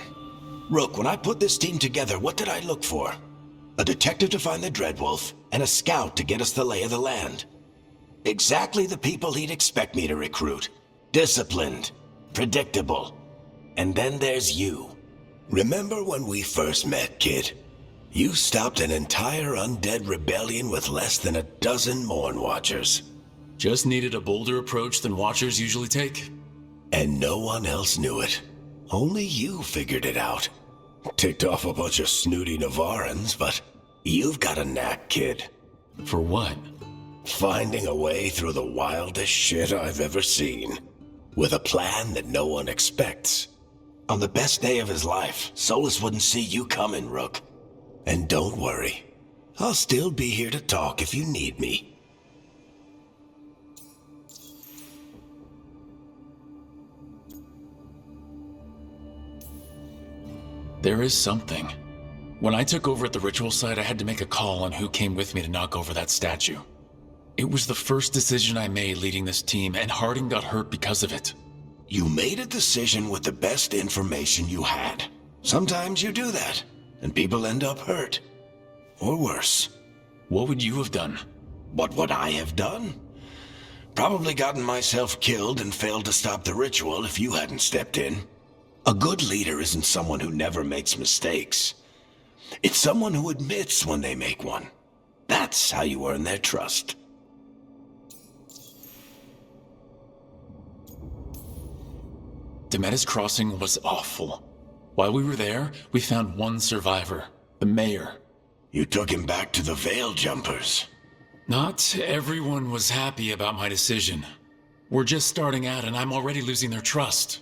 A: Rook, when I put this team together, what did I look for? A detective to find the Dreadwolf, and a scout to get us the lay of the land. Exactly the people he'd expect me to recruit. Disciplined, predictable. And then there's you. Remember when we first met, kid? You stopped an entire undead rebellion with less than a dozen Mornwatchers.
B: Just needed a bolder approach than Watchers usually take.
A: And no one else knew it. Only you figured it out. Ticked off a bunch of snooty Navarrans, but you've got a knack, kid.
B: For what?
A: Finding a way through the wildest shit I've ever seen. With a plan that no one expects. On the best day of his life, Solus wouldn't see you coming, Rook. And don't worry. I'll still be here to talk if you need me.
B: There is something. When I took over at the ritual site, I had to make a call on who came with me to knock over that statue. It was the first decision I made leading this team, and Harding got hurt because of it.
A: You made a decision with the best information you had. Sometimes you do that, and people end up hurt. Or worse.
B: What would you have done?
A: What would I have done? Probably gotten myself killed and failed to stop the ritual if you hadn't stepped in. A good leader isn't someone who never makes mistakes. It's someone who admits when they make one. That's how you earn their trust.
B: Demeda's crossing was awful. While we were there, we found one survivor, the mayor.
A: You took him back to the Veil Jumpers.
B: Not everyone was happy about my decision. We're just starting out and I'm already losing their trust.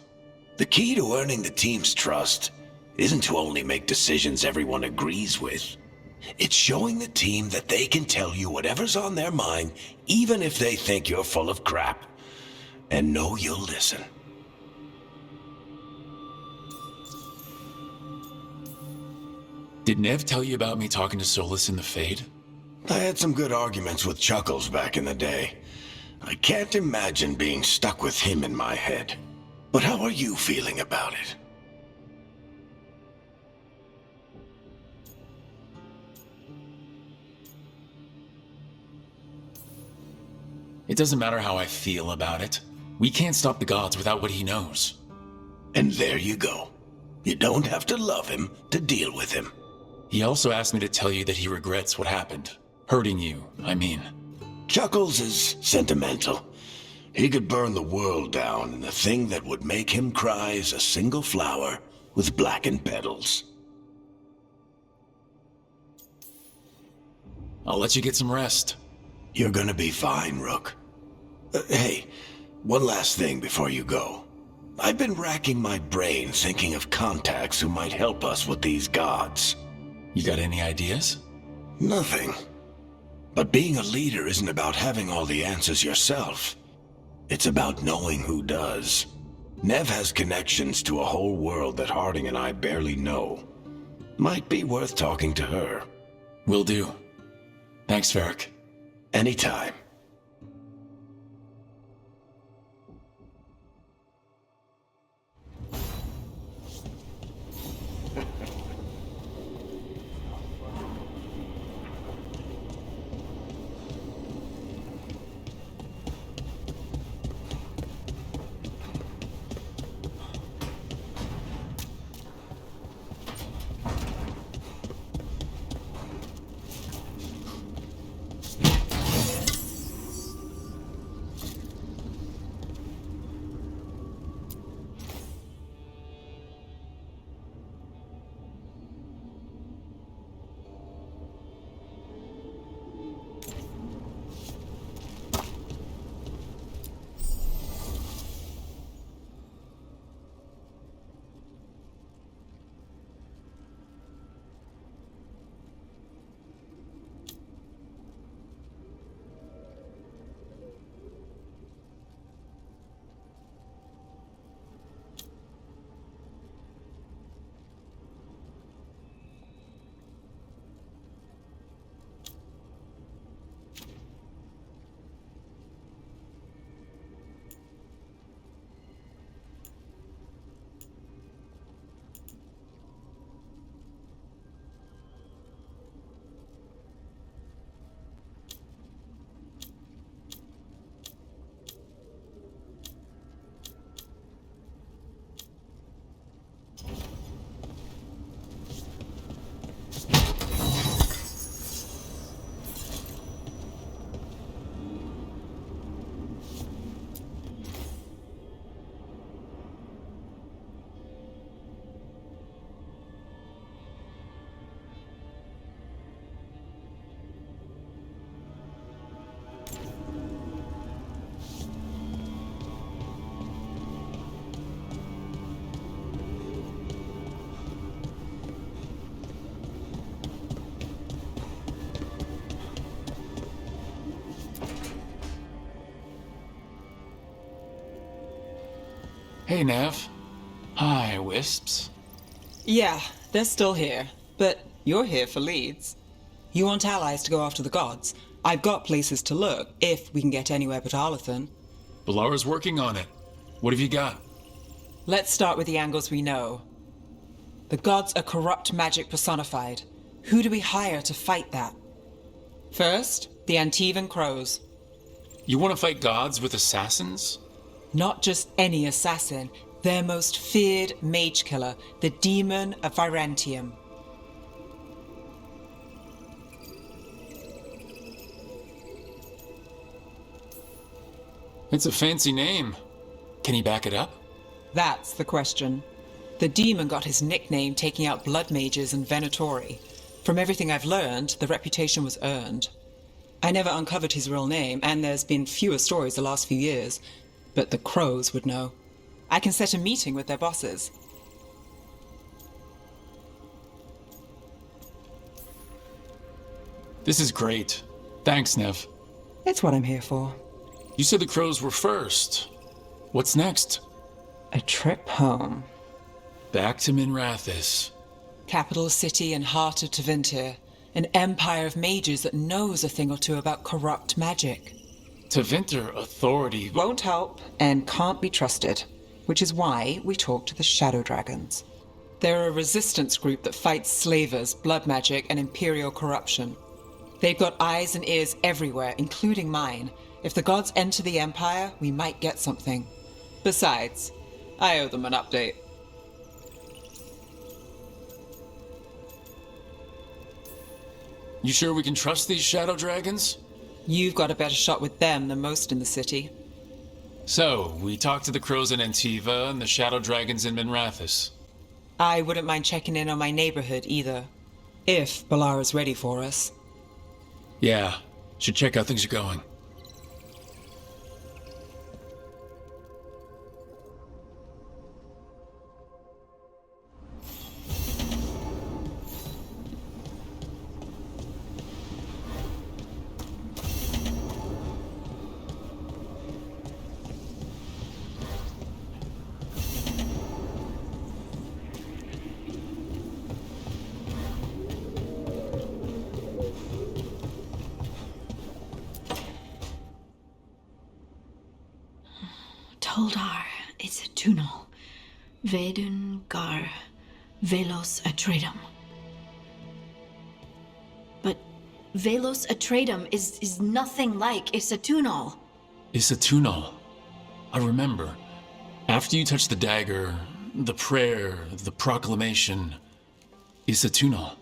A: The key to earning the team's trust isn't to only make decisions everyone agrees with. It's showing the team that they can tell you whatever's on their mind, even if they think you're full of crap. And know you'll listen.
B: Did Nev tell you about me talking to Solus in the Fade?
A: I had some good arguments with Chuckles back in the day. I can't imagine being stuck with him in my head. But how are you feeling about it?
B: It doesn't matter how I feel about it. We can't stop the gods without what he knows.
A: And there you go. You don't have to love him to deal with him.
B: He also asked me to tell you that he regrets what happened. Hurting you, I mean.
A: Chuckles is sentimental. He could burn the world down, and the thing that would make him cry is a single flower with blackened petals.
B: I'll let you get some rest.
A: You're gonna be fine, Rook. Hey, one last thing before you go. I've been racking my brain thinking of contacts who might help us with these gods.
B: You got any ideas?
A: Nothing. But being a leader isn't about having all the answers yourself. It's about knowing who does. Nev has connections to a whole world that Harding and I barely know. Might be worth talking to her.
B: Will do. Thanks, Varric.
A: Anytime.
B: Hey, Nev. Hi, Wisps.
F: Yeah, they're still here. But you're here for leads. You want allies to go after the gods? I've got places to look, if we can get anywhere but Arlathan.
B: Balara's working on it. What have you got?
F: Let's start with the angles we know. The gods are corrupt magic personified. Who do we hire to fight that? First, the Antivan crows.
B: You want to fight gods with assassins?
F: Not just any assassin, their most feared mage killer, the demon of Virantium.
B: It's a fancy name. Can he back it up?
F: That's the question. The demon got his nickname taking out blood mages and Venatori. From everything I've learned, the reputation was earned. I never uncovered his real name, and there's been fewer stories the last few years, but the crows would know. I can set a meeting with their bosses.
B: This is great. Thanks, Nev.
F: It's what I'm here for.
B: You said the crows were first. What's next?
F: A trip home.
B: Back to Minrathis.
F: Capital city and heart of Tevinter. An empire of mages that knows a thing or two about corrupt magic.
B: Tevinter authority
F: won't help and can't be trusted, which is why we talk to the Shadow Dragons. They're a resistance group that fights slavers, blood magic, and imperial corruption. They've got eyes and ears everywhere, including mine. If the gods enter the Empire, we might get something. Besides, I owe them an update.
B: You sure we can trust these Shadow Dragons?
F: You've got a better shot with them than most in the city.
B: So, we talked to the crows in Antiva and the Shadow Dragons in Minrathis.
F: I wouldn't mind checking in on my neighborhood either. If Balara's ready for us.
B: Yeah, should check how things are going.
E: Toldar, it's a tunnel. Vedun gar velos atredum. But velos atredum is nothing like Isatunal.
B: Isatunal. I remember. After you touched the dagger, the prayer, the proclamation. Isatunal.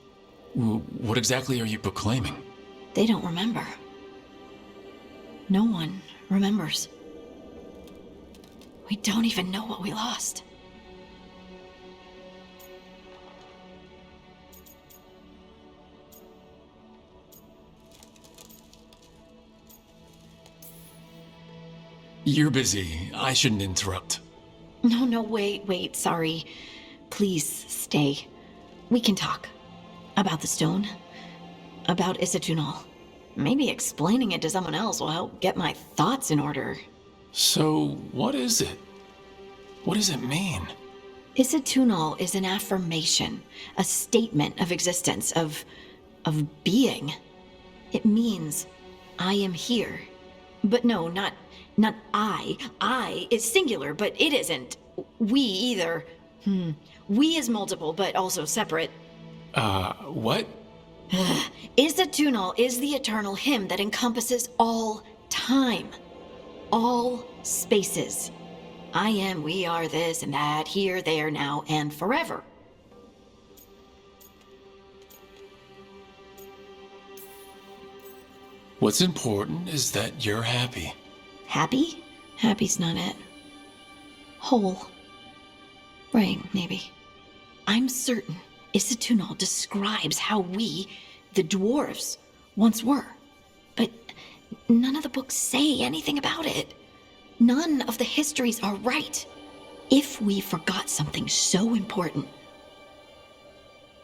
B: What exactly are you proclaiming?
E: They don't remember. No one remembers. We don't even know what we lost.
B: You're busy. I shouldn't interrupt.
E: No, wait, sorry. Please, stay. We can talk. About the stone. About Isatunal. Maybe explaining it to someone else will help get my thoughts in order.
B: So, what is it? What does it mean?
E: Isatunal is an affirmation, a statement of existence, of being. It means, I am here. But no, not I. I is singular, but it isn't. We either. We is multiple, but also separate.
B: What?
E: Isatunal is the eternal hymn that encompasses all time. All spaces. I am, we are, this and that, here, there, now, and forever.
B: What's important is that you're happy.
E: Happy? Happy's not it. Whole. Right, maybe. I'm certain Isatunal describes how we, the dwarves, once were. But none of the books say anything about it. None of the histories are right. If we forgot something so important,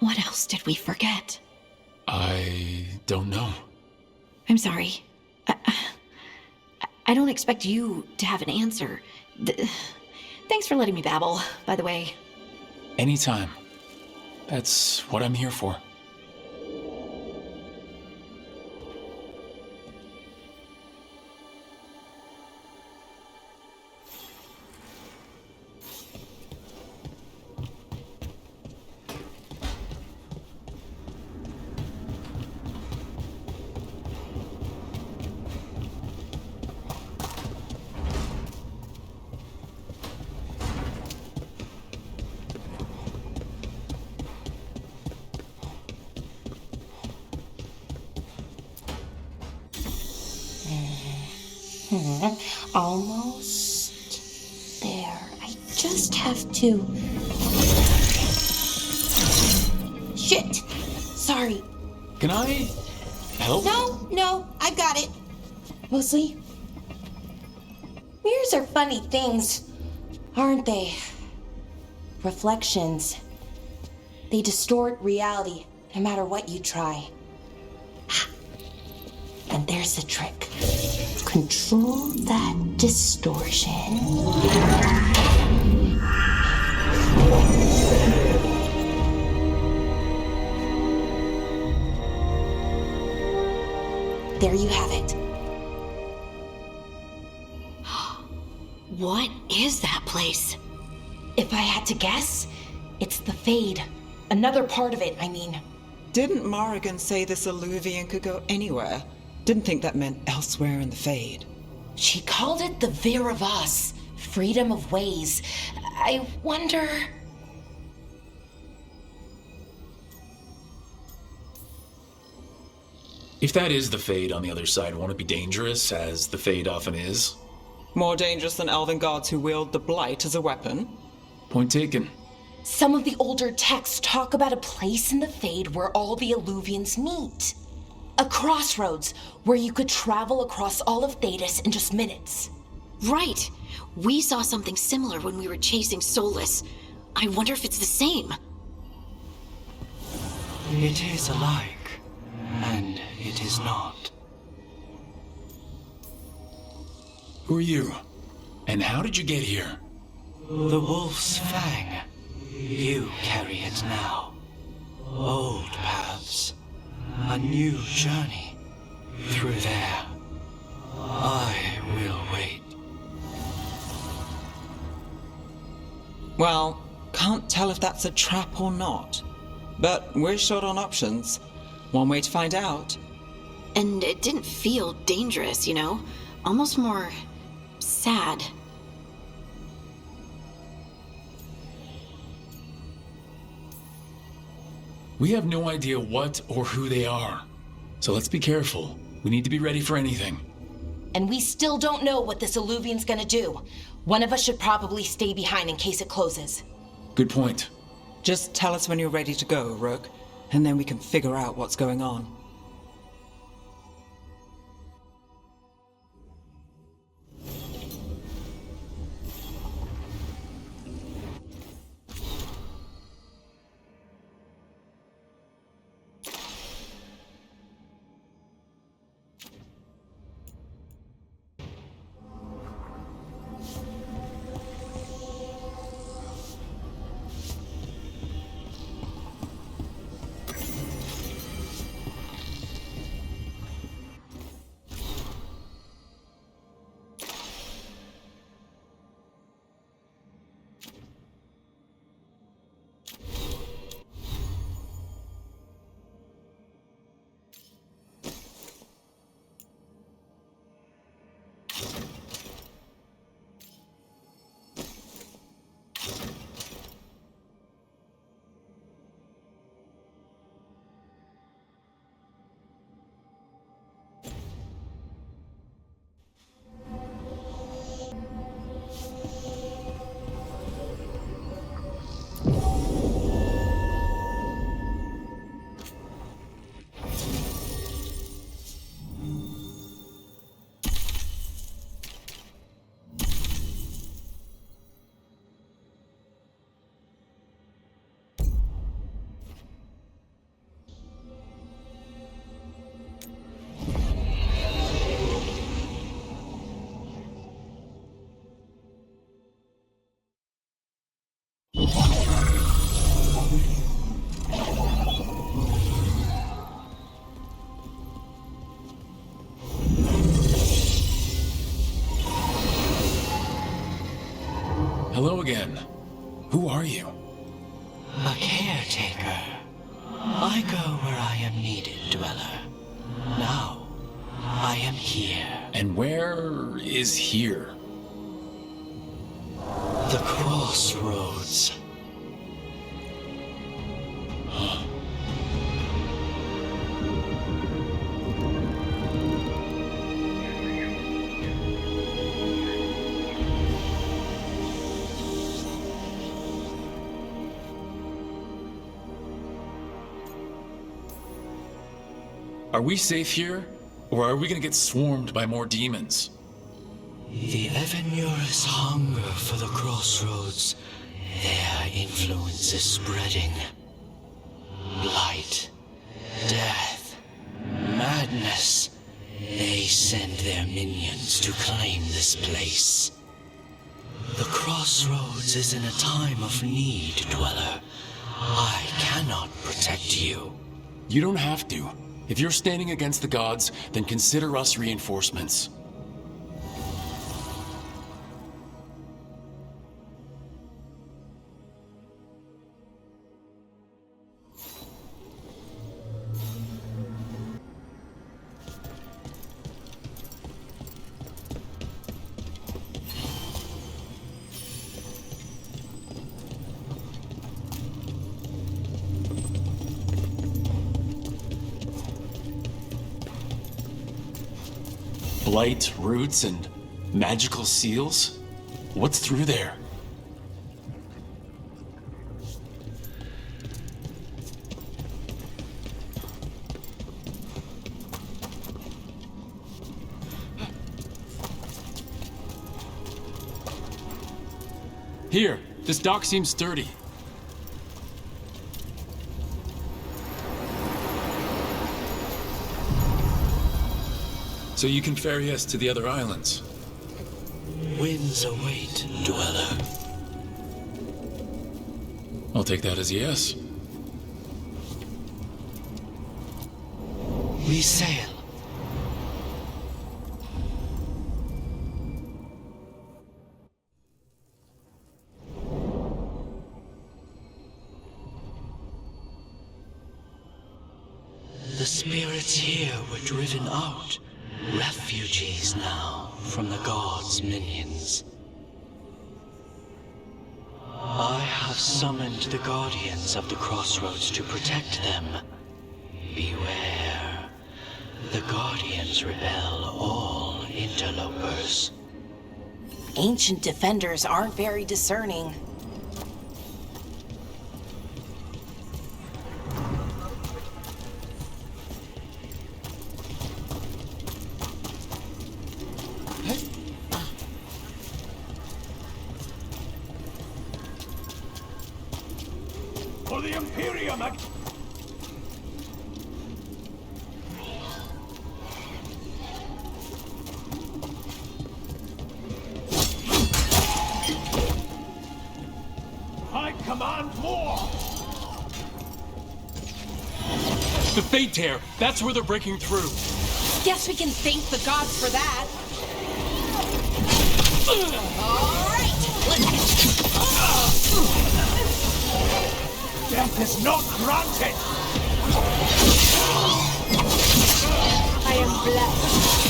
E: what else did we forget?
B: I don't know.
E: I'm sorry. I don't expect you to have an answer.
H: Thanks for letting me babble, by the way.
B: Anytime. That's what I'm here for.
H: Almost there. I just have to... Shit! Sorry.
B: Can I help?
H: No, I've got it. Mostly. Mirrors are funny things, aren't they? Reflections. They distort reality, no matter what you try. And there's the trick. Control that distortion. There you have it.
E: What is that place?
H: If I had to guess, it's the Fade. Another part of it, I mean.
F: Didn't Morrigan say this Illuvian could go anywhere? Didn't think that meant elsewhere in the Fade.
H: She called it the Vir of Us, freedom of ways. I wonder...
B: If that is the Fade on the other side, won't it be dangerous, as the Fade often is?
F: More dangerous than elven gods who wield the Blight as a weapon?
B: Point taken.
H: Some of the older texts talk about a place in the Fade where all the Illuvians meet. A crossroads where you could travel across all of Thedas in just minutes.
E: Right. We saw something similar when we were chasing Solus. I wonder if it's the same.
K: It is alike, and it is not.
B: Who are you? And how did you get here?
K: The Wolf's Fang. You carry it now. Old paths. A new journey. Through there. I will wait.
F: Well, can't tell if that's a trap or not. But we're short on options. One way to find out.
E: And it didn't feel dangerous, you know? Almost more... sad.
B: We have no idea what or who they are. So let's be careful. We need to be ready for anything.
H: And we still don't know what this Illuvian's gonna do. One of us should probably stay behind in case it closes.
B: Good point.
F: Just tell us when you're ready to go, Rook, and then we can figure out what's going on.
B: Hello again. Who are you?
K: A caretaker. I go where I am needed, Dweller. Now, I am here.
B: And where is here?
K: The crossroads.
B: Are we safe here? Or are we gonna get swarmed by more demons?
K: The Evanurus hunger for the crossroads. Their influence is spreading. Blight, death, madness. They send their minions to claim this place. The crossroads is in a time of need, Dweller. I cannot protect you.
B: You don't have to. If you're standing against the gods, then consider us reinforcements. Blight, roots, and magical seals? What's through there? Here, this dock seems sturdy. So you can ferry us to the other islands?
K: Winds await, Dweller.
B: I'll take that as a yes.
K: We sail. The spirits here were driven out. Refugees now from the gods' minions. I have summoned the guardians of the crossroads to protect them. Beware. The guardians repel all interlopers.
H: Ancient defenders aren't very discerning.
D: For the Imperium! I command more!
B: The Fate Tear! That's where they're breaking through!
H: Guess we can thank the gods for that. Alright!
D: Death is not granted!
C: I am blessed.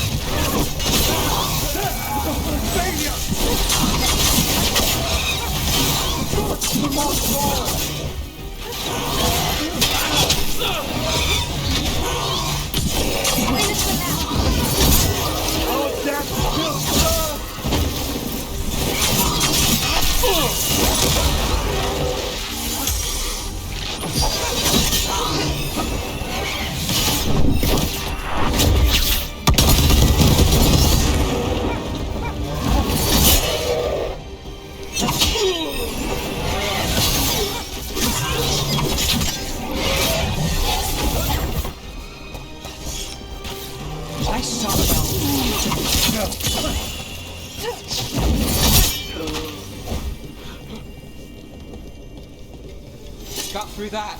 F: Cut through that.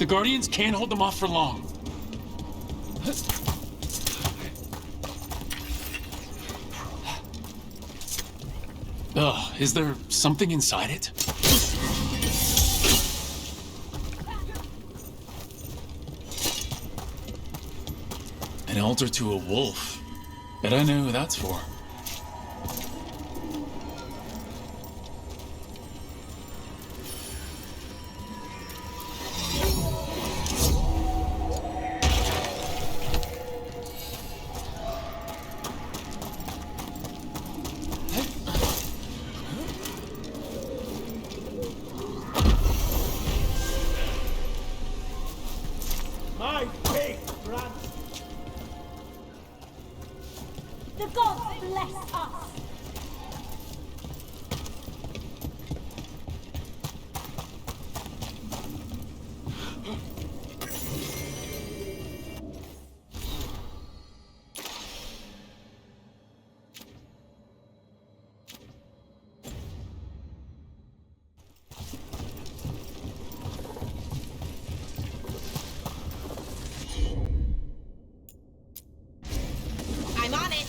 B: Guardians can't hold them off for long. Ugh, is there something inside it? An altar to a wolf. Bet I know who that's for.
N: My big brother.
P: The gods bless us!
H: I'm on it.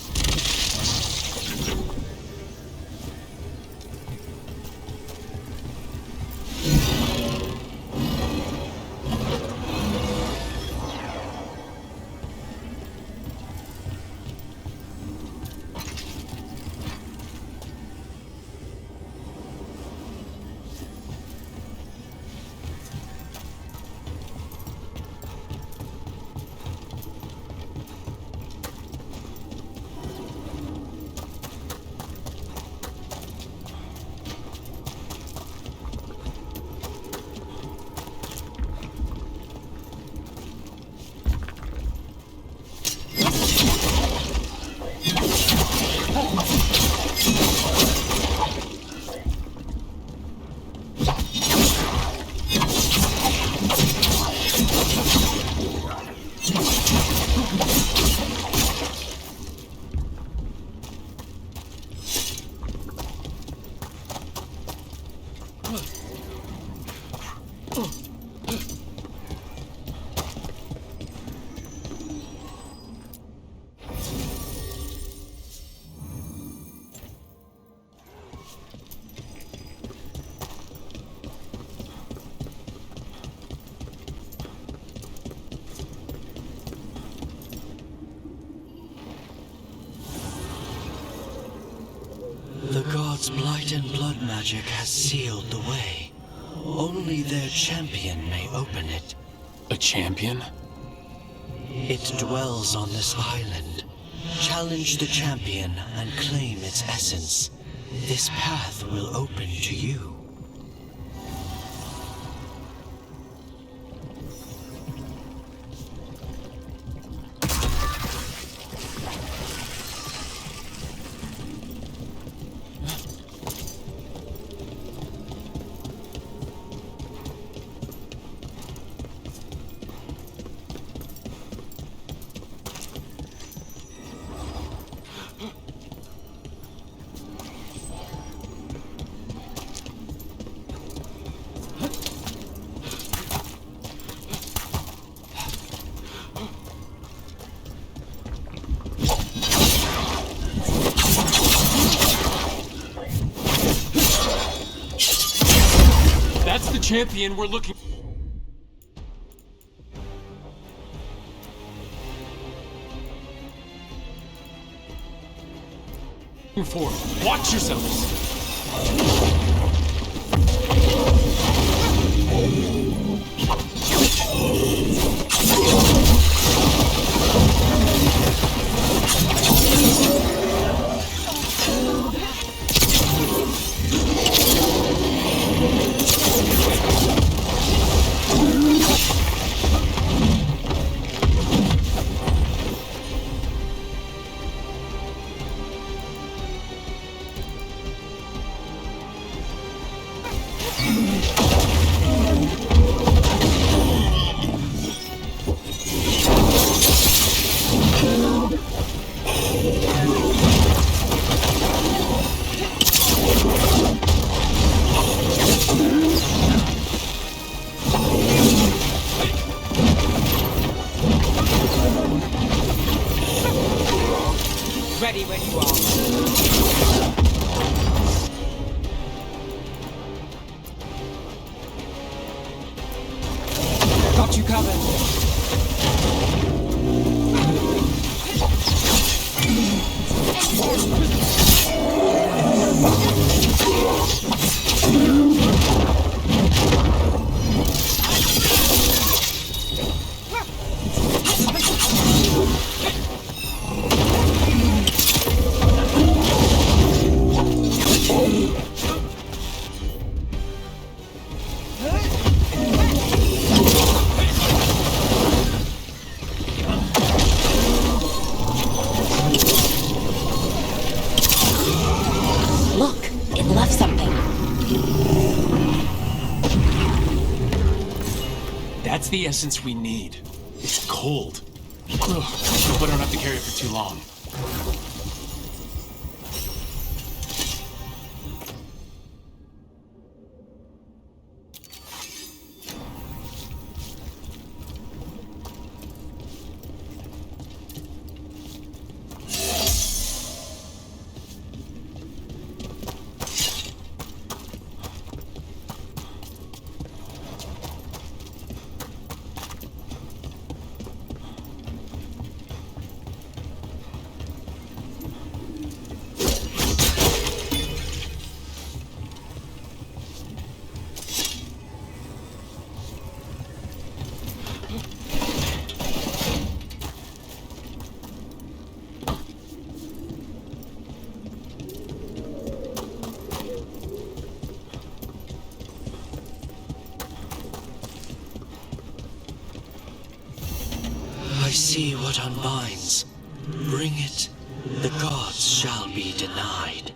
K: The gods' blight and blood magic has sealed the way. Only their champion may open it.
B: A champion?
K: It dwells on this island. Challenge the champion and claim its essence. This path will open to you.
B: That's the champion we're looking for. Watch yourselves!
F: Ready when you are. Got you covered.
B: That's the essence we need. It's cold. Ugh, I hope I don't have to carry it for too long.
K: I see what unbinds. Bring it, the gods shall be denied.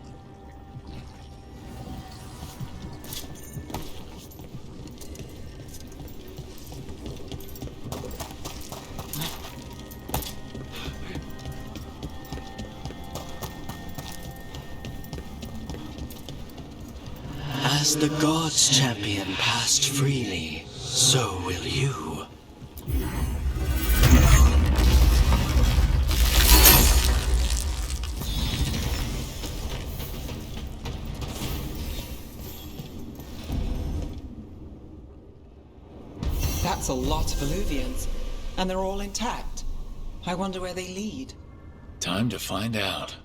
K: As the gods' champion passed freely, so will you.
F: That's a lot of Illuvians, and they're all intact. I wonder where they lead.
B: Time to find out.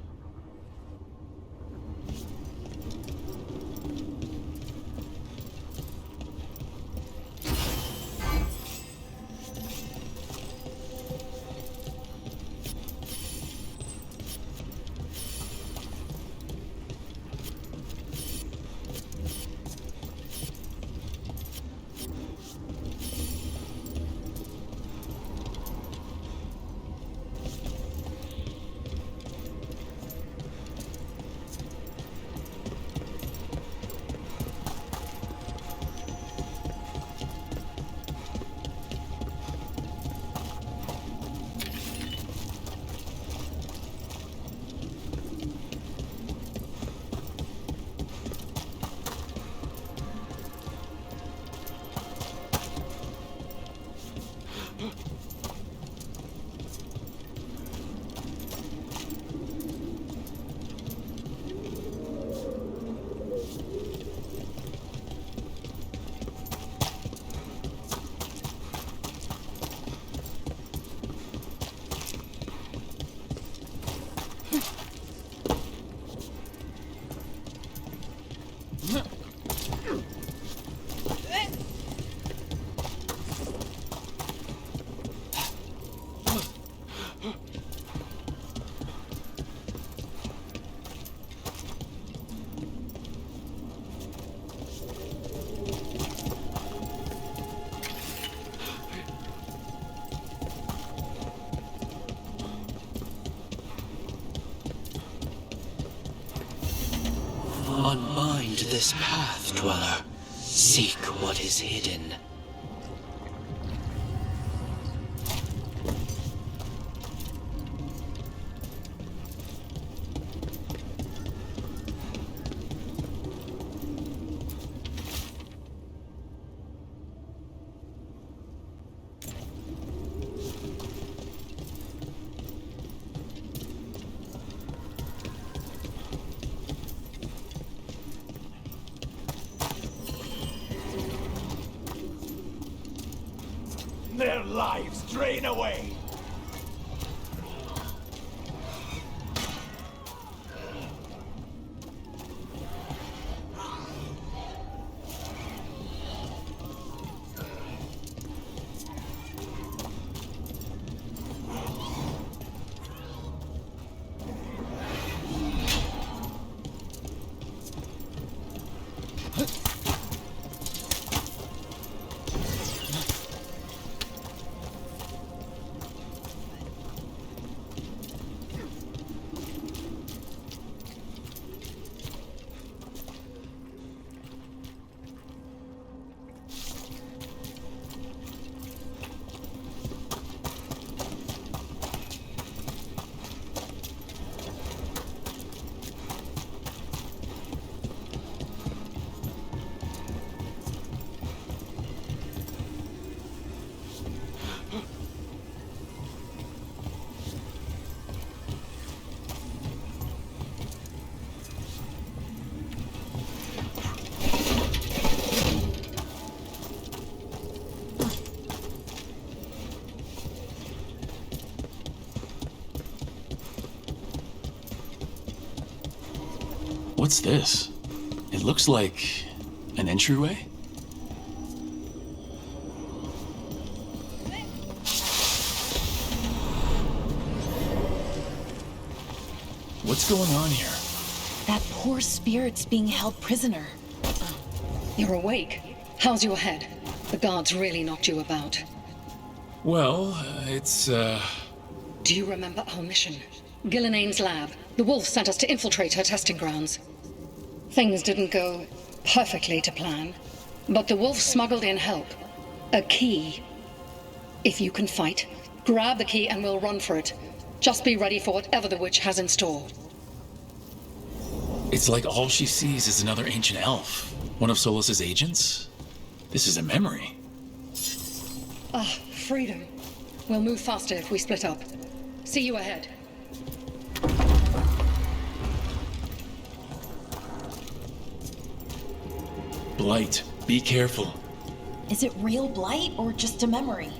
K: Unbind this path, dweller. Seek what is hidden.
A: drain away.
B: What's this? It looks like an entryway? What's going on here?
H: That poor spirit's being held prisoner.
Q: You're awake. How's your head? The guards really knocked you about.
B: Well,
Q: Do you remember our mission? Gillenane's lab. The wolf sent us to infiltrate her testing grounds. Things didn't go perfectly to plan, but the wolf smuggled in help. A key. If you can fight, grab the key and we'll run for it. Just be ready for whatever the witch has in store.
B: It's like all she sees is another ancient elf. One of Solas's agents? This is a memory.
Q: Ah, freedom. We'll move faster if we split up. See you ahead.
B: Blight, be careful.
H: Is it real blight or just a memory?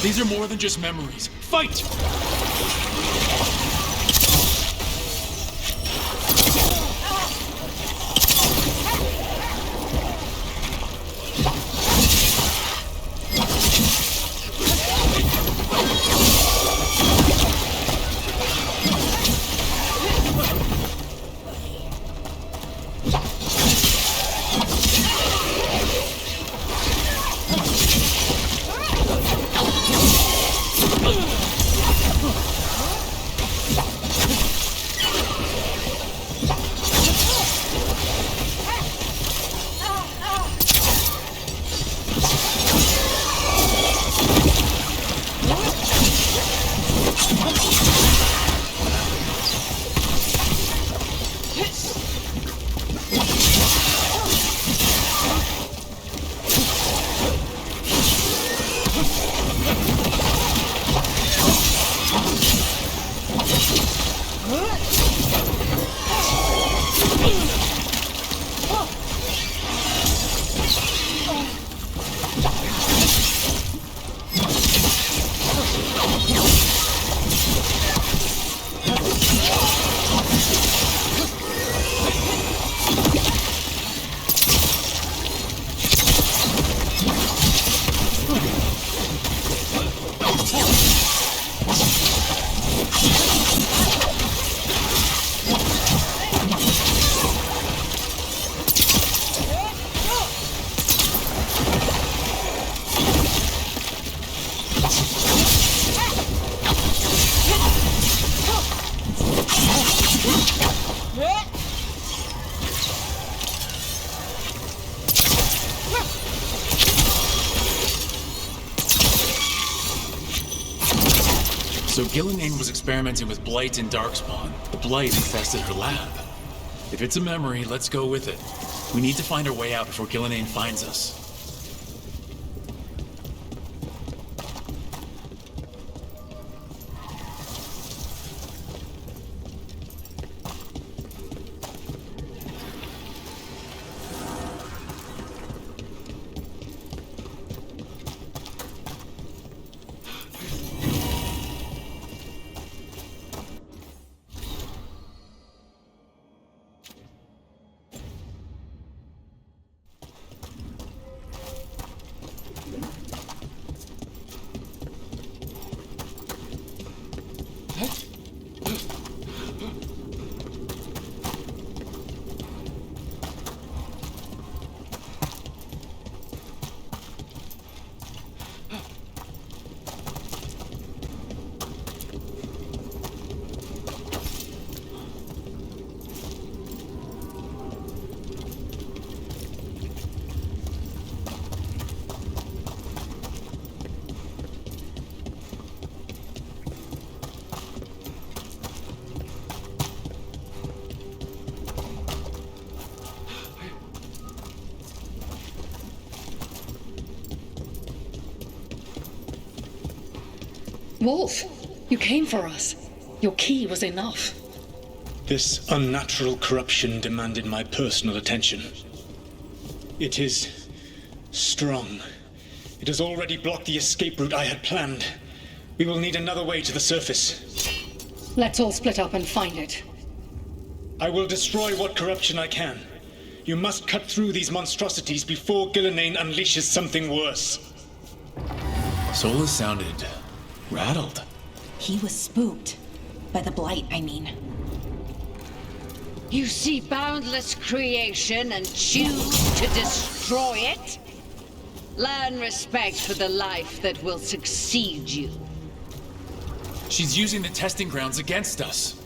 B: These are more than just memories. Fight! So Gillenane was experimenting with Blight and Darkspawn. The Blight infested her lab. If it's a memory, let's go with it. We need to find our way out before Gillenane finds us.
Q: Wolf, you came for us. Your key was enough.
G: This unnatural corruption demanded my personal attention. It is strong. It has already blocked the escape route I had planned. We will need another way to the surface.
Q: Let's all split up and find it.
G: I will destroy what corruption I can. You must cut through these monstrosities before Gillenane unleashes something worse.
B: Solus sounded rattled.
H: He was spooked. By the blight, I mean.
R: You see boundless creation and choose to destroy it? Learn respect for the life that will succeed you.
B: She's using the testing grounds against us.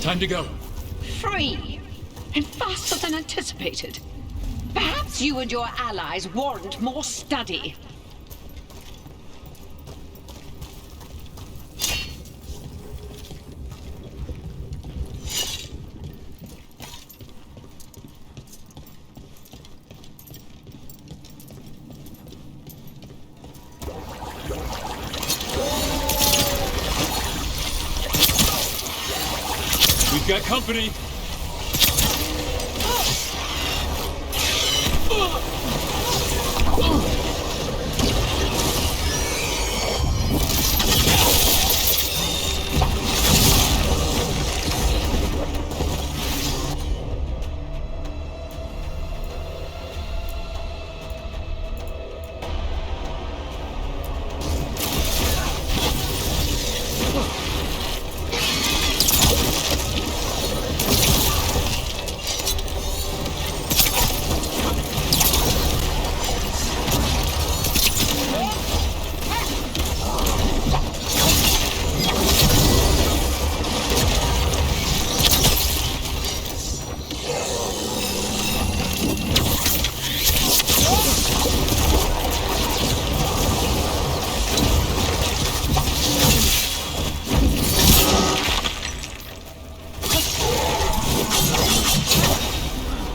B: Time to go.
R: Free! And faster than anticipated. Perhaps you and your allies warrant more study.
B: We've got company.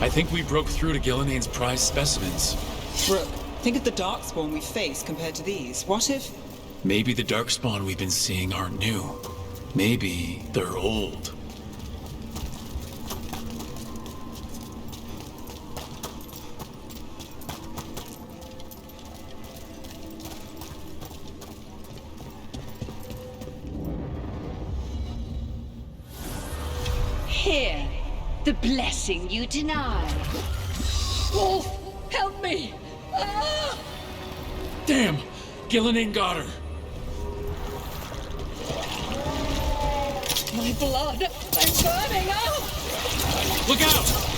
B: I think we broke through to Gillenane's prized specimens.
F: Rook, think of the darkspawn we face compared to these. What if...
B: Maybe the darkspawn we've been seeing aren't new. Maybe they're old.
R: Here, the blessing you deny.
Q: Wolf, help me! Ah!
B: Damn! Gillenane got her!
Q: My blood! I'm burning up!
B: Look out!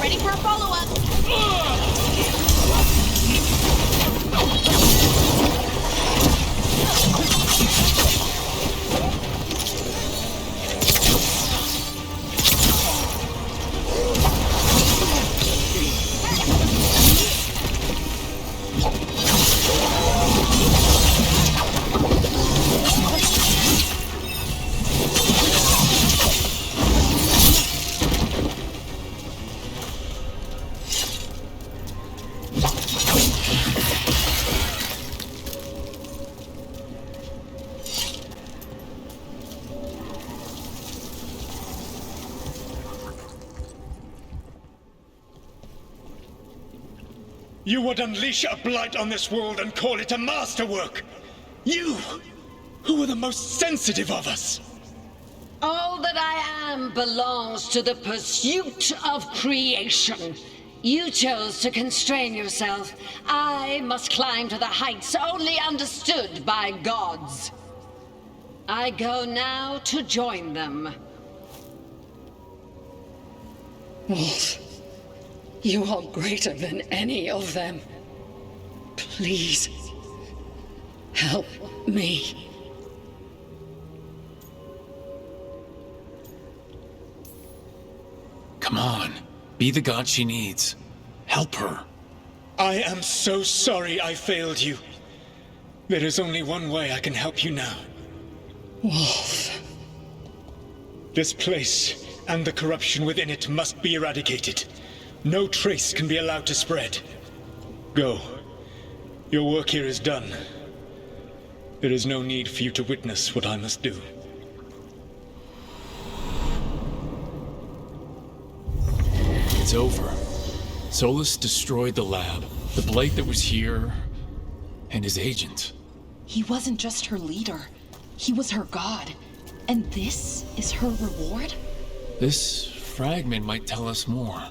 C: Ready for a follow-up.
G: You would unleash a blight on this world and call it a masterwork! You, who were the most sensitive of us!
R: All that I am belongs to the pursuit of creation. You chose to constrain yourself. I must climb to the heights only understood by gods. I go now to join them.
Q: Wolf, you are greater than any of them. Please, help me.
B: Come on. Be the god she needs. Help her.
G: I am so sorry I failed you. There is only one way I can help you now.
Q: Wolf.
G: This place and the corruption within it must be eradicated. No trace can be allowed to spread. Go. Your work here is done. There is no need for you to witness what I must do.
B: It's over. Solus destroyed the lab, the blight that was here, and his agent.
H: He wasn't just her leader. He was her god. And this is her reward?
B: This fragment might tell us more.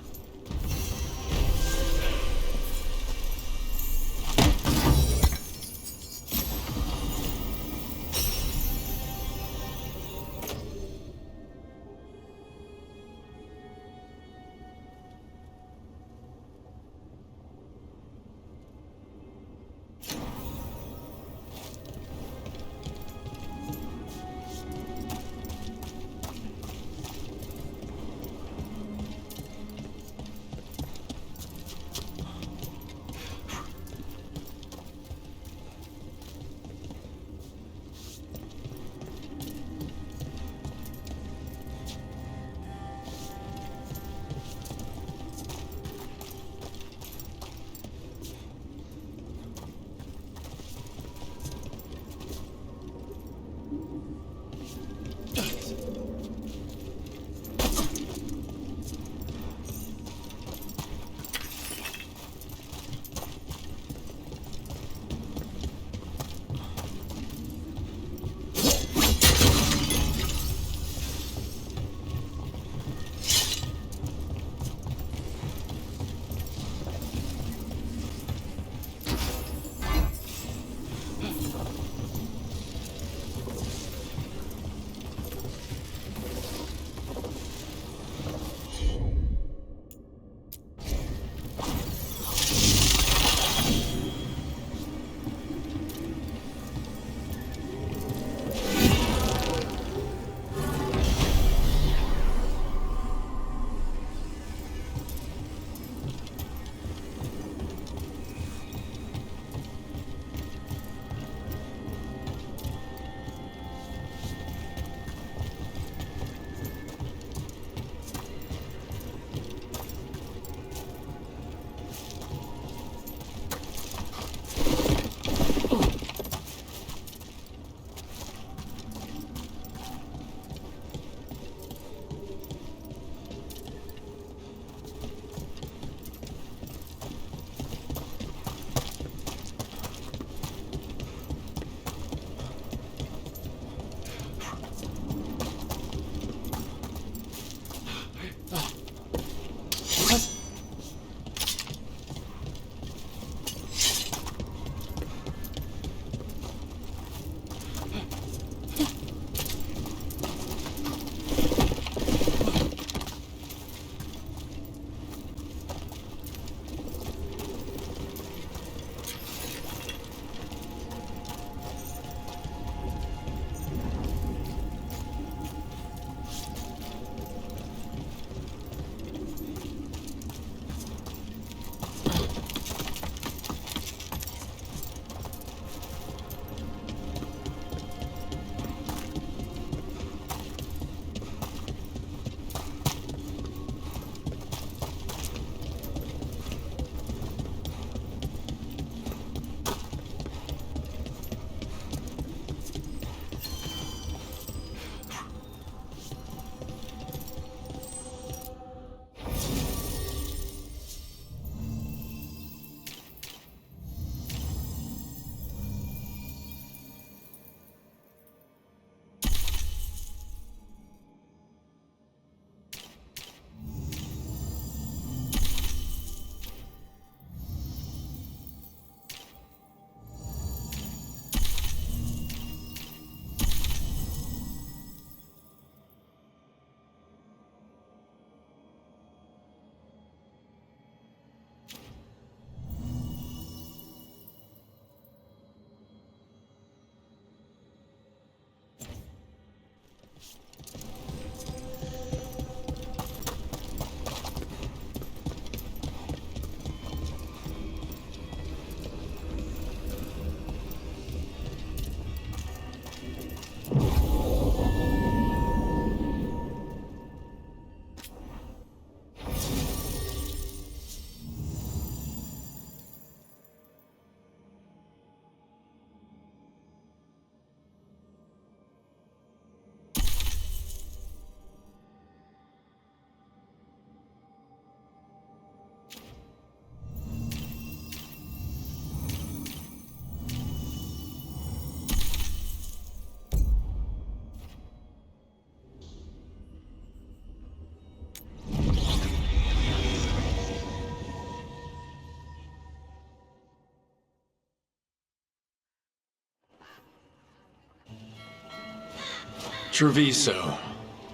B: Treviso,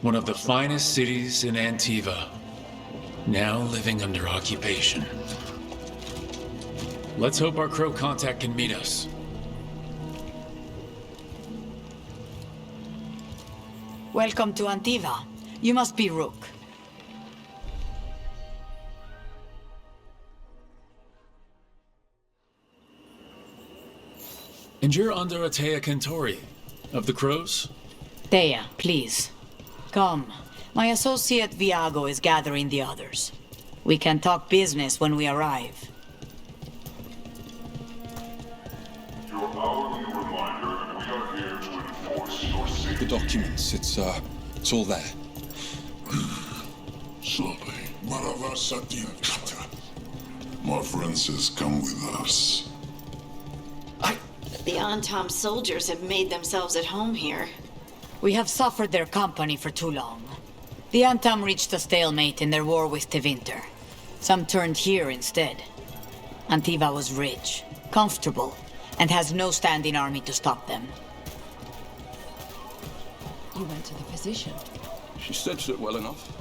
B: one of the finest cities in Antiva, now living under occupation. Let's hope our crow contact can meet us.
S: Welcome to Antiva. You must be Rook.
B: And you're under Atea Kentori, of the Crows?
S: Thea, please. Come. My associate Viago is gathering the others. We can talk business when we arrive.
T: Your hourly reminder that we are here to enforce your safety.
I: The documents, it's all there.
T: My friend says come with us.
E: The Antam soldiers have made themselves at home here.
S: We have suffered their company for too long. The Antam reached a stalemate in their war with Tevinter. Some turned here instead. Antiva was rich, comfortable, and has no standing army to stop them.
J: You went to the physician.
I: She stitched it well enough.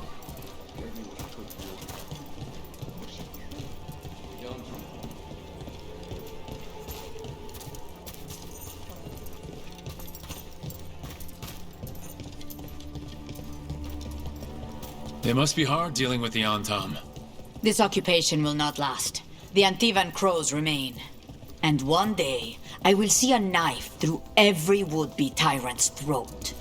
B: It must be hard dealing with the Antam.
S: This occupation will not last. The Antivan crows remain. And one day, I will see a knife through every would-be tyrant's throat.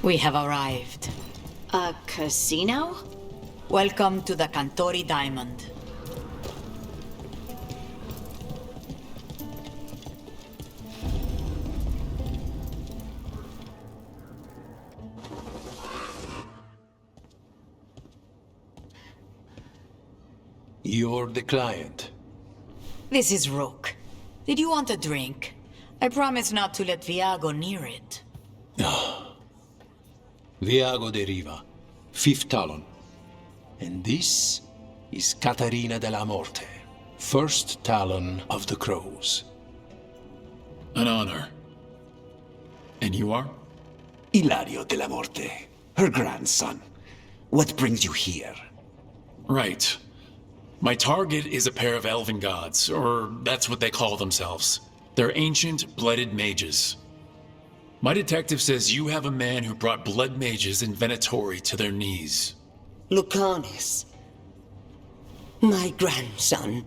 S: We have arrived.
E: A casino?
S: Welcome to the Cantori Diamond.
K: You're the client.
S: This is Rook. Did you want a drink? I promise not to let Viago near it.
K: Viago de Riva, fifth talon. And this is Catarina de la Morte, first talon of the Crows.
B: An honor. And you are?
U: Ilario de la Morte, her grandson. What brings you here?
B: Right. My target is a pair of elven gods, or that's what they call themselves. They're ancient, blooded mages. My detective says you have a man who brought blood mages in Venatori to their knees.
V: Lucanis. My grandson.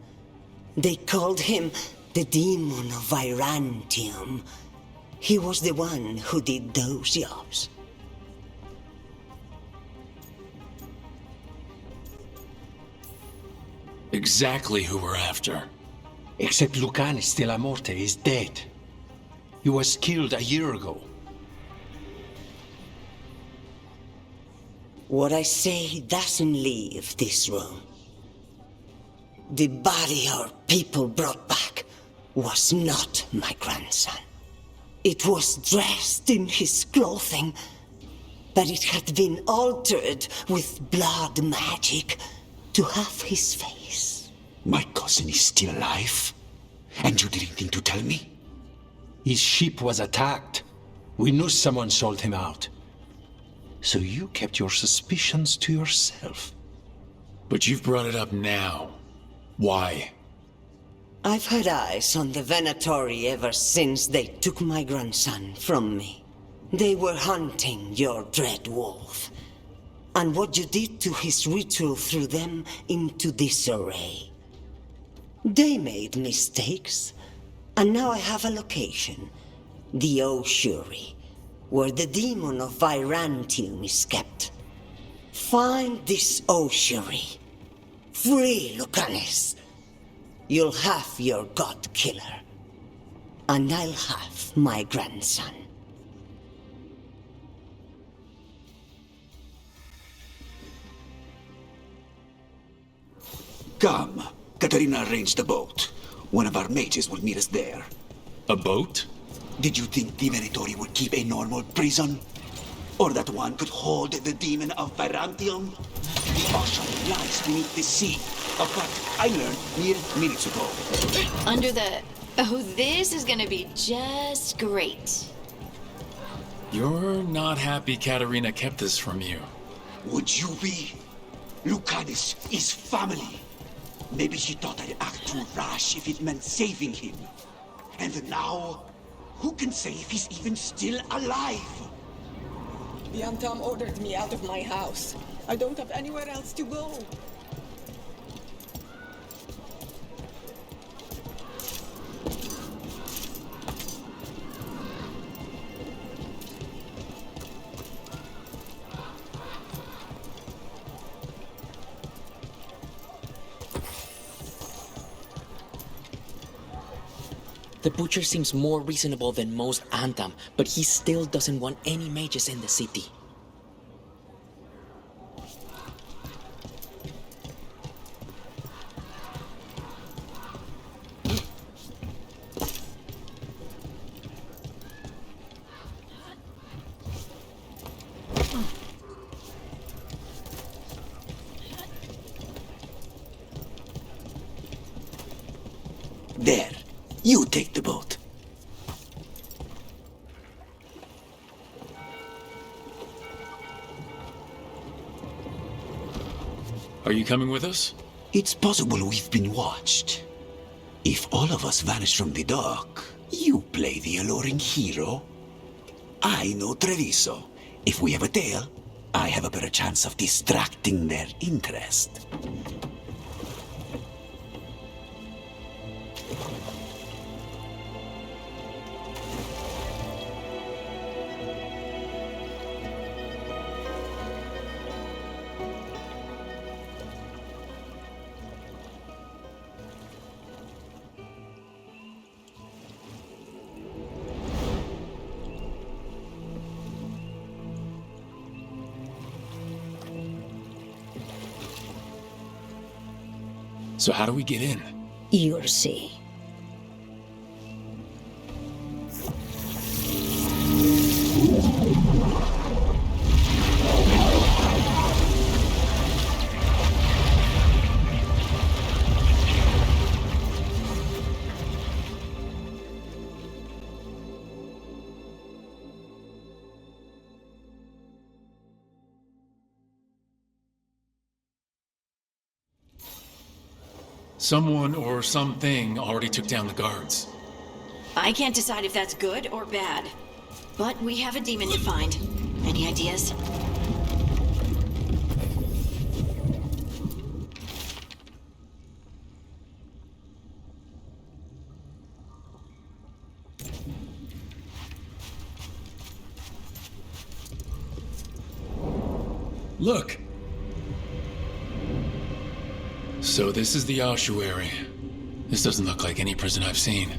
V: They called him the demon of Virantium. He was the one who did those jobs.
B: Exactly who we're after.
K: Except Lucanis de la Morte is dead. He was killed a year ago.
V: What I say doesn't leave this room. The body our people brought back was not my grandson. It was dressed in his clothing, but it had been altered with blood magic to have his face.
U: My cousin is still alive? And you didn't think to tell me?
K: His ship was attacked. We knew someone sold him out. So you kept your suspicions to yourself.
B: But you've brought it up now. Why?
V: I've had eyes on the Venatori ever since they took my grandson from me. They were hunting your dread wolf. And what you did to his ritual threw them into disarray. They made mistakes, and now I have a location. The Ossuary, where the demon of Virantium is kept. Find this Ossuary. Free Lucanis. You'll have your god killer. And I'll have my grandson.
U: Come. Katarina arranged the boat. One of our mages will meet us there.
B: A boat?
U: Did you think the Venatori would keep a normal prison? Or that one could hold the demon of Virantium? The ocean lies beneath the sea. A fact I learned mere minutes ago.
E: Under the... Oh, this is gonna be just great.
B: You're not happy Katerina kept this from you.
U: Would you be? Lucanus is family. Maybe she thought I'd act too rash if it meant saving him. And now, who can say if he's even still alive?
F: The Antam ordered me out of my house. I don't have anywhere else to go.
L: The butcher seems more reasonable than most Antam, but he still doesn't want any mages in the city.
U: There. You take the boat.
B: Are you coming with us?
U: It's possible we've been watched. If all of us vanish from the dock, you play the alluring hero. I know Treviso. If we have a tail, I have a better chance of distracting their interest.
B: So how do we get in?
M: You'll see.
B: Someone or something already took down the guards.
E: I can't decide if that's good or bad. But we have a demon to find. Any ideas?
B: Look! So this is the ossuary. This doesn't look like any prison I've seen.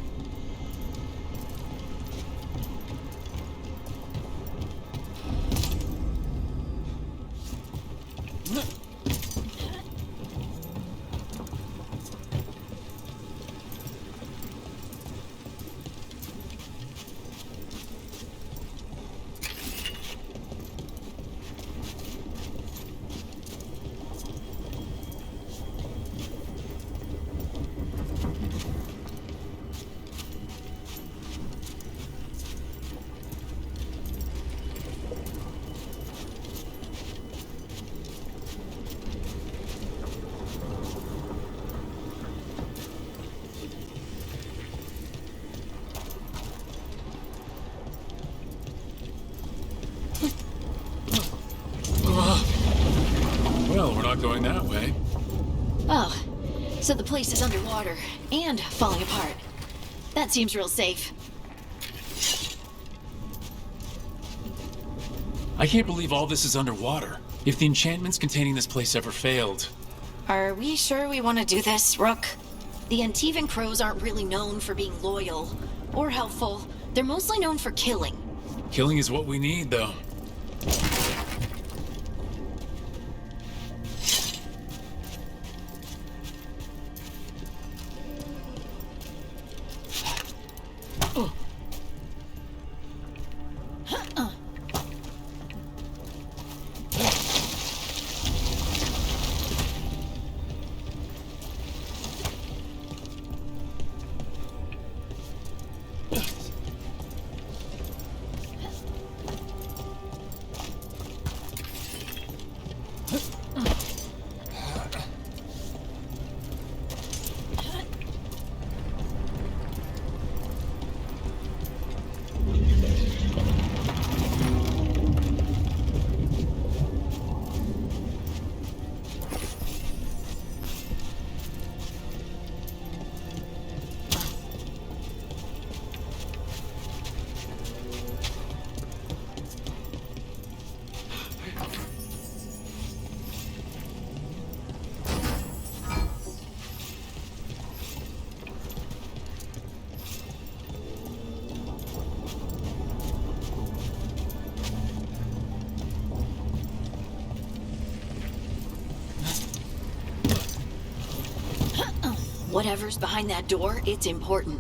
B: Well, we're not going that way.
E: Oh, so the place is underwater and falling apart. That seems real safe.
B: I can't believe all this is underwater. If the enchantments containing this place ever failed...
E: Are we sure we want to do this, Rook? The Antivan crows aren't really known for being loyal or helpful. They're mostly known for killing.
B: Killing is what we need, though.
E: Whatever's behind that door, it's important.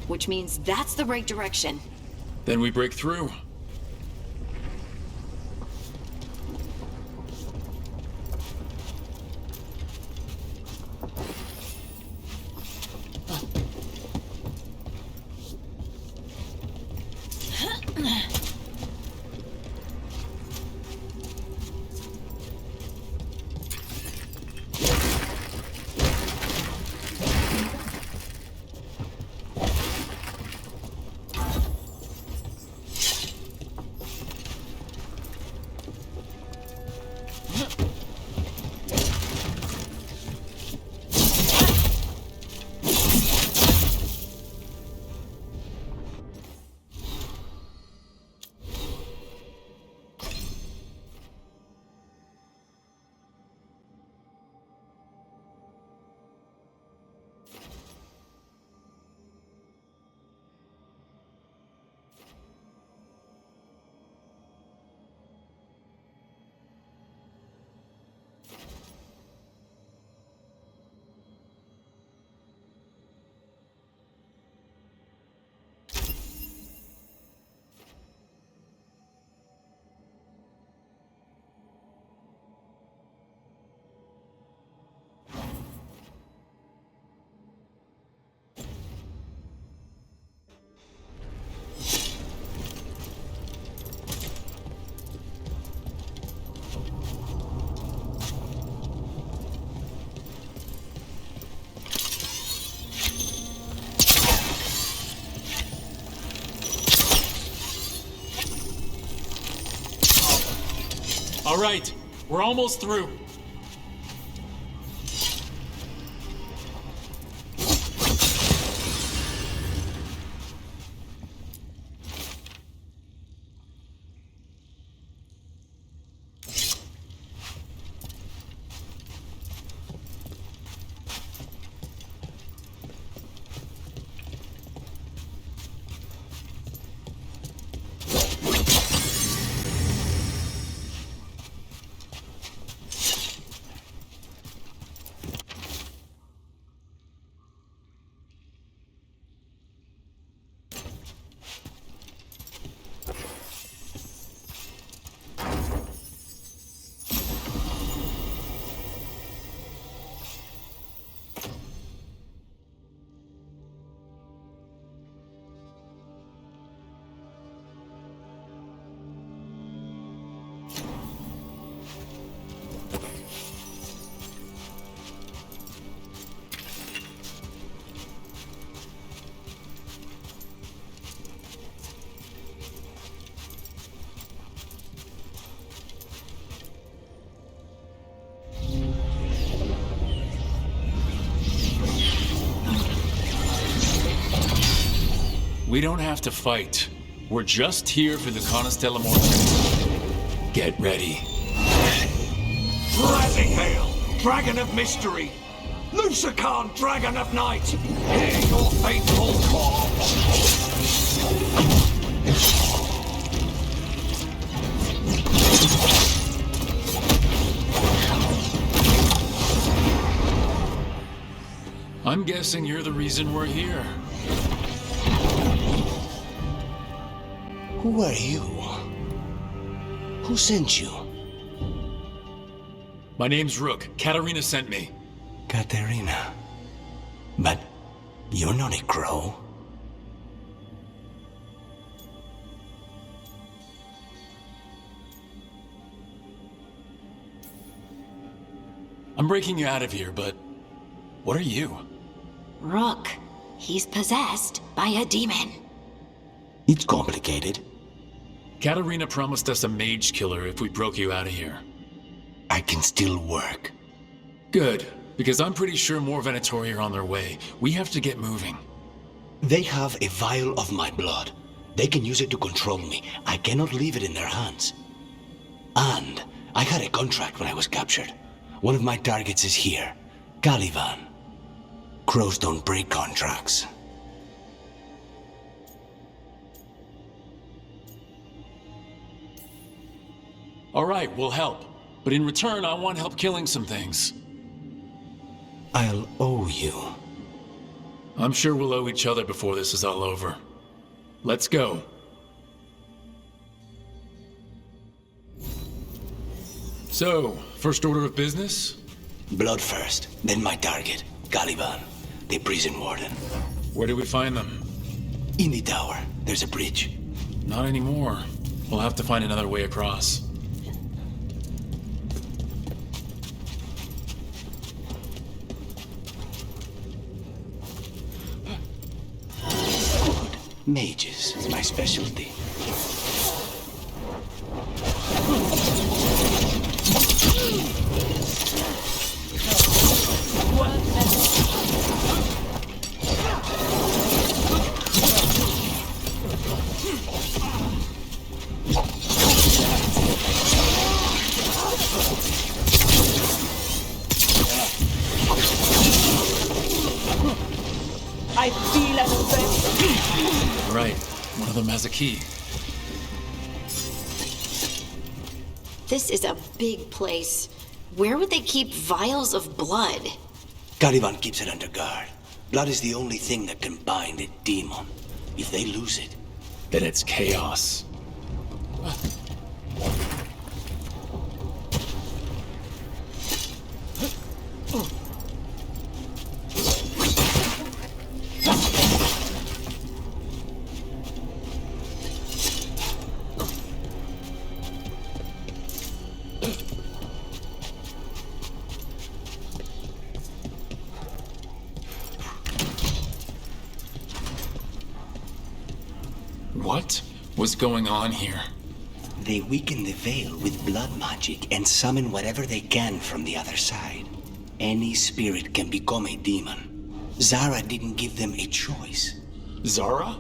E: Which means that's the right direction.
B: Then we break through. All right, we're almost through. We don't have to fight. We're just here for the Conastella Morte. Get ready.
N: Rising hail, dragon of mystery! Lucican, dragon of night! Hear your fateful call!
B: I'm guessing you're the reason we're here.
M: Who are you? Who sent you?
B: My name's Rook. Katarina sent me.
M: Katarina. But you're not a crow.
B: I'm breaking you out of here, but what are you?
H: Rook. He's possessed by a demon.
M: It's complicated.
B: Katarina promised us a mage killer if we broke you out of here.
M: I can still work.
B: Good, because I'm pretty sure more Venatori are on their way. We have to get moving.
M: They have a vial of my blood. They can use it to control me. I cannot leave it in their hands. And I had a contract when I was captured. One of my targets is here, Caliban. Crows don't break contracts.
B: All right, we'll help. But in return, I want help killing some things.
M: I'll owe you.
B: I'm sure we'll owe each other before this is all over. Let's go. So, first order of business?
M: Blood first, then my target, Caliban, the prison warden.
B: Where do we find them?
M: In the tower. There's a bridge.
B: Not anymore. We'll have to find another way across.
M: Mages is my specialty.
F: I feel an offense.
B: Right. One of them has a key.
E: This is a big place. Where would they keep vials of blood?
M: Caliban keeps it under guard. Blood is the only thing that can bind a demon. If they lose it,
B: then it's chaos. What was going on here?
M: They weaken the veil with blood magic and summon whatever they can from the other side. Any spirit can become a demon. Zara didn't give them a choice.
B: Zara?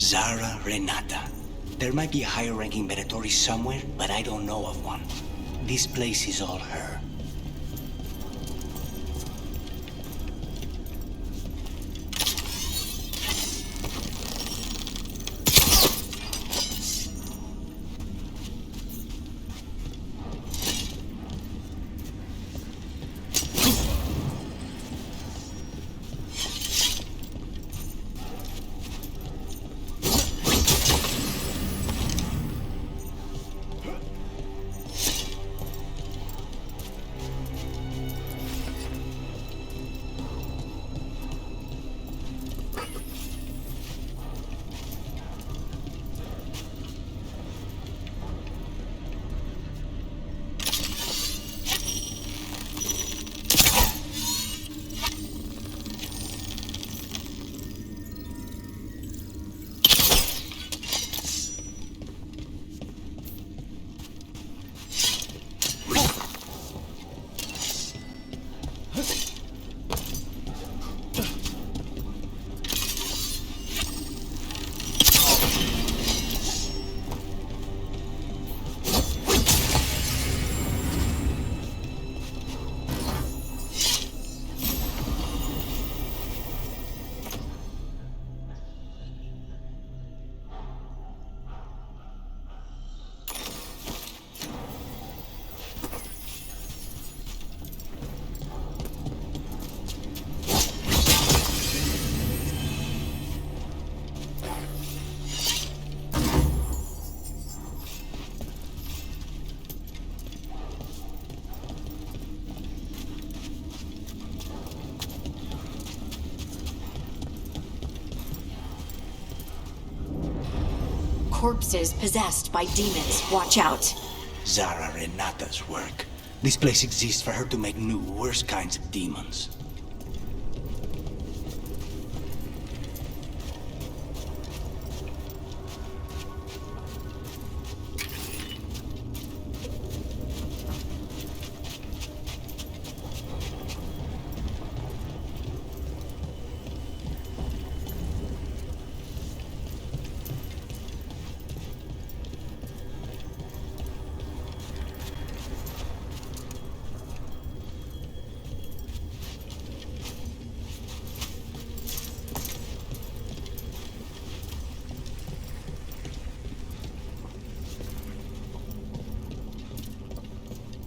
M: Zara Renata. There might be a higher-ranking Venatori somewhere, but I don't know of one. This place is all her.
E: corpses possessed by demons. Watch out.
M: Zara Renata's work. This place exists for her to make new, worse kinds of demons.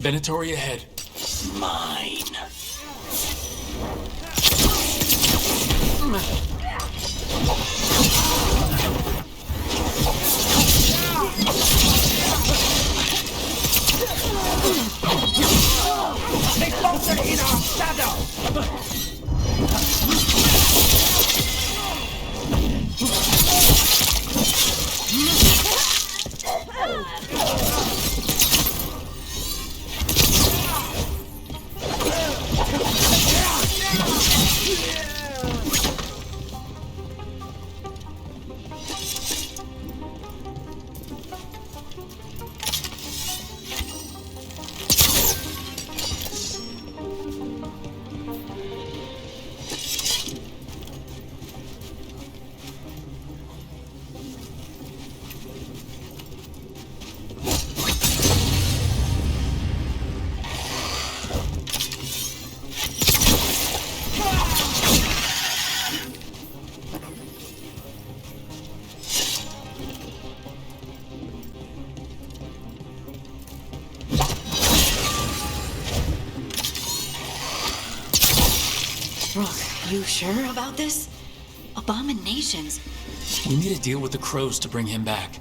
B: Venatori ahead.
M: Mine.
N: They falter in our shadow!
E: Rook, you sure about this? Abominations.
B: We need to deal with the crows to bring him back.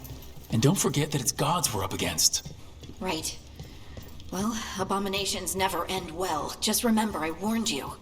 B: And don't forget that it's gods we're up against.
E: Right. Well, abominations never end well. Just remember, I warned you.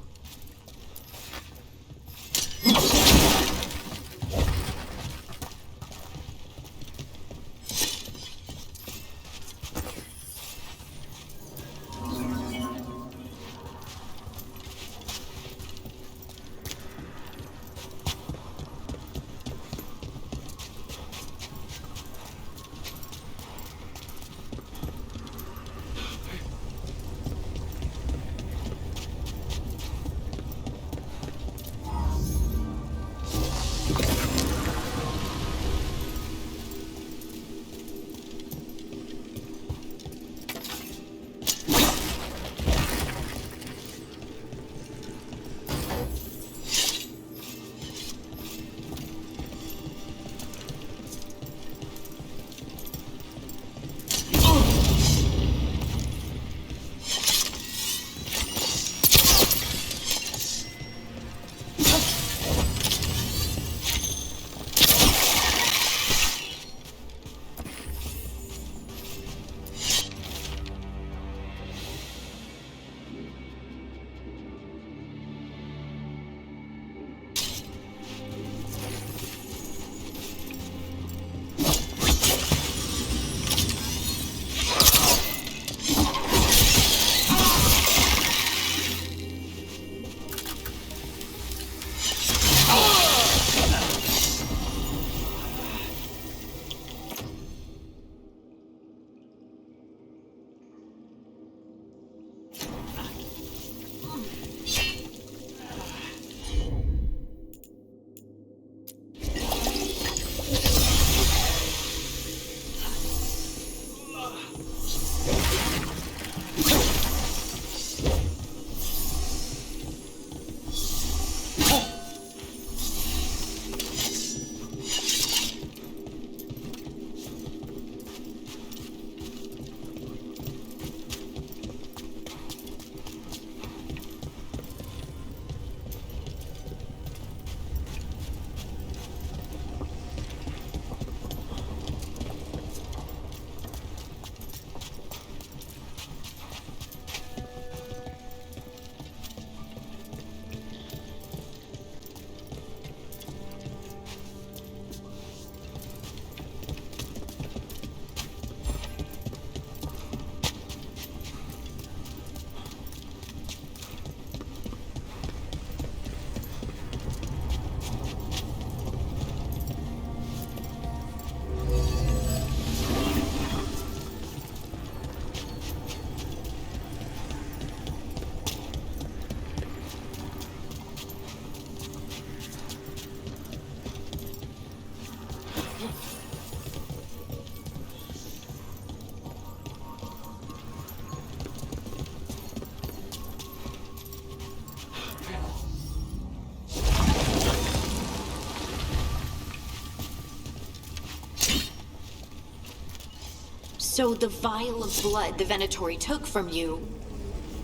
E: So the vial of blood the Venatori took from you...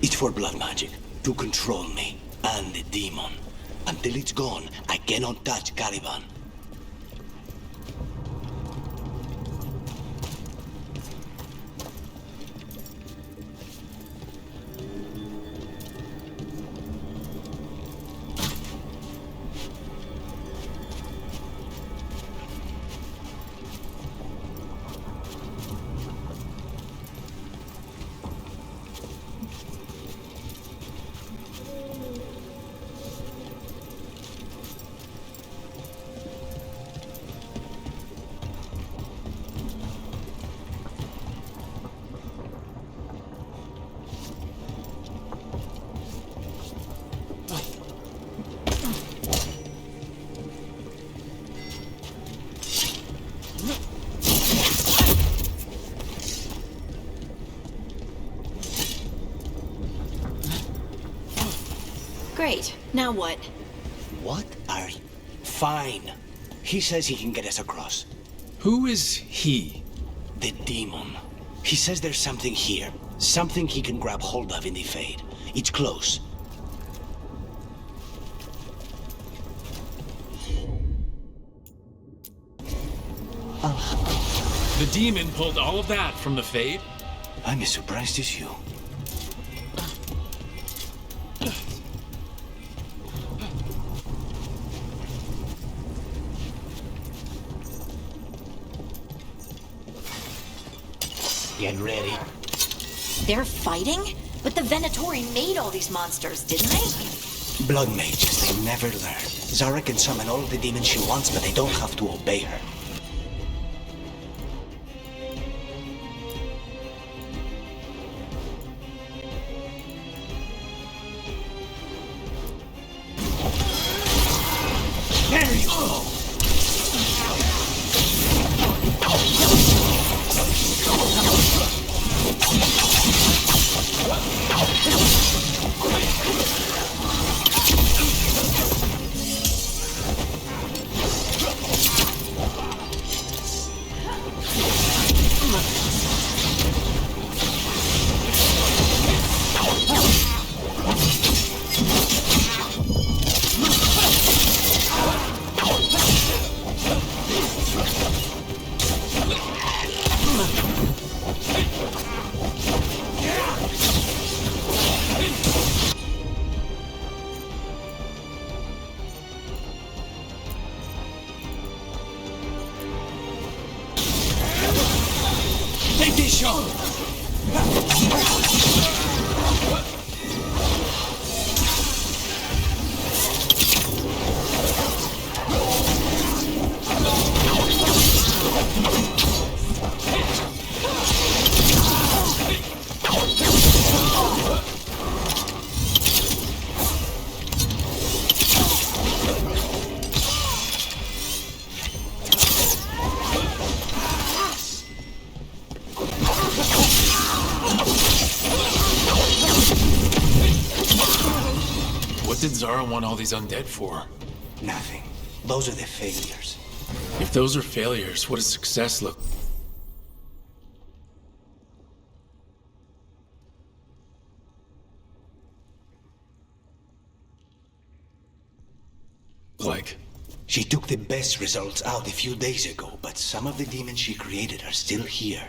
M: It's for blood magic, to control me, and the demon. Until it's gone, I cannot touch Caliban.
E: Great. Now what?
M: What are you? Fine. He says he can get us across.
B: Who is he?
M: The demon. He says there's something here. Something he can grab hold of in the Fade. It's close.
B: The demon pulled all of that from the Fade?
M: I'm as surprised as you. Get ready.
E: They're fighting? But the Venatori made all these monsters, didn't they?
M: Blood mages, they never learn. Zara can summon all the demons she wants, but they don't have to obey her. There you go! Take this shot!
B: What did Zara want all these undead for?
M: Nothing. Those are the failures.
B: If those are failures, what does success look like?
M: She took the best results out a few days ago, but some of the demons she created are still here.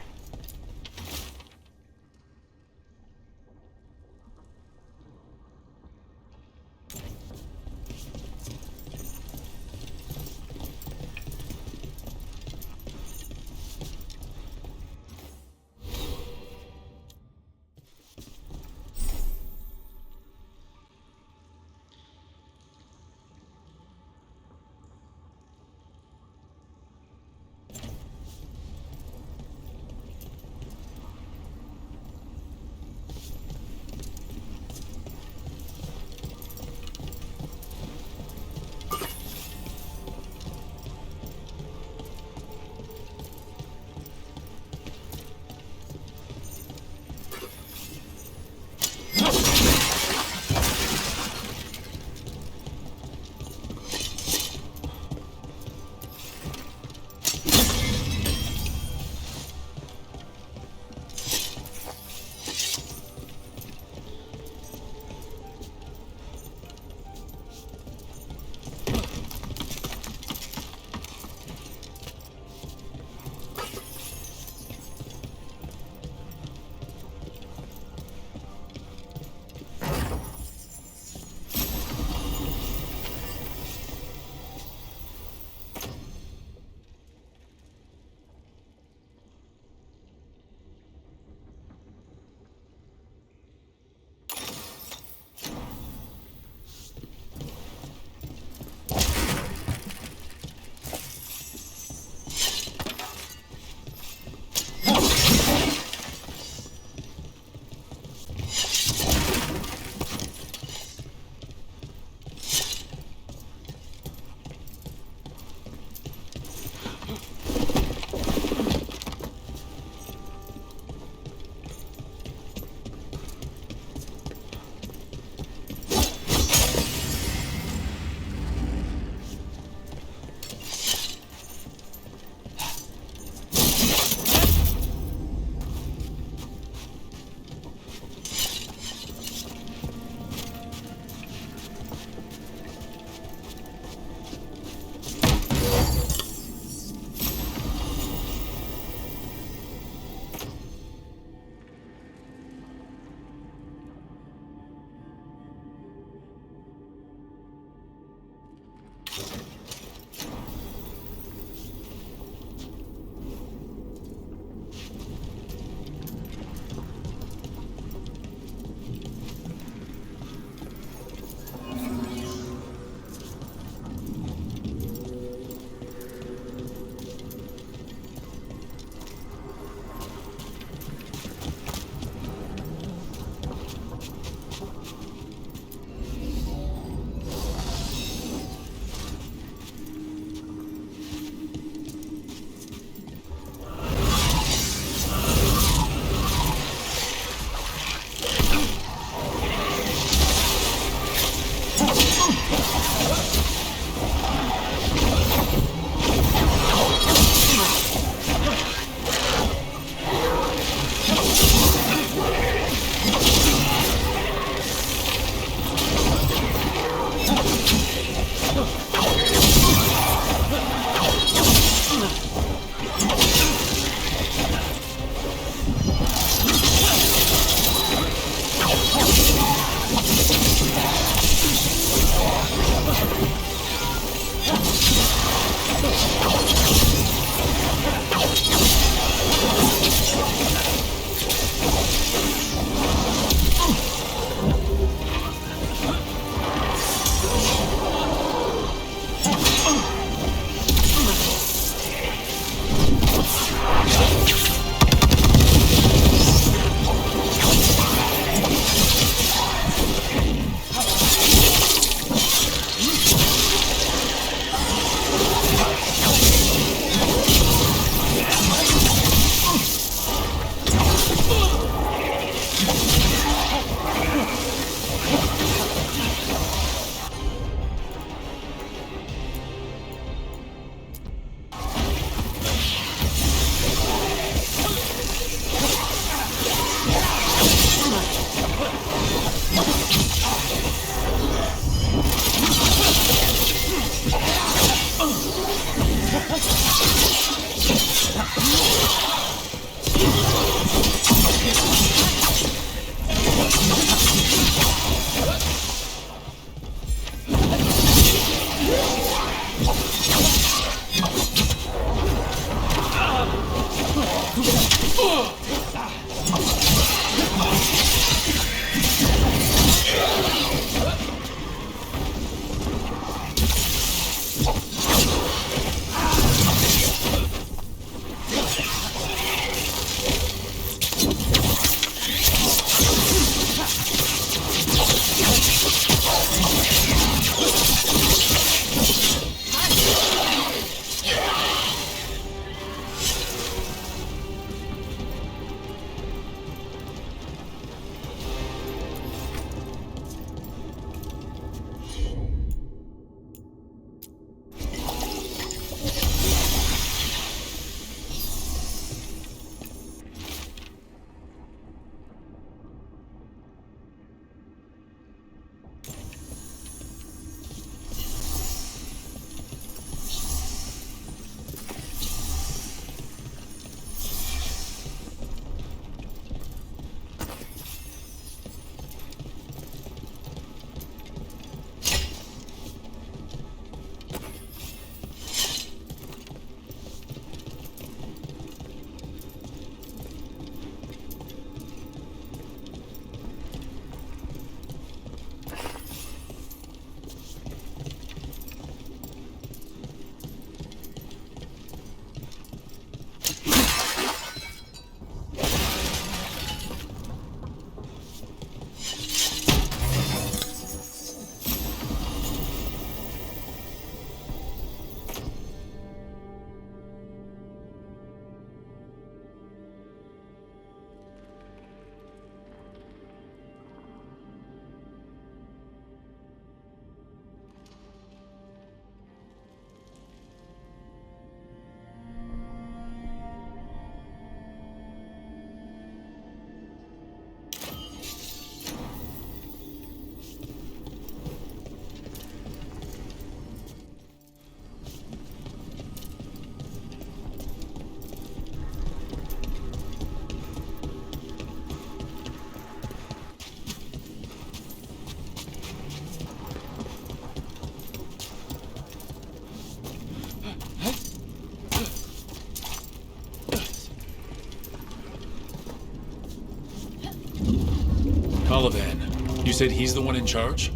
B: Caliban, you said he's the one in charge?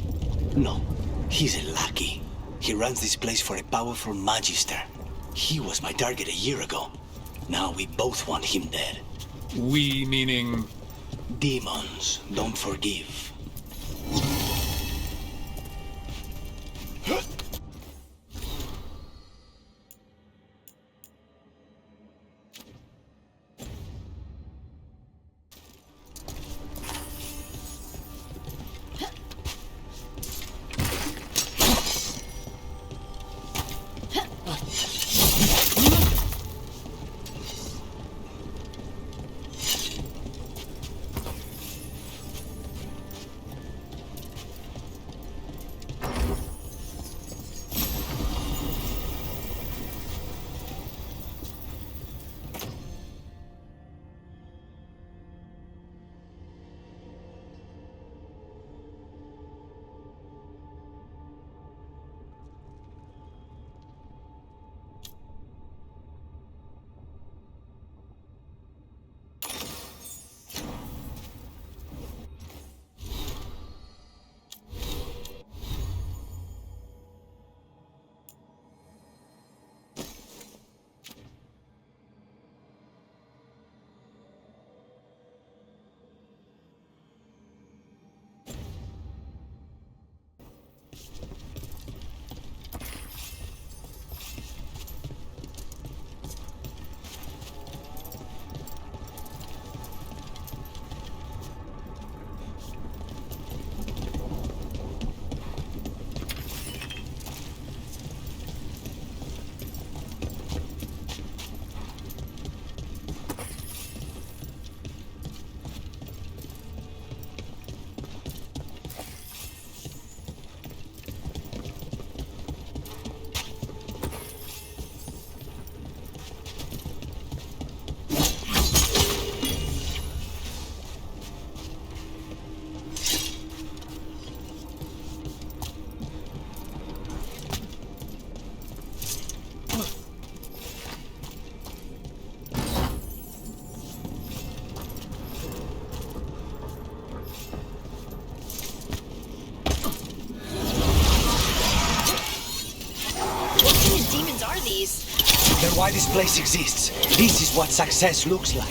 M: No, he's a lackey. He runs this place for a powerful magister. He was my target a year ago. Now we both want him dead.
B: We meaning...
M: Demons don't forgive. They're why this place exists. This is what success looks like.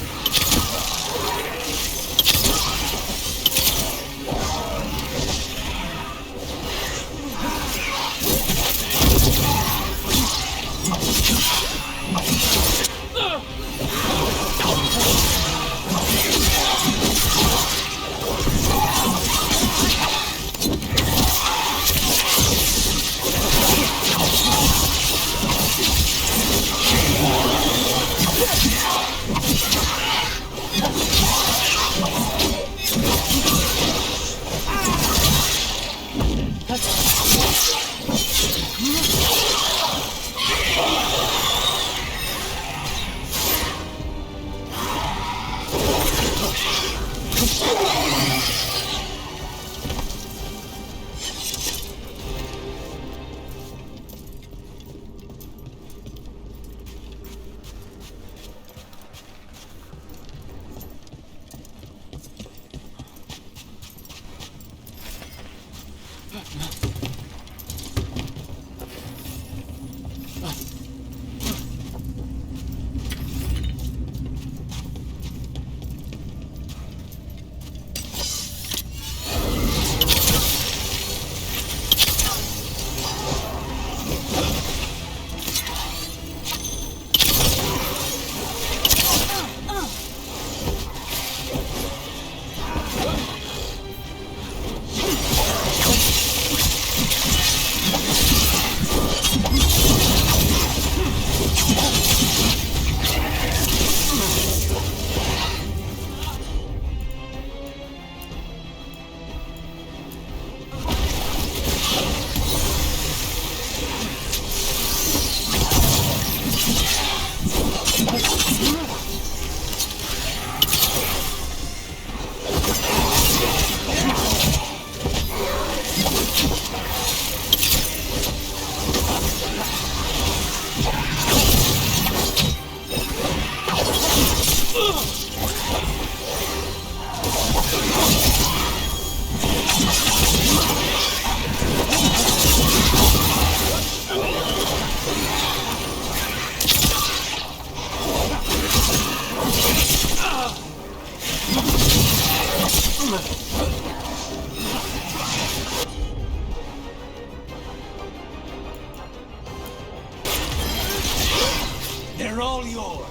M: all yours.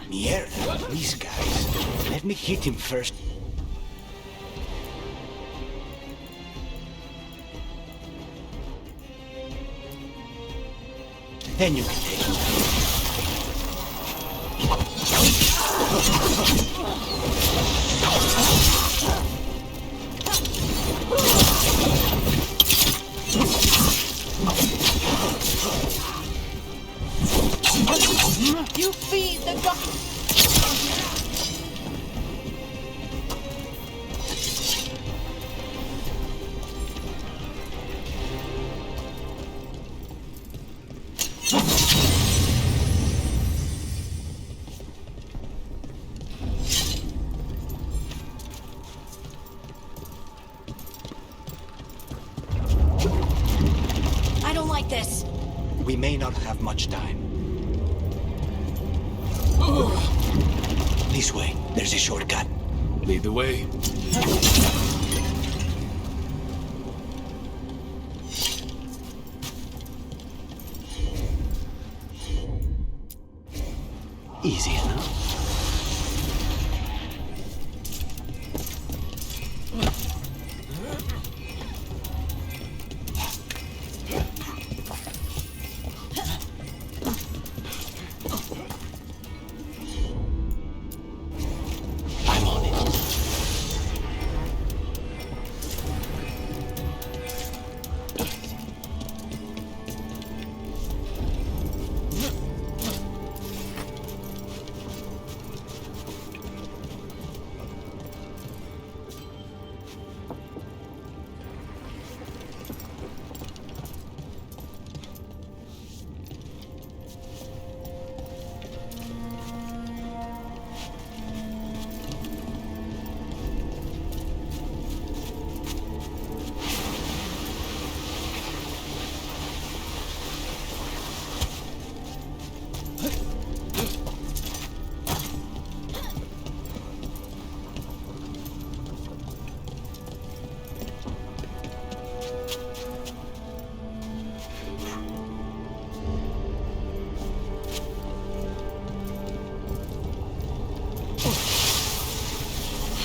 M: Mierda, these guys. Let me hit him first. Then you can take him.
P: You feed the gods.
E: I don't like this.
M: We may not have much time. This way. There's a shortcut.
B: Lead the way.
M: Easy enough.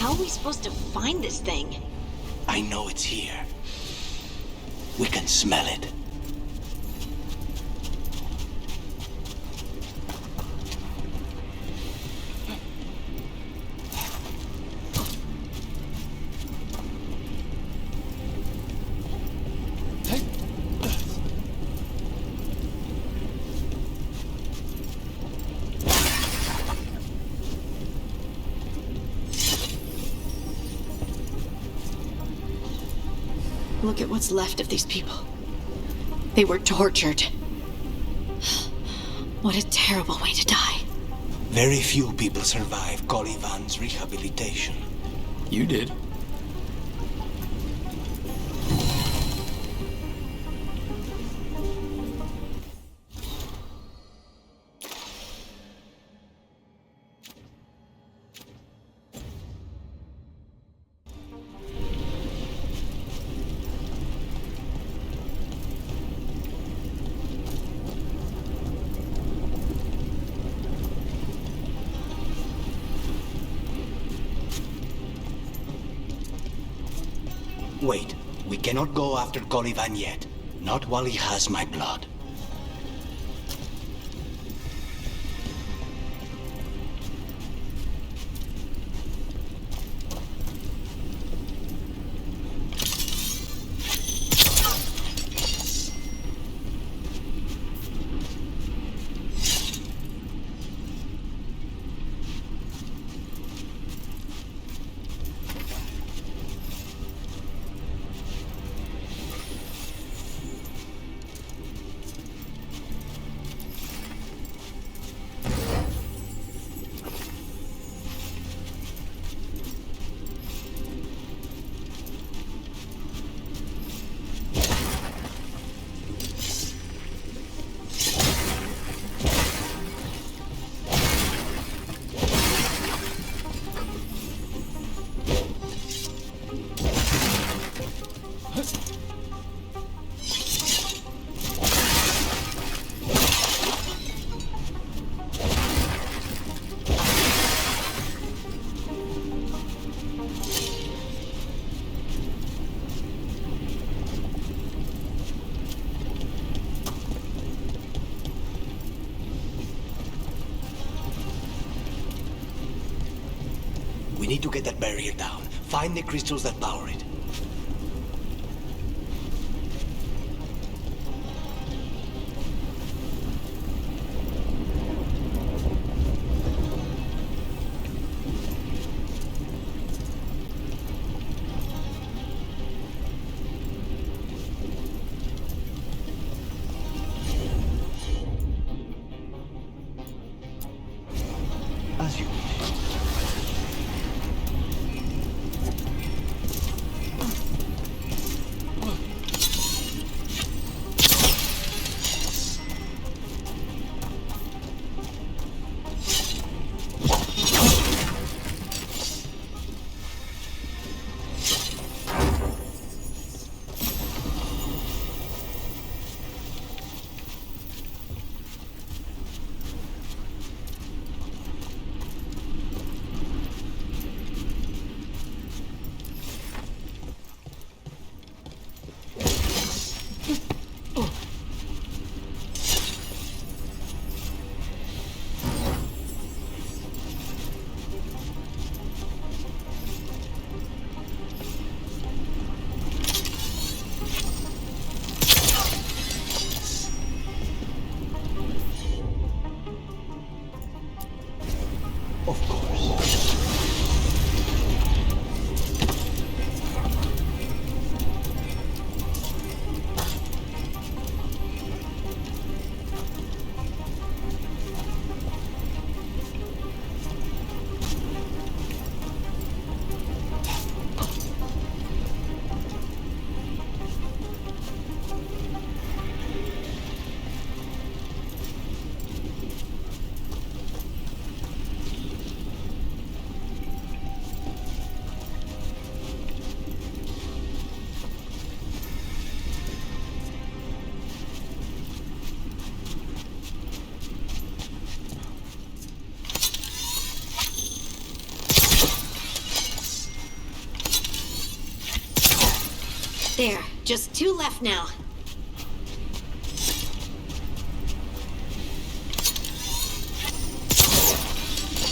E: How are we supposed to find this thing?
M: I know it's here. We can smell it.
E: look at what's left of these people. They were tortured. What a terrible way to die.
M: Very few people survive Colivan's rehabilitation.
B: You did.
M: Wait, we cannot go after Colivan yet. Not while he has my blood. We need to get that barrier down. Find the crystals that power it. As you wish. Of course.
E: There, just 2 left now.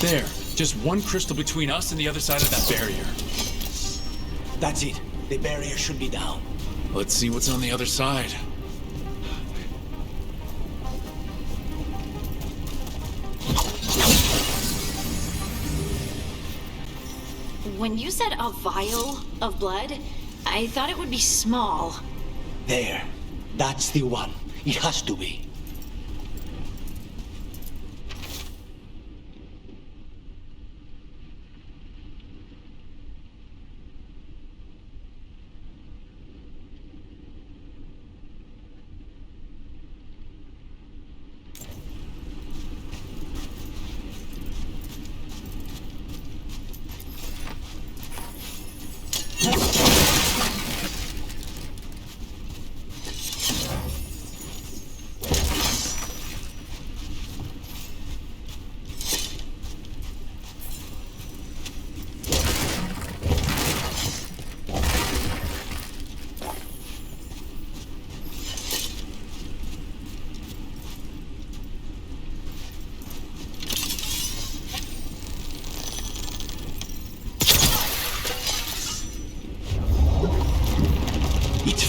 B: There, just 1 crystal between us and the other side of that barrier.
M: That's it. The barrier should be down.
B: Let's see what's on the other side.
E: When you said a vial of blood, I thought it would be small.
M: There. That's the one. It has to be.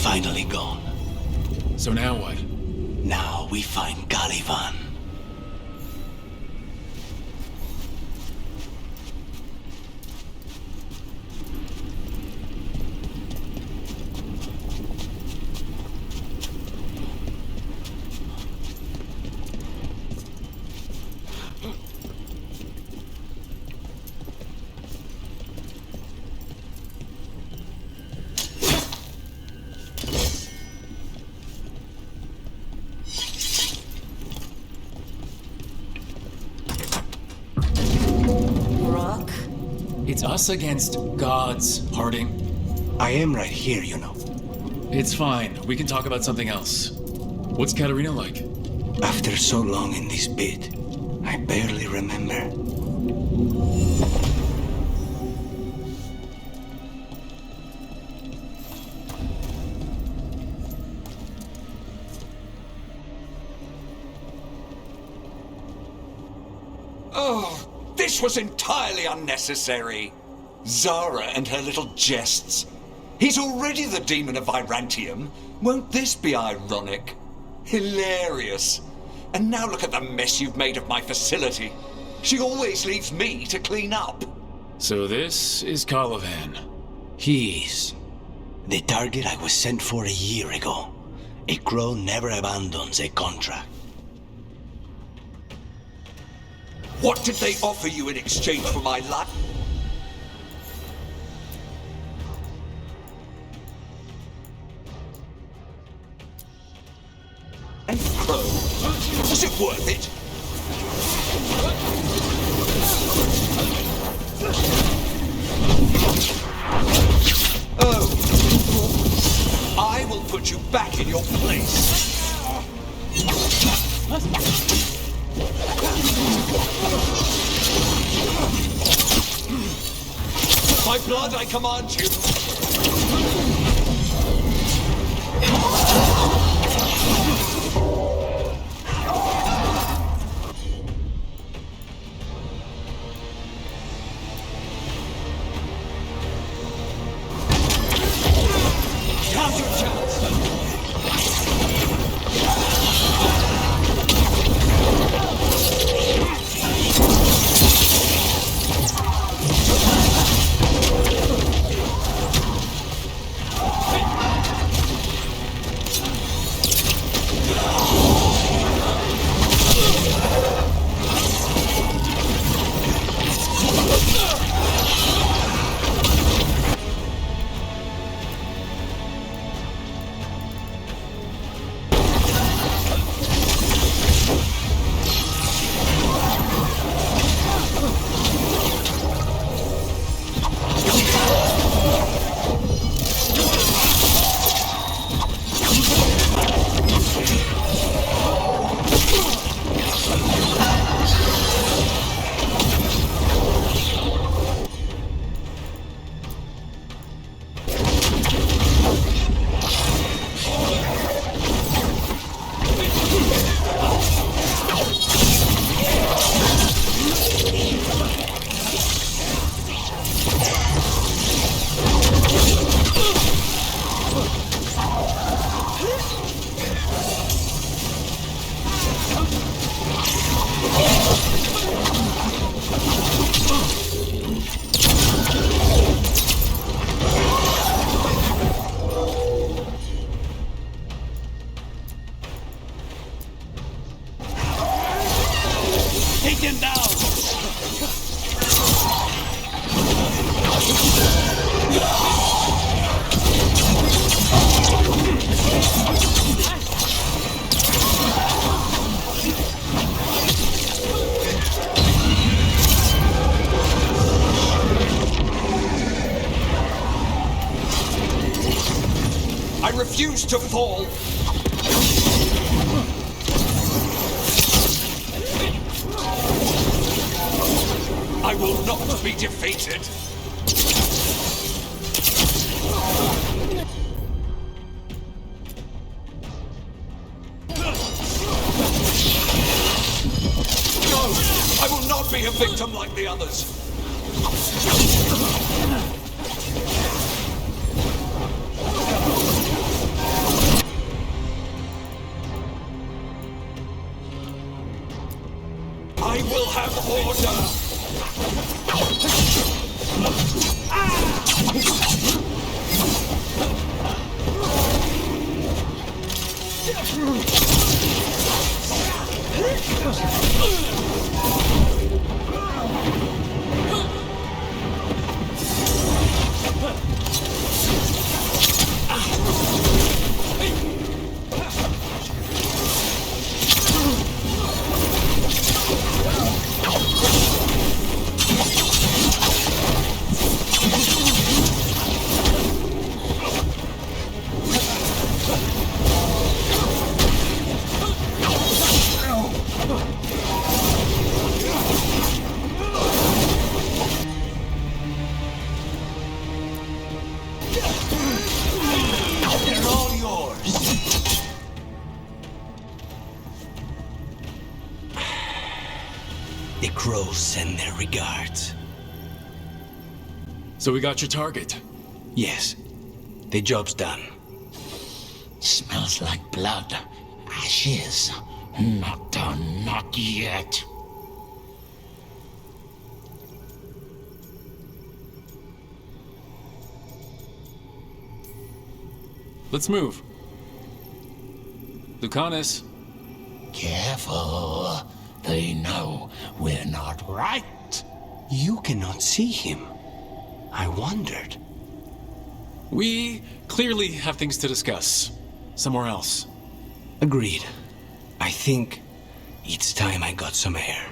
M: Finally gone.
B: So now what?
M: Now we find Caliban.
B: It's us against gods, Harding.
M: I am right here, you know.
B: It's fine. We can talk about something else. What's Katarina like?
M: After so long in this pit, I barely remember.
D: Oh, this was entirely unnecessary. Zara and her little jests. He's already the demon of Virantium. Won't this be ironic? Hilarious. And now look at the mess you've made of my facility. She always leaves me to clean up.
B: So this is Caliban.
M: He is. The target I was sent for a year ago. A crow never abandons a contract.
D: What did they offer you in exchange for my luck? And crow? Was it worth it? Oh. I will put you back in your place. By blood, I command you. Now's your chance.
M: Take them down!
D: I refuse to fall! I will not be defeated! No! I will not be a victim like the others! I will have order!
M: They're all yours. The crows send their regards.
B: So we got your target?
M: Yes. The job's done.
N: Smells like blood. Ashes. Not done, not yet.
B: Let's move. Lucanus.
N: Careful. They know we're not right.
M: You cannot see him. I wondered.
B: We clearly have things to discuss. Somewhere else.
M: Agreed. I think it's time I got some air.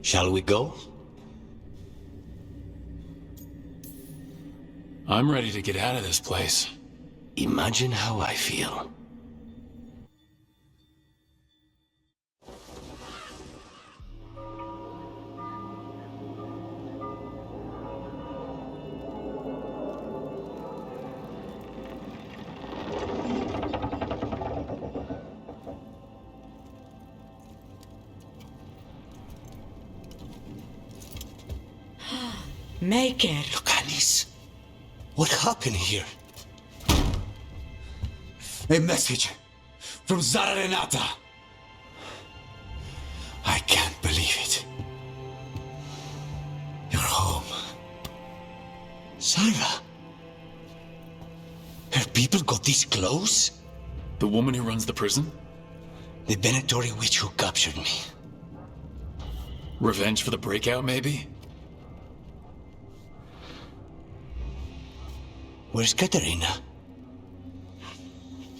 M: Shall we go?
B: I'm ready to get out of this place.
M: Imagine how I feel.
L: Make it.
M: Lucanis, what happened here?
U: A message from Zara Renata. I can't believe it. You're home.
M: Zara? Her people got this close?
B: The woman who runs the prison?
M: The Venatori witch who captured me.
B: Revenge for the breakout, maybe?
M: Where's Katerina?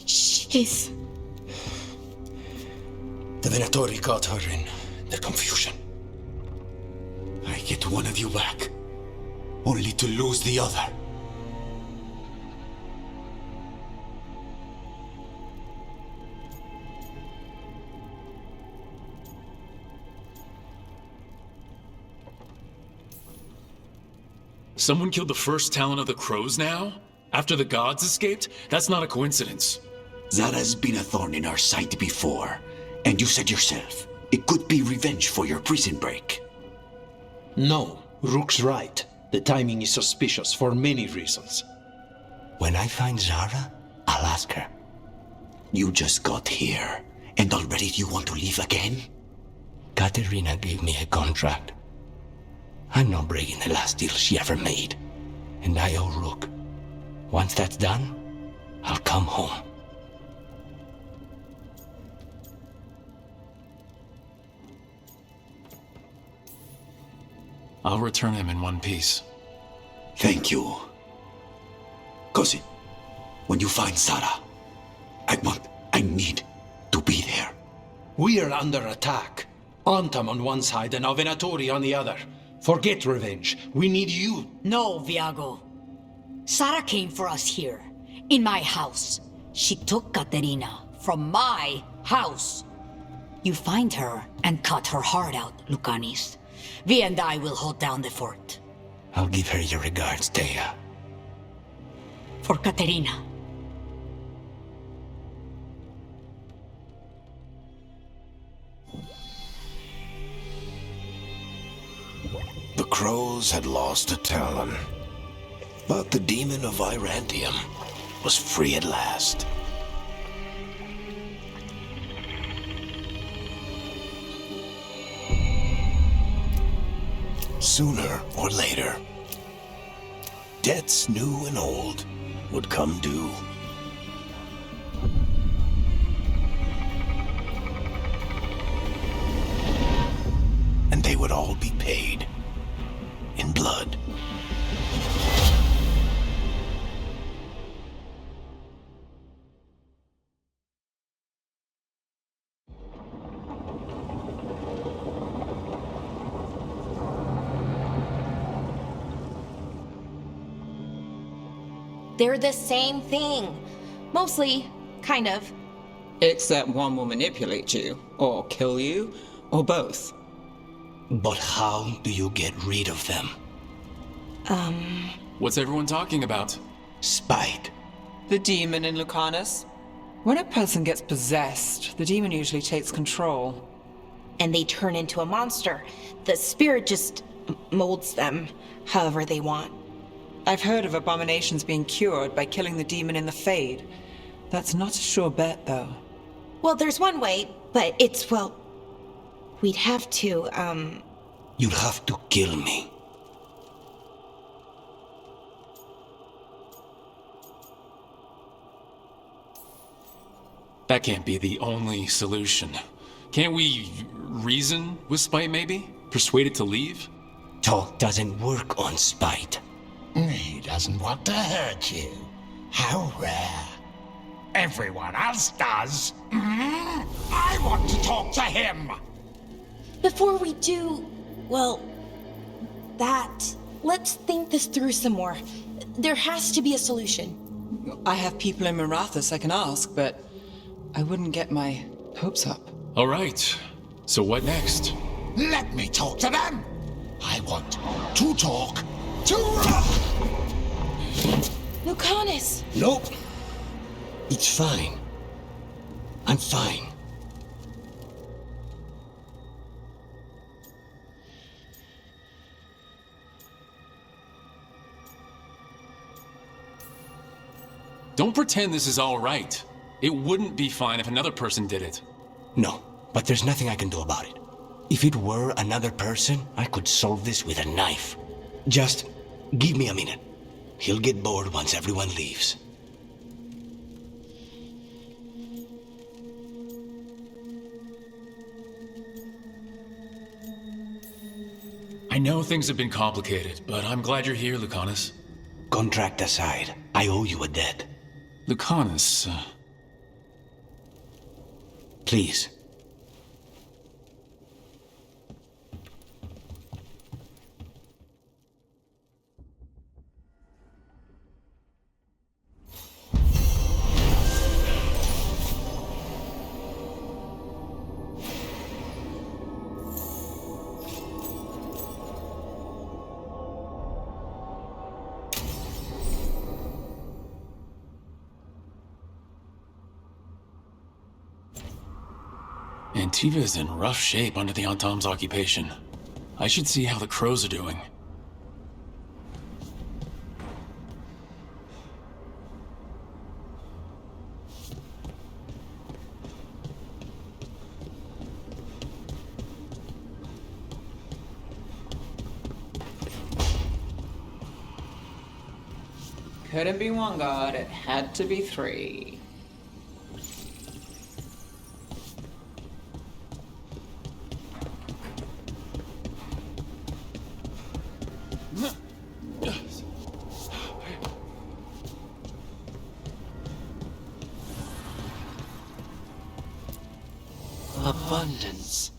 L: She's...
M: The Venatori caught her in their confusion.
U: I get one of you back, only to lose the other.
B: Someone killed the first talent of the crows now? After the gods escaped? That's not a coincidence.
U: Zara's been a thorn in our side before, and you said yourself, it could be revenge for your prison break.
A: No, Rook's right. The timing is suspicious for many reasons.
M: When I find Zara, I'll ask her.
U: You just got here, and already you want to leave again?
M: Katerina gave me a contract. I'm not breaking the last deal she ever made. And I owe Rook. Once that's done, I'll come home.
B: I'll return him in one piece.
U: Thank you. Cousin, when you find Zara, I need to be there.
A: We are under attack. Antam on one side and Venatori on the other. Forget revenge. We need you.
S: No, Viago. Sara came for us here, in my house. She took Katerina from my house. You find her and cut her heart out, Lucanis. Vi and I will hold down the fort.
M: I'll give her your regards, Thea.
S: For Katerina.
U: The crows had lost a talon, but the demon of Virantium was free at last. Sooner or later, debts new and old would come due. And they would all be paid in blood.
H: They're the same thing. Mostly, kind of.
F: Except one will manipulate you, or kill you, or both.
M: But how do you get rid of them?
B: What's everyone talking about?
M: Spite.
F: The demon in Lucanus. When a person gets possessed, the demon usually takes control.
H: And they turn into a monster. The spirit just molds them however they want.
F: I've heard of abominations being cured by killing the demon in the Fade. That's not a sure bet, though.
H: Well, there's one way, but it's, well... We'd have to,
M: You'll have to kill me.
B: That can't be the only solution. Can't we reason with Spite, maybe? Persuade it to leave?
M: Talk doesn't work on Spite.
N: He doesn't want to hurt you. How rare. Everyone else does. I want to talk to him.
H: Before we do, Well, let's think this through some more. There has to be a solution.
F: I have people in Marathas I can ask, but I wouldn't get my hopes up.
B: All right. So what next?
N: Let me talk to them! I want to talk to...
H: Lucanus!
M: Nope. It's fine. I'm fine.
B: Don't pretend this is all right. It wouldn't be fine if another person did it.
M: No, but there's nothing I can do about it. If it were another person, I could solve this with a knife. Just give me a minute. He'll get bored once everyone leaves.
B: I know things have been complicated, but I'm glad you're here, Lucanus.
M: Contract aside, I owe you a debt.
B: Lucanus,
M: Please.
B: Antiva is in rough shape under the Antam's occupation. I should see how the crows are doing.
F: Couldn't be one god, it had to be three.
K: Abundance.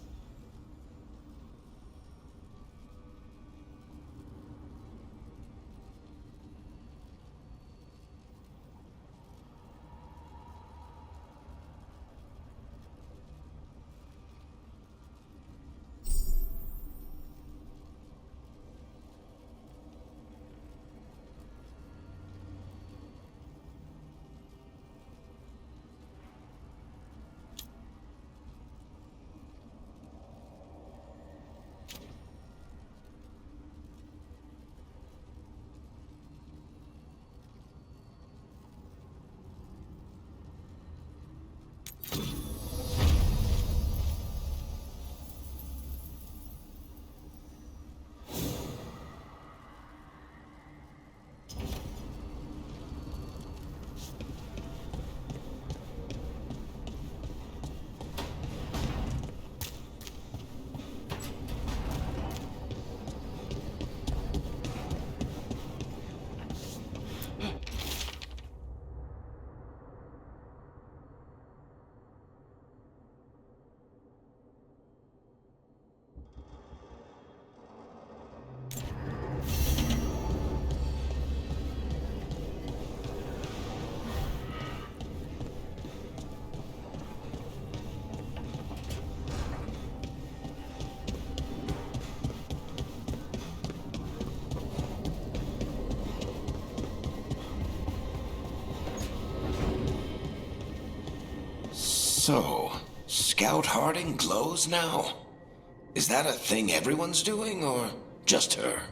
C: So, Scout Harding glows now? Is that a thing everyone's doing, or just her?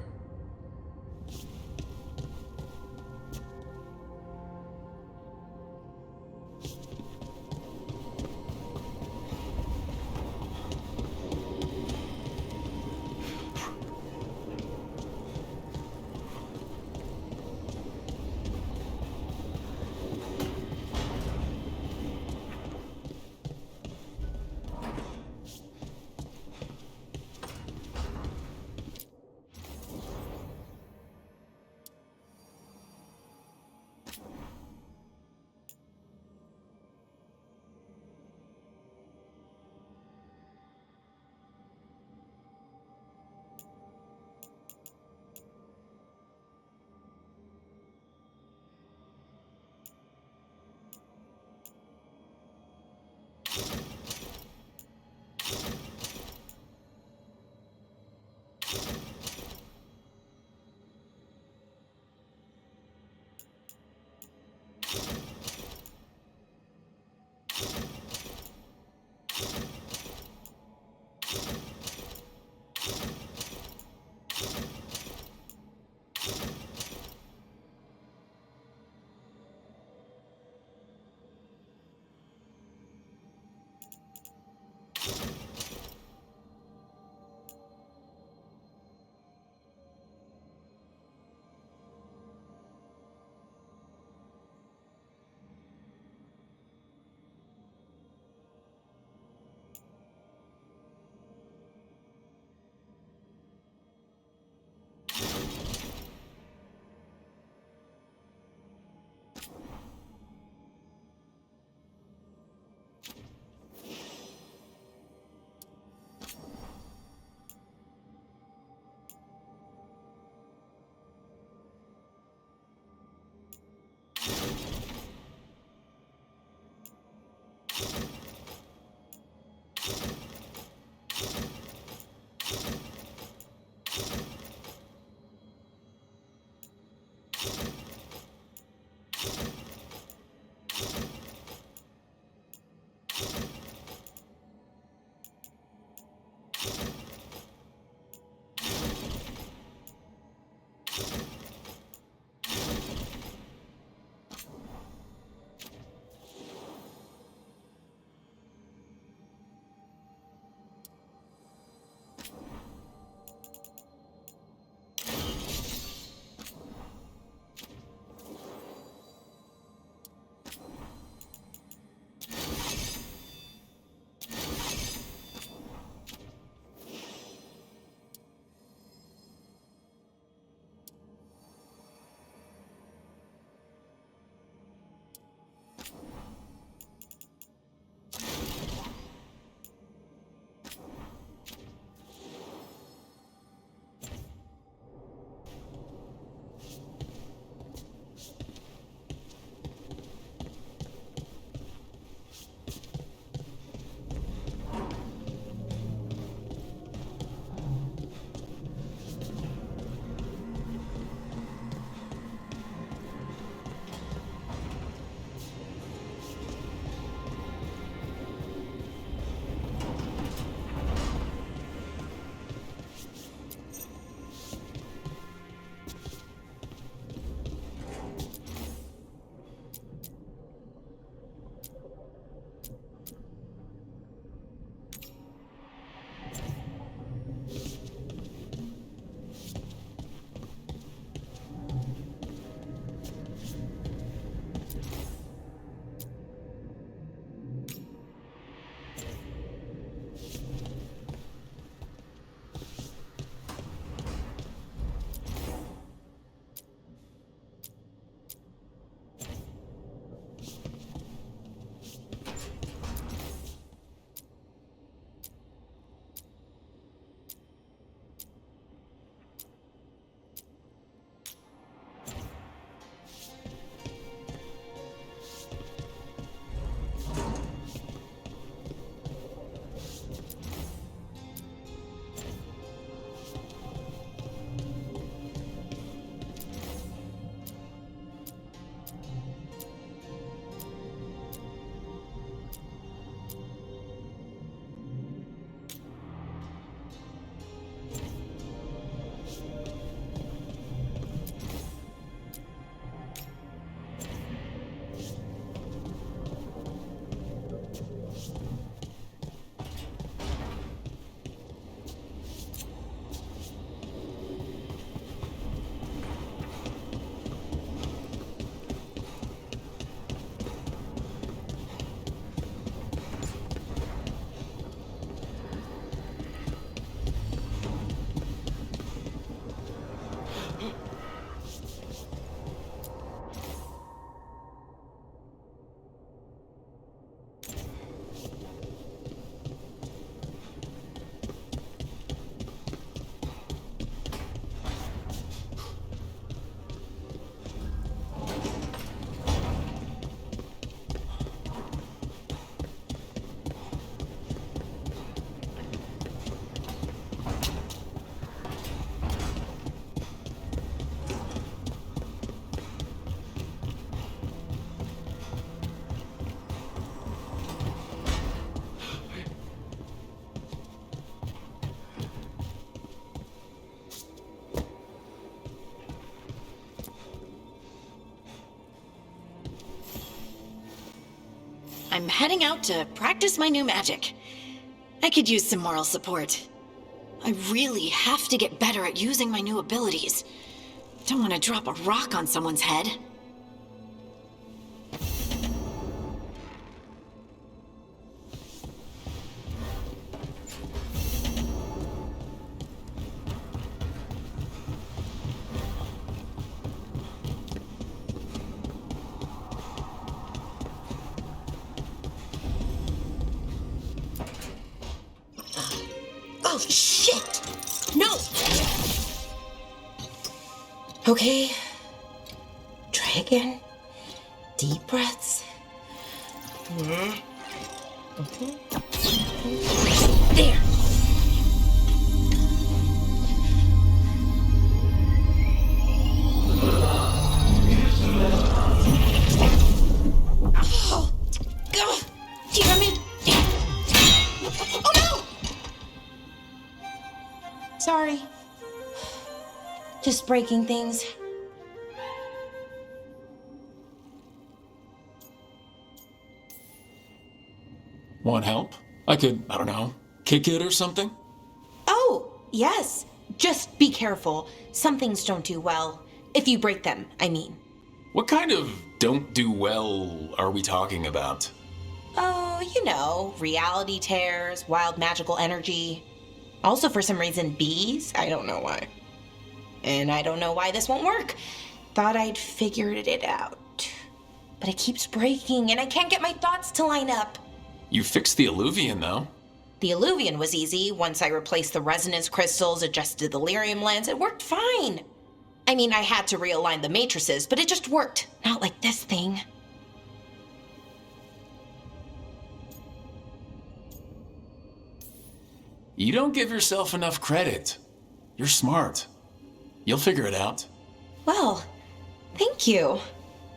E: I'm heading out to practice my new magic. I could use some moral support. I really have to get better at using my new abilities. Don't want to drop a rock on someone's head.
H: Oh, shit! No! Okay. Try again. Deep breaths. There! Oh! Damn it! Oh no! Sorry. Just breaking things.
B: Want help? I could, I don't know, kick it or something?
H: Oh, yes. Just be careful. Some things don't do well. If you break them, I mean.
B: What kind of don't do well are we talking about?
H: Oh, you know, reality tears, wild magical energy. Also, for some reason, bees. I don't know why. And I don't know why this won't work. Thought I'd figured it out. But it keeps breaking, and I can't get my thoughts to line up.
B: You fixed the Illuvian, though.
H: The Illuvian was easy. Once I replaced the resonance crystals, adjusted the lyrium lens, it worked fine. I mean, I had to realign the matrices, but it just worked. Not like this thing.
B: You don't give yourself enough credit. You're smart. You'll figure it out.
H: Well, thank you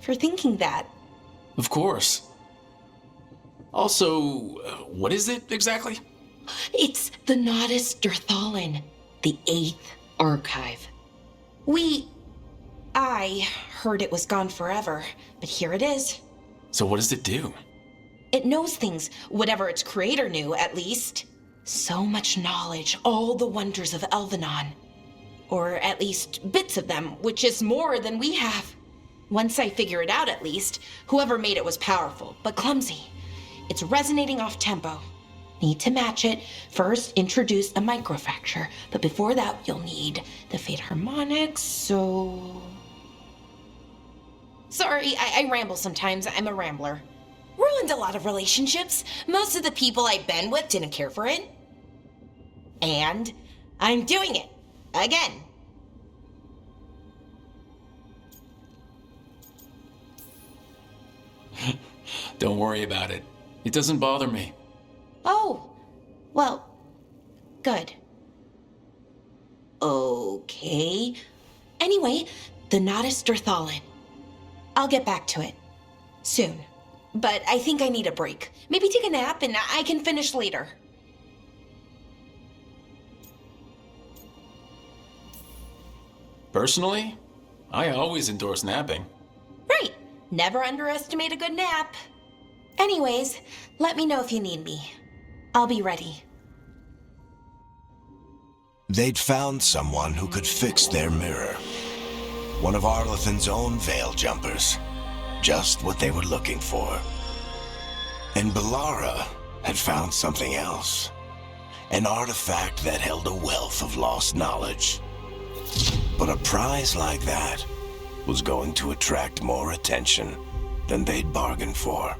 H: for thinking that.
B: Of course. Also, what is it exactly?
H: It's the Nodus Dirthalin, the 8th archive. I heard it was gone forever, but here it is.
B: So what does it do?
H: It knows things, whatever its creator knew, at least. So much knowledge, all the wonders of Elvenon. Or at least bits of them, which is more than we have. Once I figure it out, at least, whoever made it was powerful, but clumsy. It's resonating off tempo. Need to match it. First, introduce a microfracture, but before that, you'll need the Fate harmonics, so... Sorry, I ramble sometimes. I'm a rambler. Ruined a lot of relationships. Most of the people I've been with didn't care for it. And I'm doing it. Again.
B: Don't worry about it. It doesn't bother me.
H: Oh, well, good. Okay. Anyway, the Nodus Dirthalin. I'll get back to it. Soon. But I think I need a break. Maybe take a nap and I can finish later.
B: Personally, I always endorse napping.
H: Right. Never underestimate a good nap. Anyways, let me know if you need me. I'll be ready.
C: They'd found someone who could fix their mirror. One of Arlethan's own veil jumpers. Just what they were looking for. And Bellara had found something else. An artifact that held a wealth of lost knowledge. But a prize like that was going to attract more attention than they'd bargained for.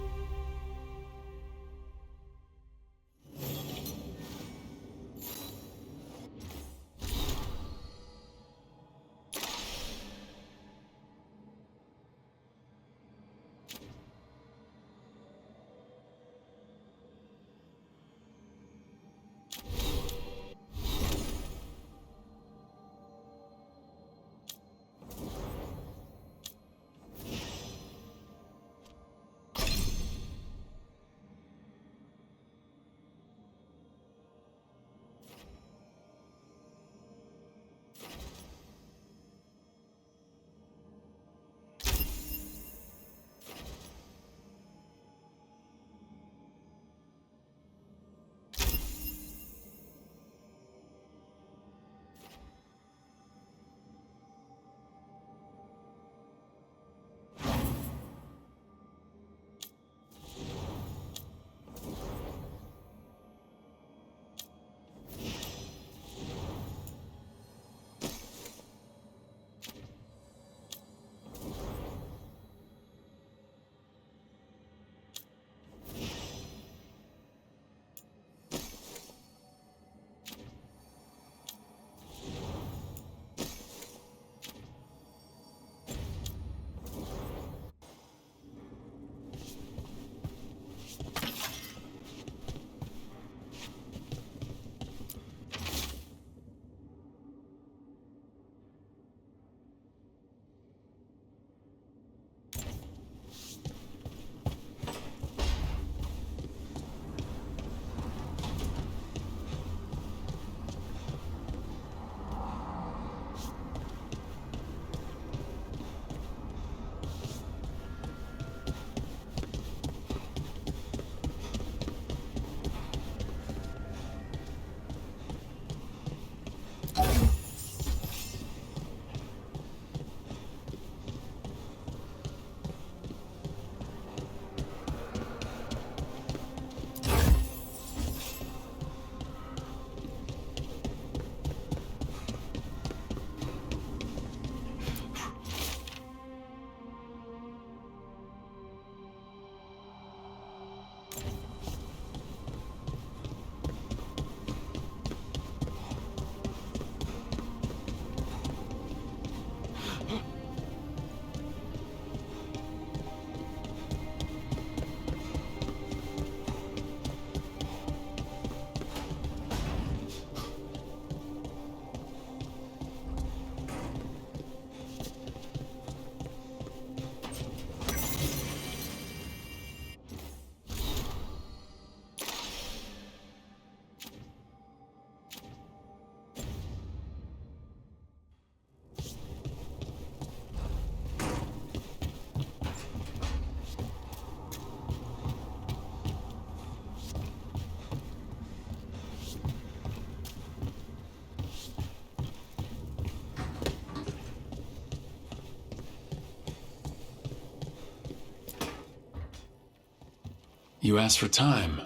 B: You asked for time.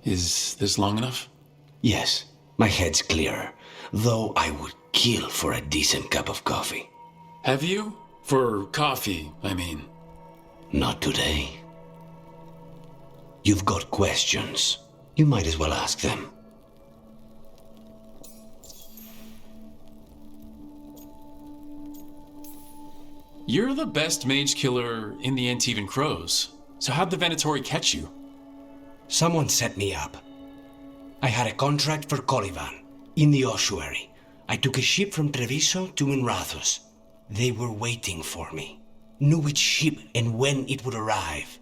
B: Is this long enough?
M: Yes, my head's clearer, though I would kill for a decent cup of coffee.
B: Have you? For coffee, I mean.
M: Not today. You've got questions. You might as well ask them.
B: You're the best mage killer in the Antivan Crows. So how'd the Venatori catch you?
M: Someone set me up. I had a contract for Colivan, in the ossuary. I took a ship from Treviso to Minrathus. They were waiting for me. Knew which ship and when it would arrive.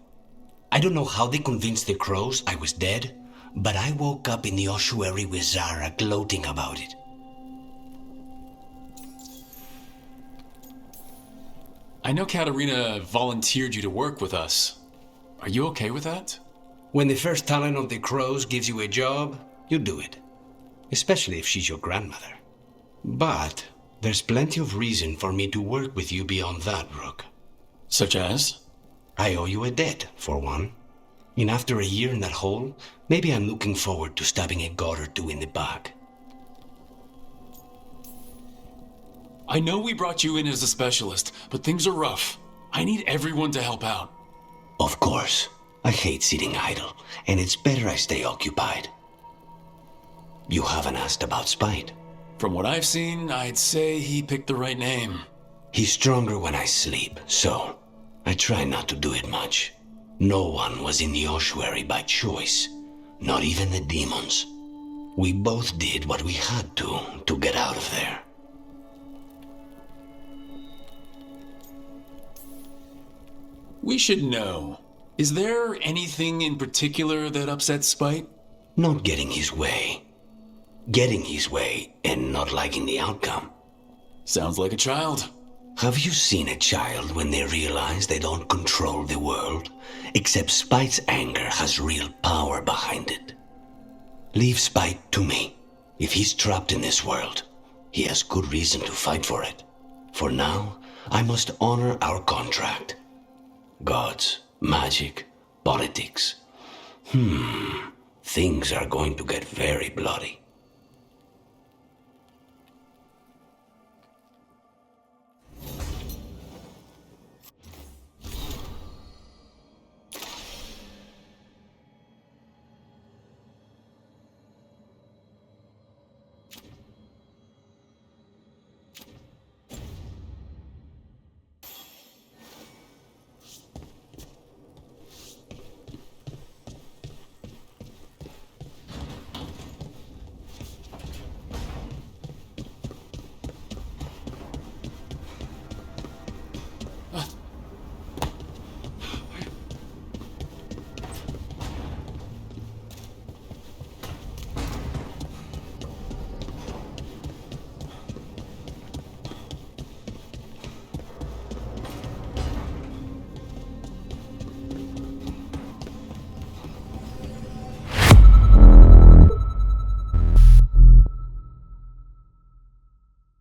M: I don't know how they convinced the Crows I was dead, but I woke up in the ossuary with Zara gloating about it.
B: I know Katerina volunteered you to work with us. Are you okay with that?
M: When the first talent of the Crows gives you a job, you do it. Especially if she's your grandmother. But there's plenty of reason for me to work with you beyond that, Rook.
B: Such as?
M: I owe you a debt, for one. And after a year in that hole, maybe I'm looking forward to stabbing a god or two in the back.
B: I know we brought you in as a specialist, but things are rough. I need everyone to help out.
M: Of course. I hate sitting idle, and it's better I stay occupied. You haven't asked about Spite.
B: From what I've seen, I'd say he picked the right name.
M: He's stronger when I sleep, so I try not to do it much. No one was in the ossuary by choice, not even the demons. We both did what we had to get out of there.
B: We should know. Is there anything in particular that upsets Spite?
M: Not getting his way. Getting his way and not liking the outcome.
B: Sounds like a child.
M: Have you seen a child when they realize they don't control the world? Except Spite's anger has real power behind it. Leave Spite to me. If he's trapped in this world, he has good reason to fight for it. For now, I must honor our contract. Gods, magic, politics. Things are going to get very bloody.